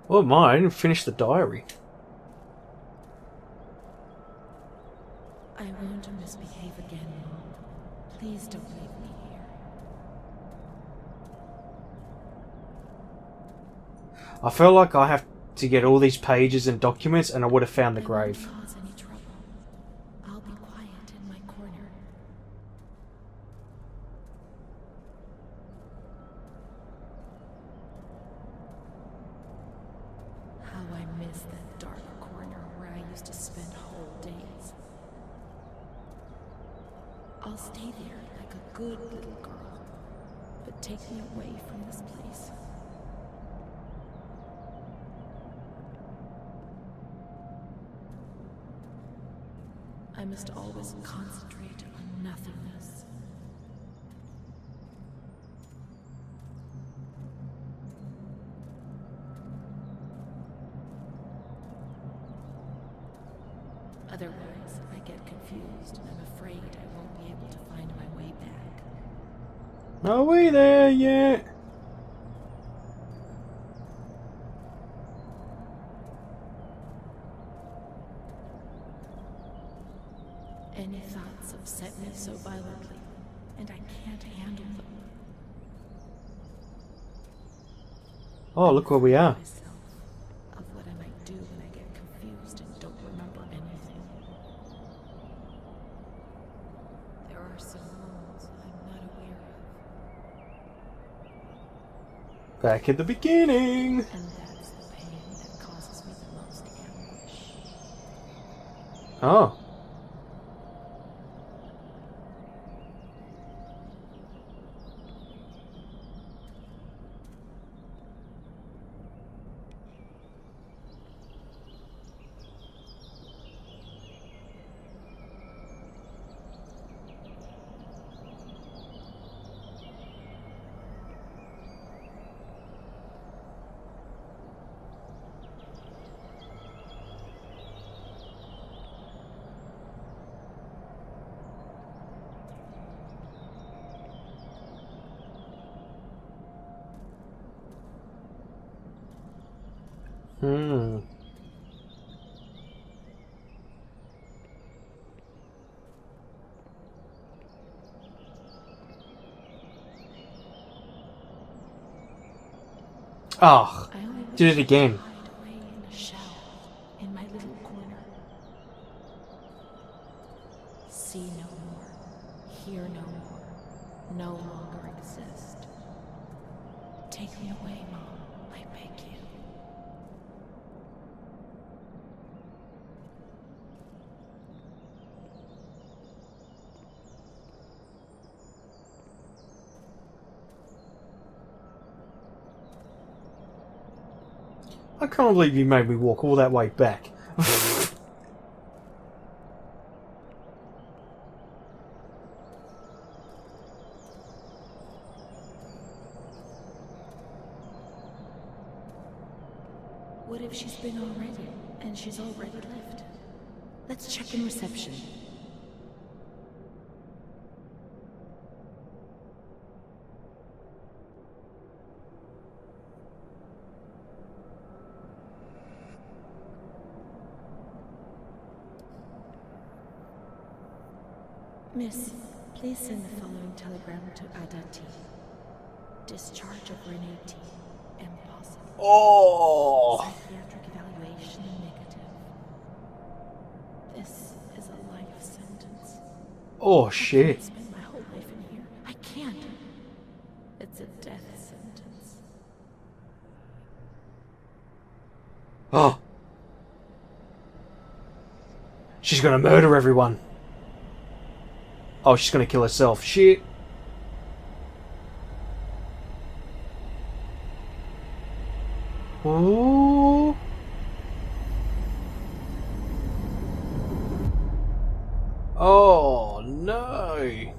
[SPEAKER 1] Oh, mine. Finish the diary.
[SPEAKER 2] I won't misbehave again, Mom. Please don't leave me here.
[SPEAKER 1] I feel like I have to get all these pages and documents, and I would have found the grave.
[SPEAKER 2] I won't cause any trouble. I'll be quiet in my corner. How I miss that dark corner where I used to spend whole days. I'll stay there like a good little girl, but take me away from this place. I must always concentrate on nothingness. Otherwise, I get confused and I'm afraid I won't be able to find my way back.
[SPEAKER 1] Are we there yet?
[SPEAKER 2] so violently, and I can't handle them.
[SPEAKER 1] Oh, look where we are.
[SPEAKER 2] Myself of what I might do when I get confused and don't remember anything. There are some worlds I'm not aware of.
[SPEAKER 1] Back at the beginning.
[SPEAKER 2] And that's the pain that causes me the most anguish.
[SPEAKER 1] Oh. Hmm. Oh,
[SPEAKER 2] I only
[SPEAKER 1] did it
[SPEAKER 2] wish
[SPEAKER 1] again.
[SPEAKER 2] I could hide away in a shell, in my little corner. See no more, hear no more, no longer exist. Take me away, Mom, I beg you.
[SPEAKER 1] I can't believe you made me walk all that way back.
[SPEAKER 2] What if she's been already, and she's already left? Let's check in reception. Miss, please send the following telegram to Adati. Discharge of Renee T. Impossible.
[SPEAKER 1] Oh.
[SPEAKER 2] Psychiatric evaluation negative. This is a life sentence.
[SPEAKER 1] Oh
[SPEAKER 2] I
[SPEAKER 1] shit.
[SPEAKER 2] can't spend my whole life in here. I can't. It's a death sentence.
[SPEAKER 1] Oh. She's gonna murder everyone. Oh, she's gonna kill herself. Shit. Ooh. Oh no.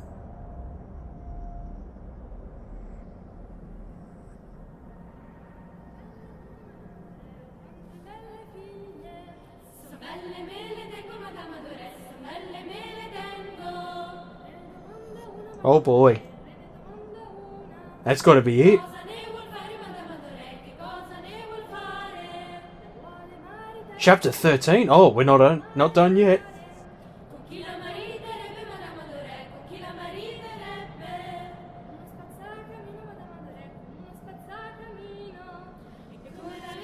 [SPEAKER 1] Oh boy. That's gotta be it. Chapter 13. Oh, we're not done yet.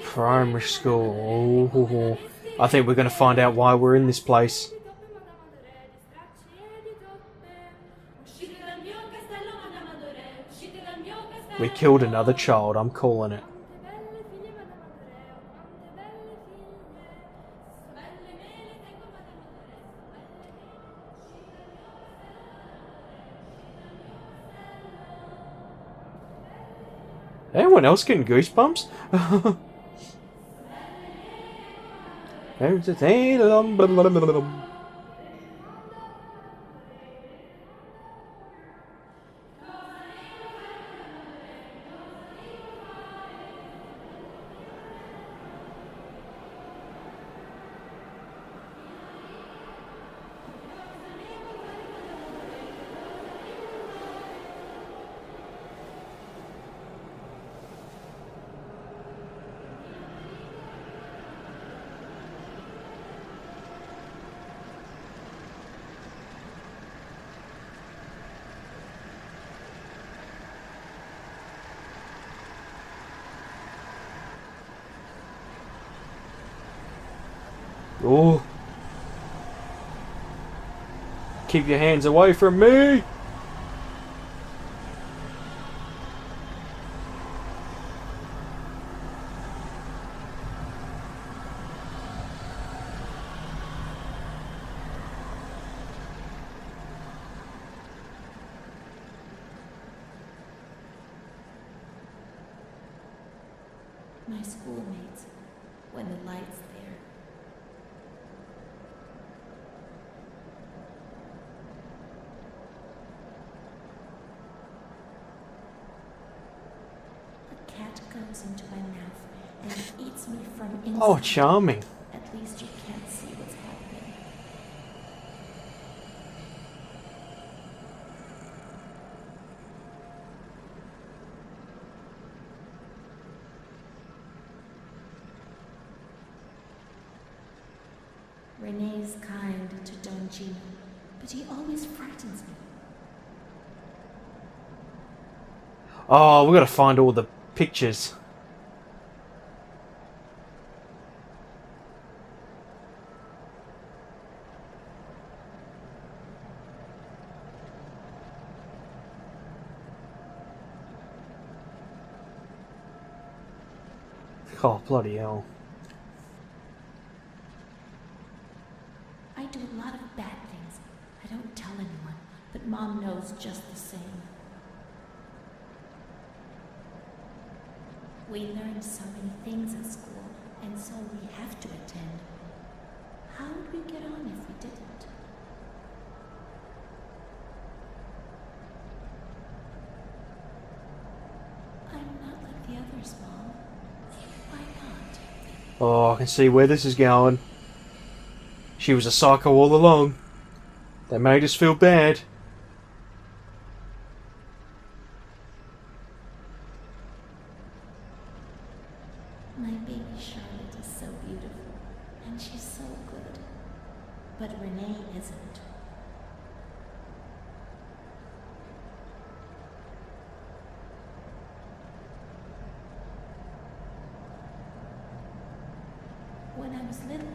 [SPEAKER 1] Primary school. Oh, I think we're going to find out why we're in this place. We killed another child, I'm calling it. Anyone else getting goosebumps? Oh. Keep your hands away from me!
[SPEAKER 2] My schoolmates, when the light's there. A cat goes into my mouth and eats me from inside.
[SPEAKER 1] Oh, charming.
[SPEAKER 2] At least you can't see what's happening. Renee's kind to Don Gino, but he always frightens me.
[SPEAKER 1] Oh, we gotta find all the pictures. Oh, bloody hell.
[SPEAKER 2] I do a lot of bad things. I don't tell anyone, but Mom knows just the same. We learn so many things at school, and so we have to attend. How would we get on if we didn't? I'm not like the others, Mom. Why not?
[SPEAKER 1] Oh, I can see where this is going. She was a psycho all along. They made us feel bad.
[SPEAKER 2] My baby Charlotte is so beautiful, and she's so good. But Renee isn't. When I was little,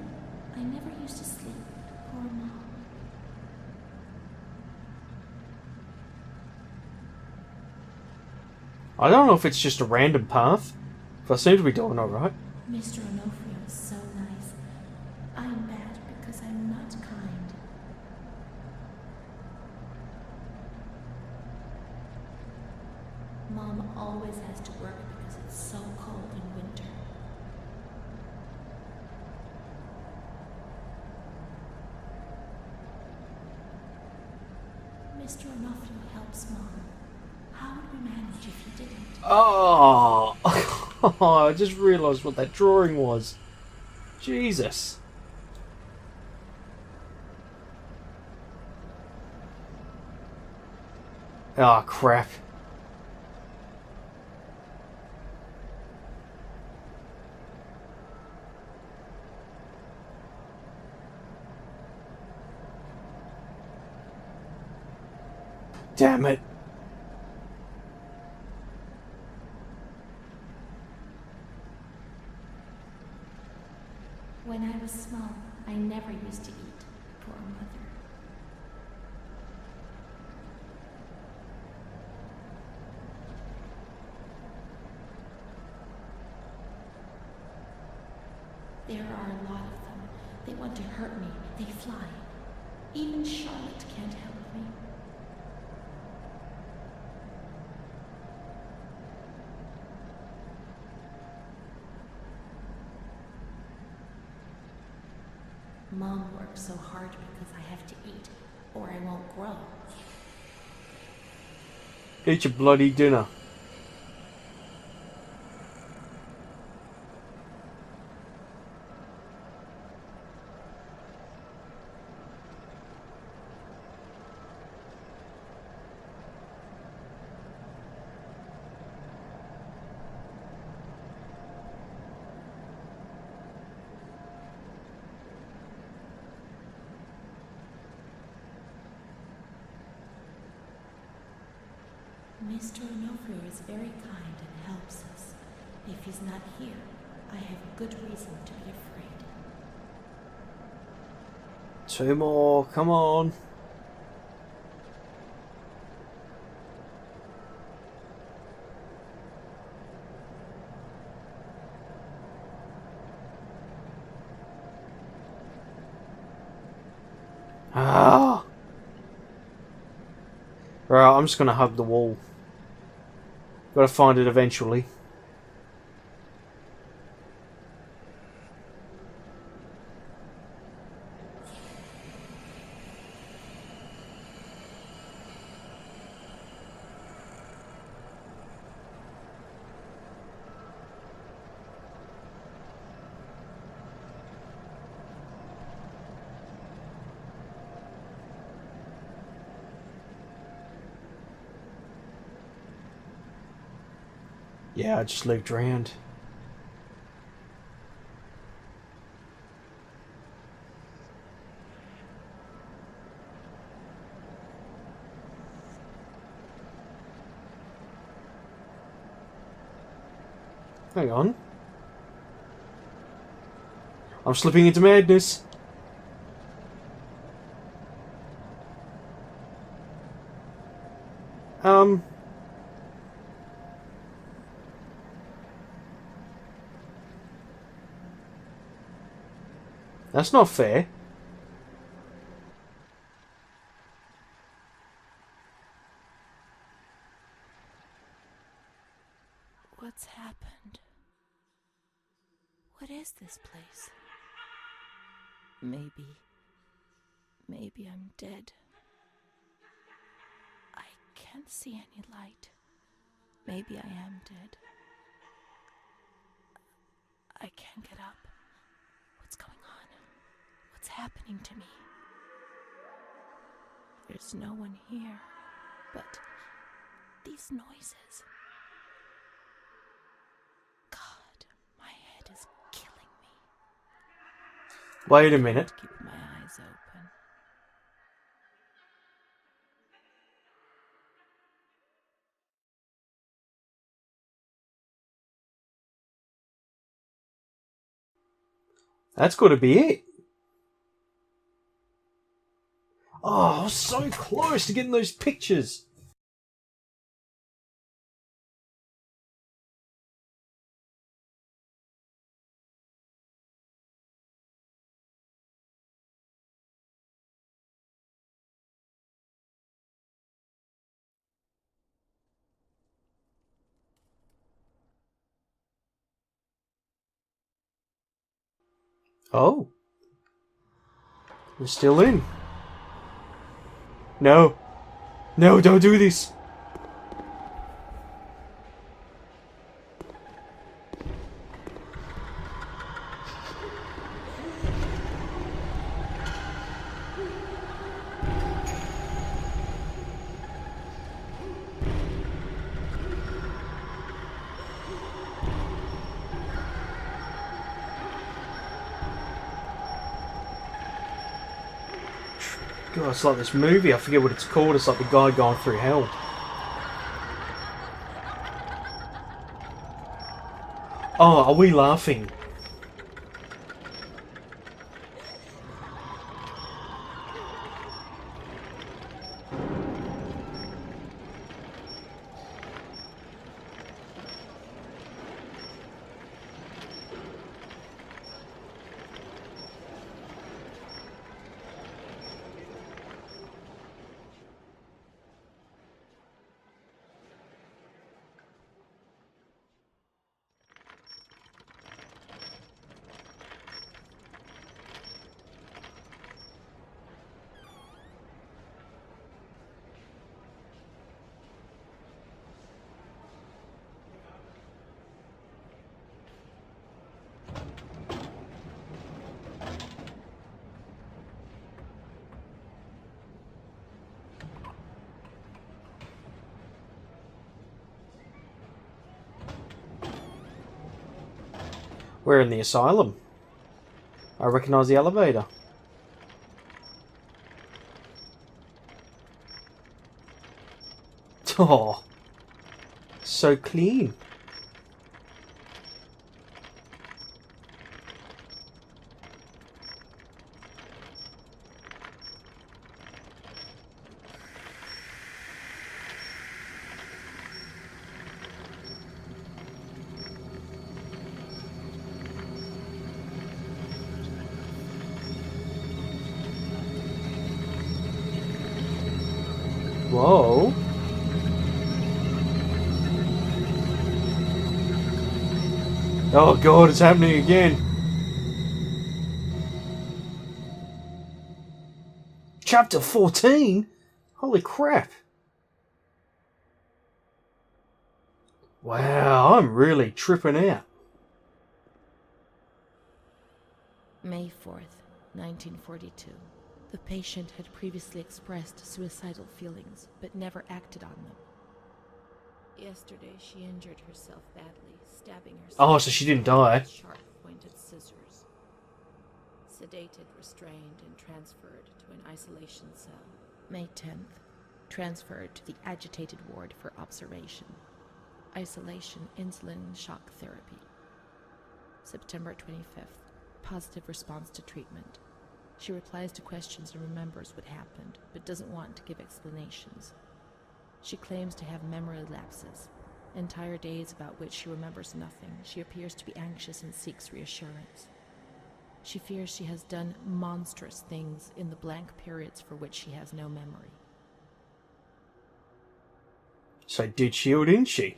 [SPEAKER 2] I never used to sleep. Poor Mom.
[SPEAKER 1] I don't know if it's just a random path, but I seem to be doing alright.
[SPEAKER 2] Mr. Onofrio is so nice. I'm bad because I'm not kind. Mom always has to work because it's so cold in winter. Mr. Onofrio helps Mom. How would we manage if he didn't?
[SPEAKER 1] Oh, I just realised what that drawing was. Jesus. Oh, crap. Damn it.
[SPEAKER 2] When I was small, I never used to eat. Poor mother. There are a lot of them. They want to hurt me. They fly. Even Charlotte can't help me. Mom works so hard because I have to eat, or I won't grow.
[SPEAKER 1] Eat your bloody dinner.
[SPEAKER 2] Mr. Onofrio is very kind and helps us. If he's not here, I have good reason to be afraid.
[SPEAKER 1] 2 more, come on. Ah! Right, I'm just gonna hug the wall. Gotta find it eventually. Yeah, I just looped around. Hang on. I'm slipping into madness. That's not fair.
[SPEAKER 2] What's happened? What is this place? Maybe I'm dead. I can't see any light. Maybe I am dead. I can't get up. What's going on? What's happening to me? There's no one here, but these noises. God, my head is killing me.
[SPEAKER 1] Wait a minute.
[SPEAKER 2] Keep my eyes open.
[SPEAKER 1] That's got to be it. Oh, I was so close to getting those pictures. Oh. We're still in. No. No, don't do this. God, it's like this movie. I forget what it's called. It's like the guy going through hell. Oh, are we laughing? We're in the asylum. I recognise the elevator. Oh, so clean. Whoa. Oh god, it's happening again. Chapter 14? Holy crap. Wow, I'm really tripping out.
[SPEAKER 2] May 4th, 1942. The patient had previously expressed suicidal feelings, but never acted on them. Yesterday, she injured herself badly, stabbing herself.
[SPEAKER 1] Oh, so she didn't die.
[SPEAKER 2] With sharp-pointed scissors. Sedated, restrained, and transferred to an isolation cell. May 10th. Transferred to the agitated ward for observation. Isolation, insulin, and shock therapy. September 25th. Positive response to treatment. She replies to questions and remembers what happened, but doesn't want to give explanations. She claims to have memory lapses, entire days about which she remembers nothing. She appears to be anxious and seeks reassurance. She fears she has done monstrous things in the blank periods for which she has no memory.
[SPEAKER 1] So did she or didn't she?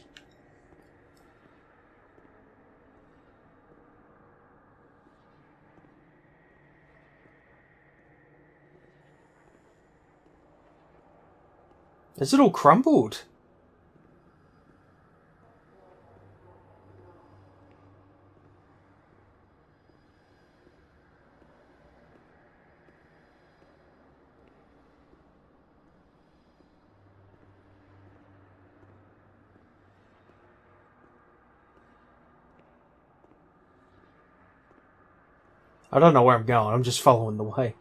[SPEAKER 1] Is it all crumbled? I don't know where I'm going, I'm just following the way.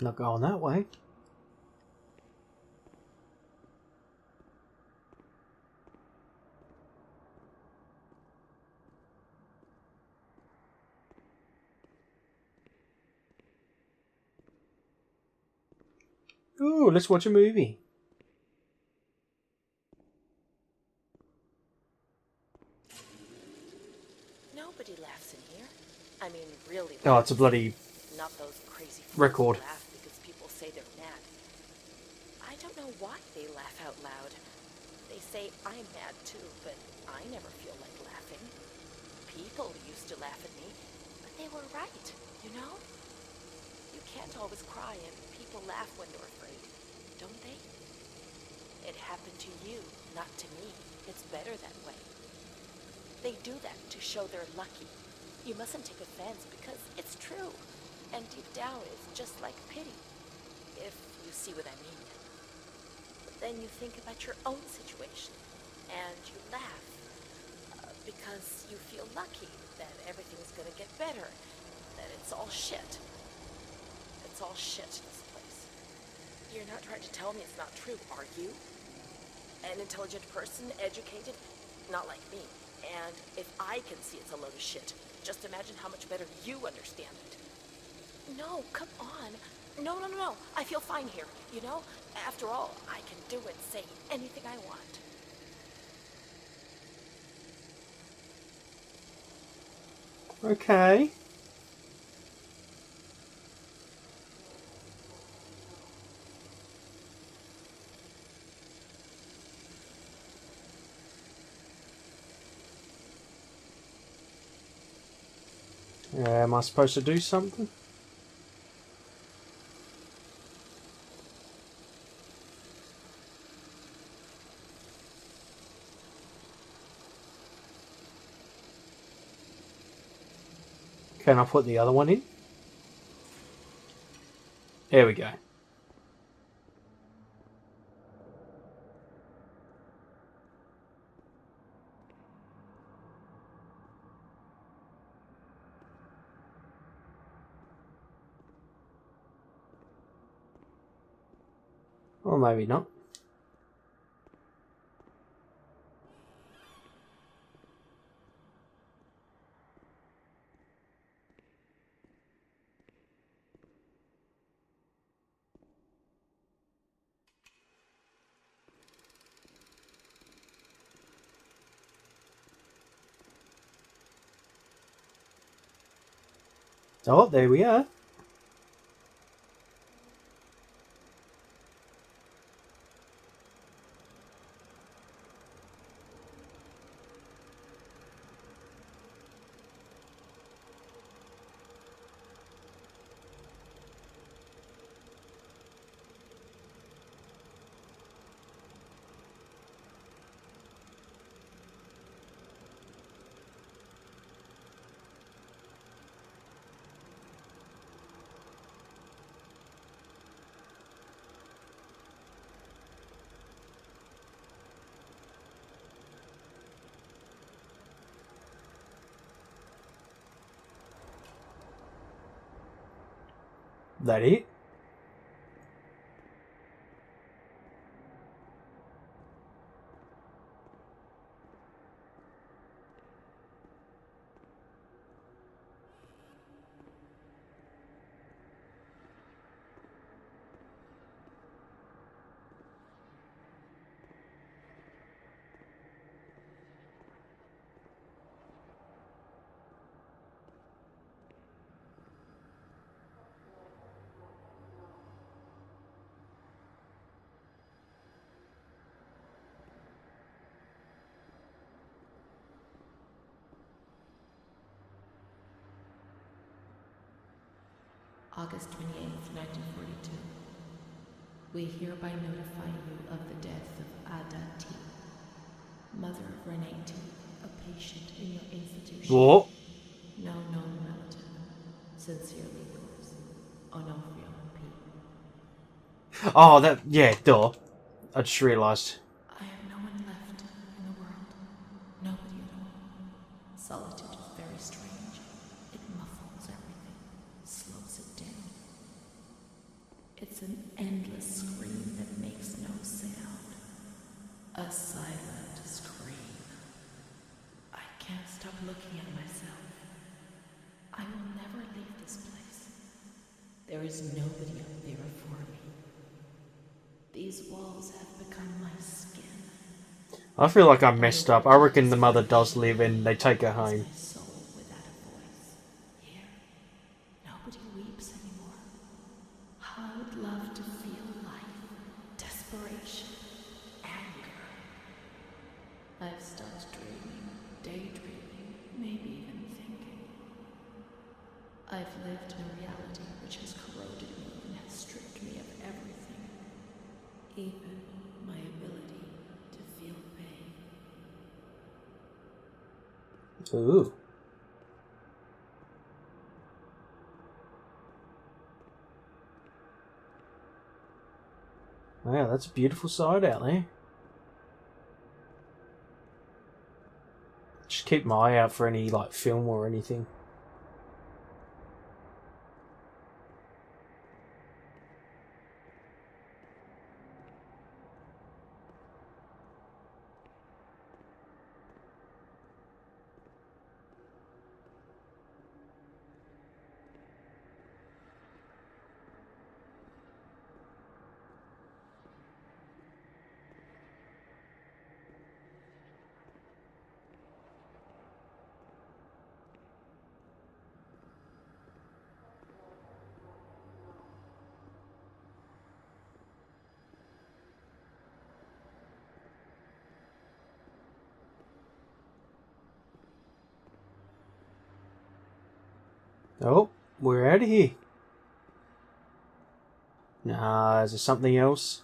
[SPEAKER 1] Not going that way. Ooh, let's watch a movie.
[SPEAKER 4] Nobody laughs in here. I mean, really.
[SPEAKER 1] Oh, it's a bloody
[SPEAKER 4] Not those crazy fools
[SPEAKER 1] record.
[SPEAKER 4] who laugh because people say they're mad. I don't know why they laugh out loud. They say I'm mad too, but I never feel like laughing. People used to laugh at me, but they were right, you know? You can't always cry and people laugh when they're afraid, don't they? It happened to you, not to me. It's better that way. They do that to show they're lucky. You mustn't take offense because it's true. And deep down, it's just like pity, if you see what I mean. But then you think about your own situation, and you laugh, because you feel lucky that everything's gonna get better, that it's all shit. It's all shit, this place. You're not trying to tell me it's not true, are you? An intelligent person, educated, not like me. And if I can see it's a load of shit, just imagine how much better you understand it. No, come on. No. I feel fine here, you know? After all, I can do and say anything I want.
[SPEAKER 1] Okay. Am I supposed to do something? Can I put the other one in? There we go. Or maybe not. Oh, there we are. That it?
[SPEAKER 5] August 28th, 1942. We hereby notify you of the death of Ada T., mother of Renee T., a patient in your institution.
[SPEAKER 1] What?
[SPEAKER 5] No known relative. Sincerely yours, Onofrio P.
[SPEAKER 1] Oh, that... Yeah, duh. I just realised.
[SPEAKER 5] I have no one left in the world. Nobody at all. Solitude is very strange. It muffles everything, slows it down. It's an endless scream that makes no sound. A silent scream. I can't stop looking at myself. I will never leave this place. There is nobody up there for me. These walls have become my skin.
[SPEAKER 1] I feel like I messed up. I reckon the mother does live and they take her home.
[SPEAKER 5] My soul without a voice. Here, nobody weeps anymore. I would love to feel life, desperation, anger. I've stopped dreaming, daydreaming, maybe even thinking. I've lived in a reality which has corroded me and has stripped me of everything, even my ability to feel pain.
[SPEAKER 1] Ooh. Wow, that's a beautiful sight out there. Just keep my eye out for any, like, film or anything. Oh, we're out of here. Nah, is there something else?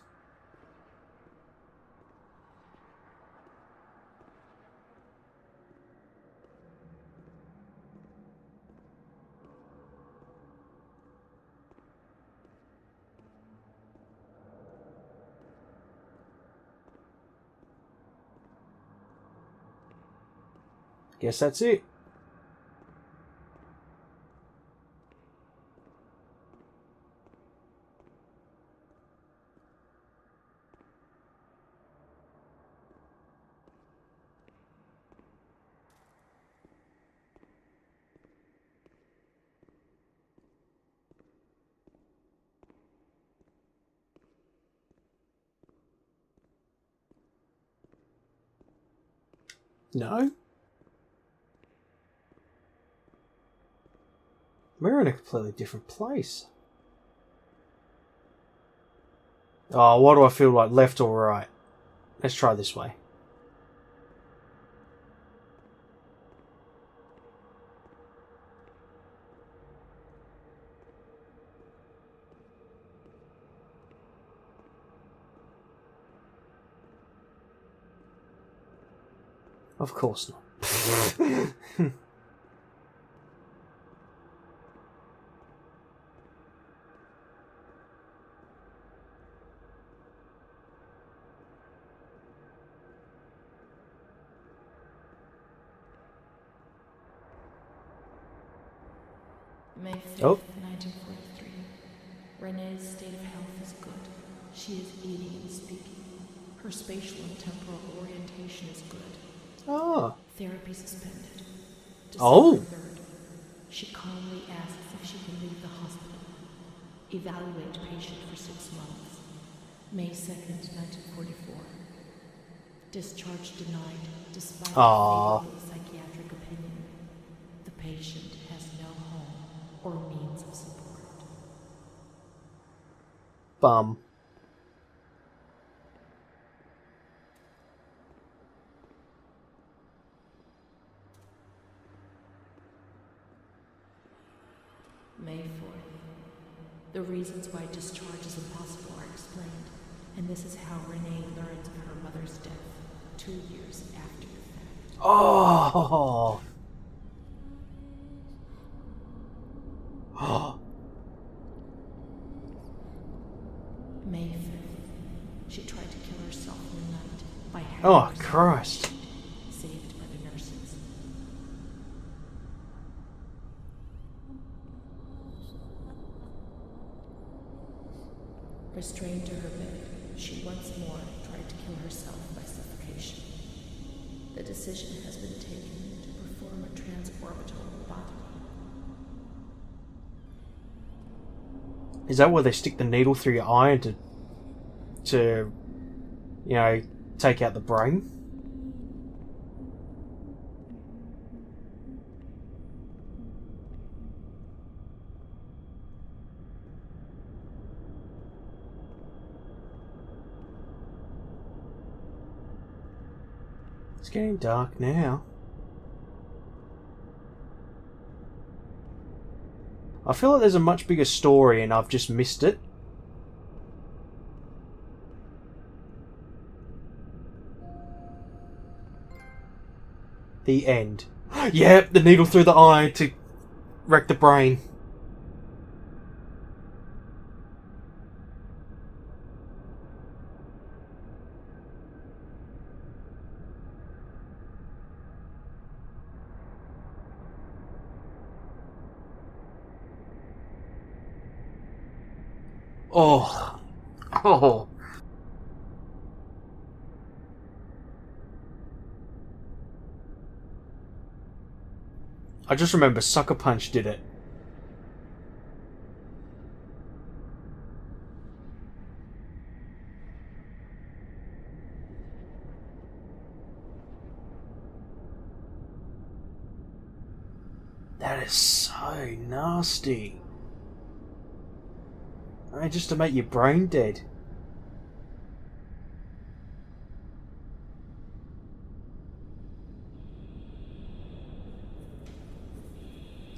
[SPEAKER 1] Guess that's it. No? Where We're in a completely different place. Oh, what do I feel like? Left or right? Let's try this way. Of course not.
[SPEAKER 5] May 5th,
[SPEAKER 1] Oh.
[SPEAKER 5] 1943. Renee's state of health is good. She is eating and speaking. Her spatial and temporal orientation is good.
[SPEAKER 1] Oh.
[SPEAKER 5] Therapy suspended.
[SPEAKER 1] Oh.
[SPEAKER 5] December 3rd. She calmly asks if she can leave the hospital. Evaluate patient for 6 months. May 2nd, 1944. Discharge denied despite
[SPEAKER 1] Aww.
[SPEAKER 5] favorable psychiatric opinion. The patient has no home or means of support.
[SPEAKER 1] Bum.
[SPEAKER 5] May 4th. The reasons why discharge is impossible are explained, and this is how Renee learns of her mother's death 2 years after the fact.
[SPEAKER 1] Oh.
[SPEAKER 5] May 5th. She tried to kill herself in the night by hanging
[SPEAKER 1] Oh,
[SPEAKER 5] herself,
[SPEAKER 1] Christ.
[SPEAKER 5] saved by the nurses. Restrained to her bed, she once more tried to kill herself by suffocation. The decision has been taken to perform a transorbital lobotomy.
[SPEAKER 1] Is that where they stick the needle through your eye to you know, take out the brain? It's getting dark now. I feel like there's a much bigger story and I've just missed it. The end. Yep, the needle through the eye to wreck the brain. Oh. Oh. I just remember Sucker Punch did it. That is so nasty. I mean, just to make your brain dead.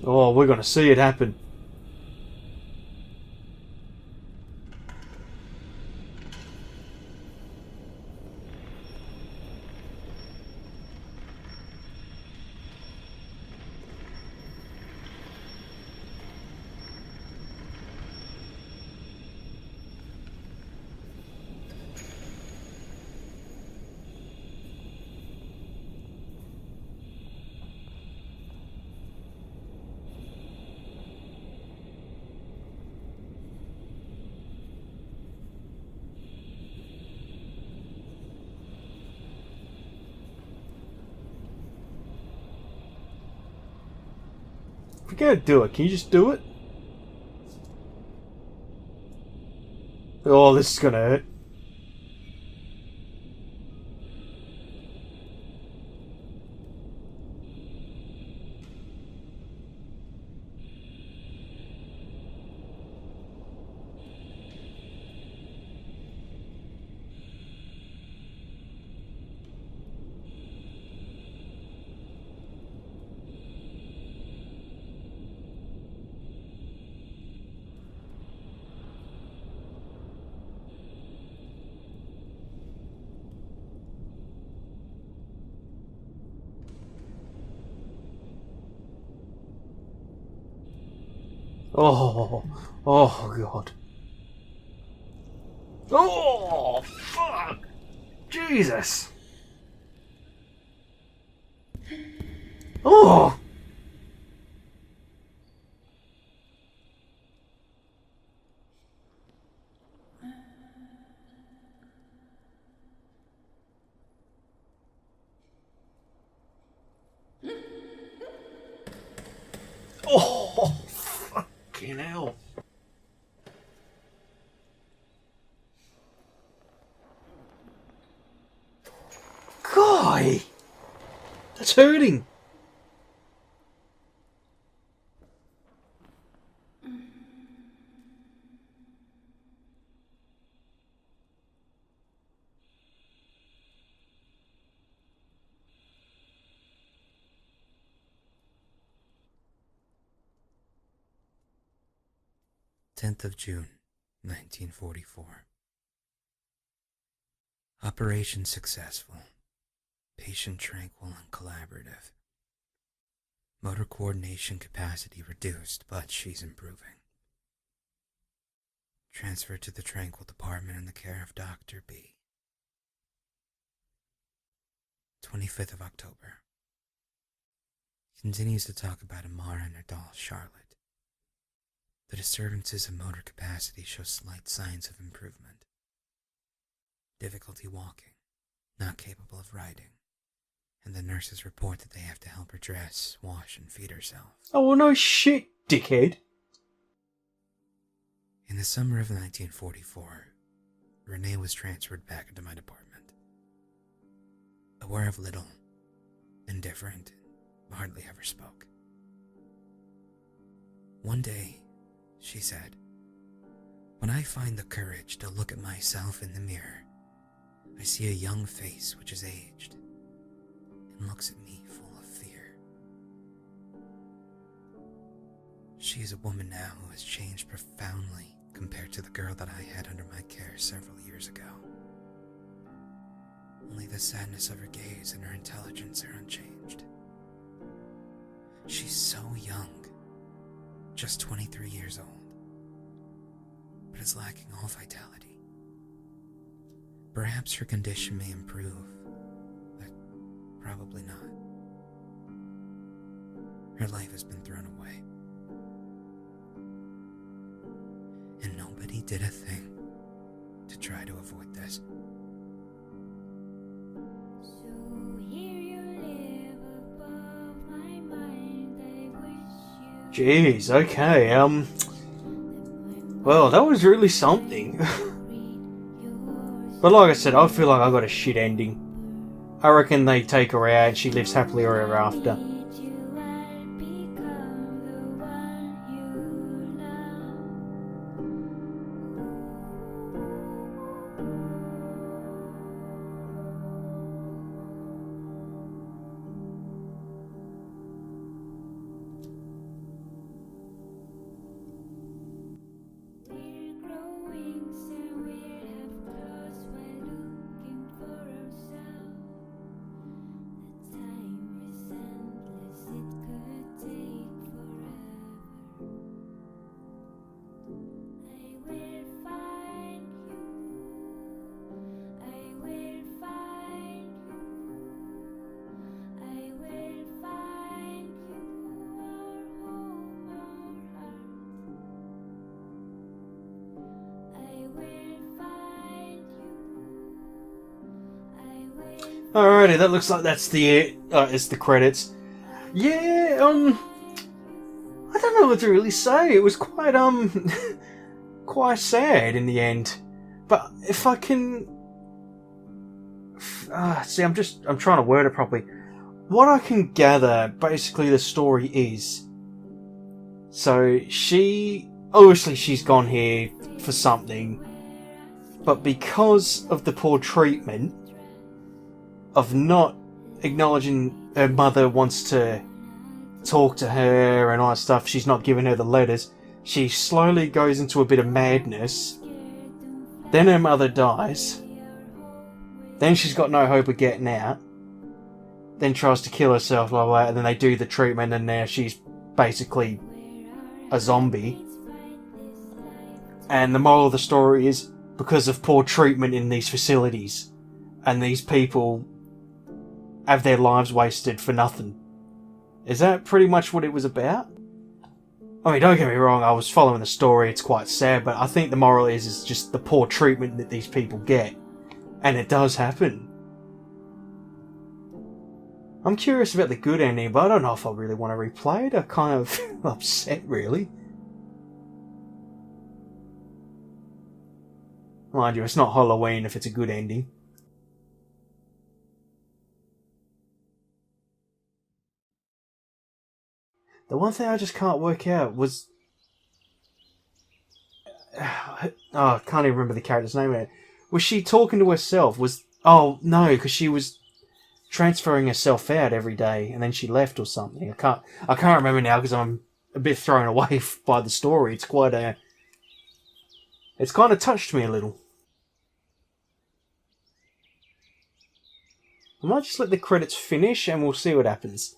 [SPEAKER 1] Oh, we're gonna see it happen. If you're gonna do it, can you just do it? Oh, this is gonna hurt. Oh, oh god. Oh, fuck! Jesus! Oh! Oh, fucking hell. Guy! That's hurting.
[SPEAKER 6] June 1944. Operation successful. Patient tranquil and collaborative. Motor coordination capacity reduced, but she's improving. Transferred to the Tranquil department in the care of Dr. B. 25th of October. Continues to talk about Amara and her doll, Charlotte. The disturbances of motor capacity show slight signs of improvement. Difficulty walking, not capable of riding, and the nurses report that they have to help her dress, wash, and feed herself.
[SPEAKER 1] Oh, well, no shit, dickhead.
[SPEAKER 6] In the summer of 1944, Renee was transferred back into my department. Aware of little, indifferent, hardly ever spoke. One day, she said, "When I find the courage to look at myself in the mirror, I see a young face which is aged and looks at me full of fear." She is a woman now who has changed profoundly compared to the girl that I had under my care several years ago. Only the sadness of her gaze and her intelligence are unchanged. She's so young, just 23 years old, but is lacking all vitality. Perhaps her condition may improve, but probably not. Her life has been thrown away. And nobody did a thing to try to avoid this.
[SPEAKER 1] Jeez, okay, well, that was really something. But like I said, I feel like I got a shit ending. I reckon they take her out and she lives happily ever after. Alrighty, that looks like that's it's the credits. Yeah, I don't know what to really say. It was quite, quite sad in the end. But if I can... see, I'm trying to word it properly. What I can gather, basically, the story is... So, obviously she's gone here for something. But because of the poor treatment... of not acknowledging her mother wants to talk to her and all that stuff, she's not giving her the letters, she slowly goes into a bit of madness, then her mother dies, then she's got no hope of getting out, then tries to kill herself, blah blah, and then they do the treatment and now she's basically a zombie. And the moral of the story is because of poor treatment in these facilities, and these people have their lives wasted for nothing. Is that pretty much what it was about? I mean, don't get me wrong, I was following the story, it's quite sad, but I think the moral is just the poor treatment that these people get. And it does happen. I'm curious about the good ending, but I don't know if I really want to replay it. I'm kind of upset, really. Mind you, it's not Halloween if it's a good ending. The one thing I just can't work out was... Oh, I can't even remember the character's name in it. Was she talking to herself? Oh, no, because she was transferring herself out every day and then she left or something. I can't remember now because I'm a bit thrown away by the story. It's kind of touched me a little. I might just let the credits finish and we'll see what happens.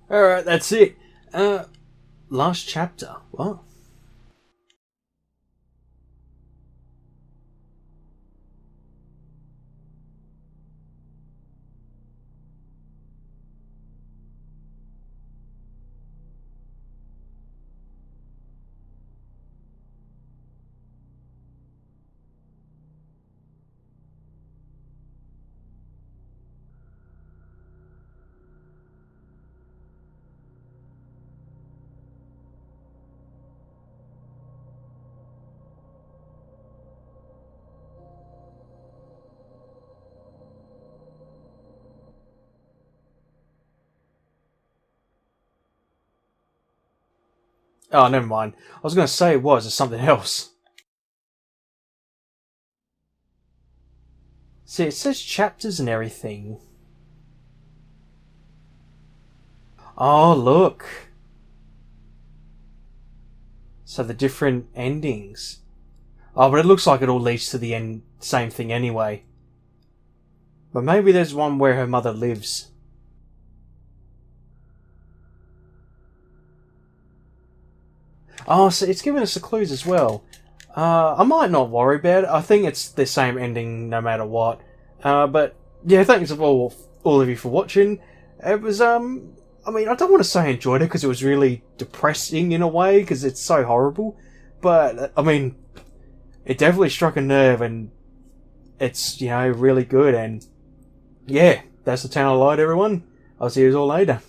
[SPEAKER 1] Alright, that's it. Last chapter. What? Oh, never mind. I was going to say it was. It's something else. See, it says chapters and everything. Oh, look. So the different endings. Oh, but it looks like it all leads to the end, same thing anyway. But maybe there's one where her mother lives. Oh, so it's giving us the clues as well. I might not worry about it. I think it's the same ending no matter what. But yeah, thanks all of you for watching. It was I mean, I don't want to say I enjoyed it because it was really depressing in a way because it's so horrible. But I mean, it definitely struck a nerve, and it's, you know, really good. And yeah, that's the Town of Light, everyone. I'll see you all later.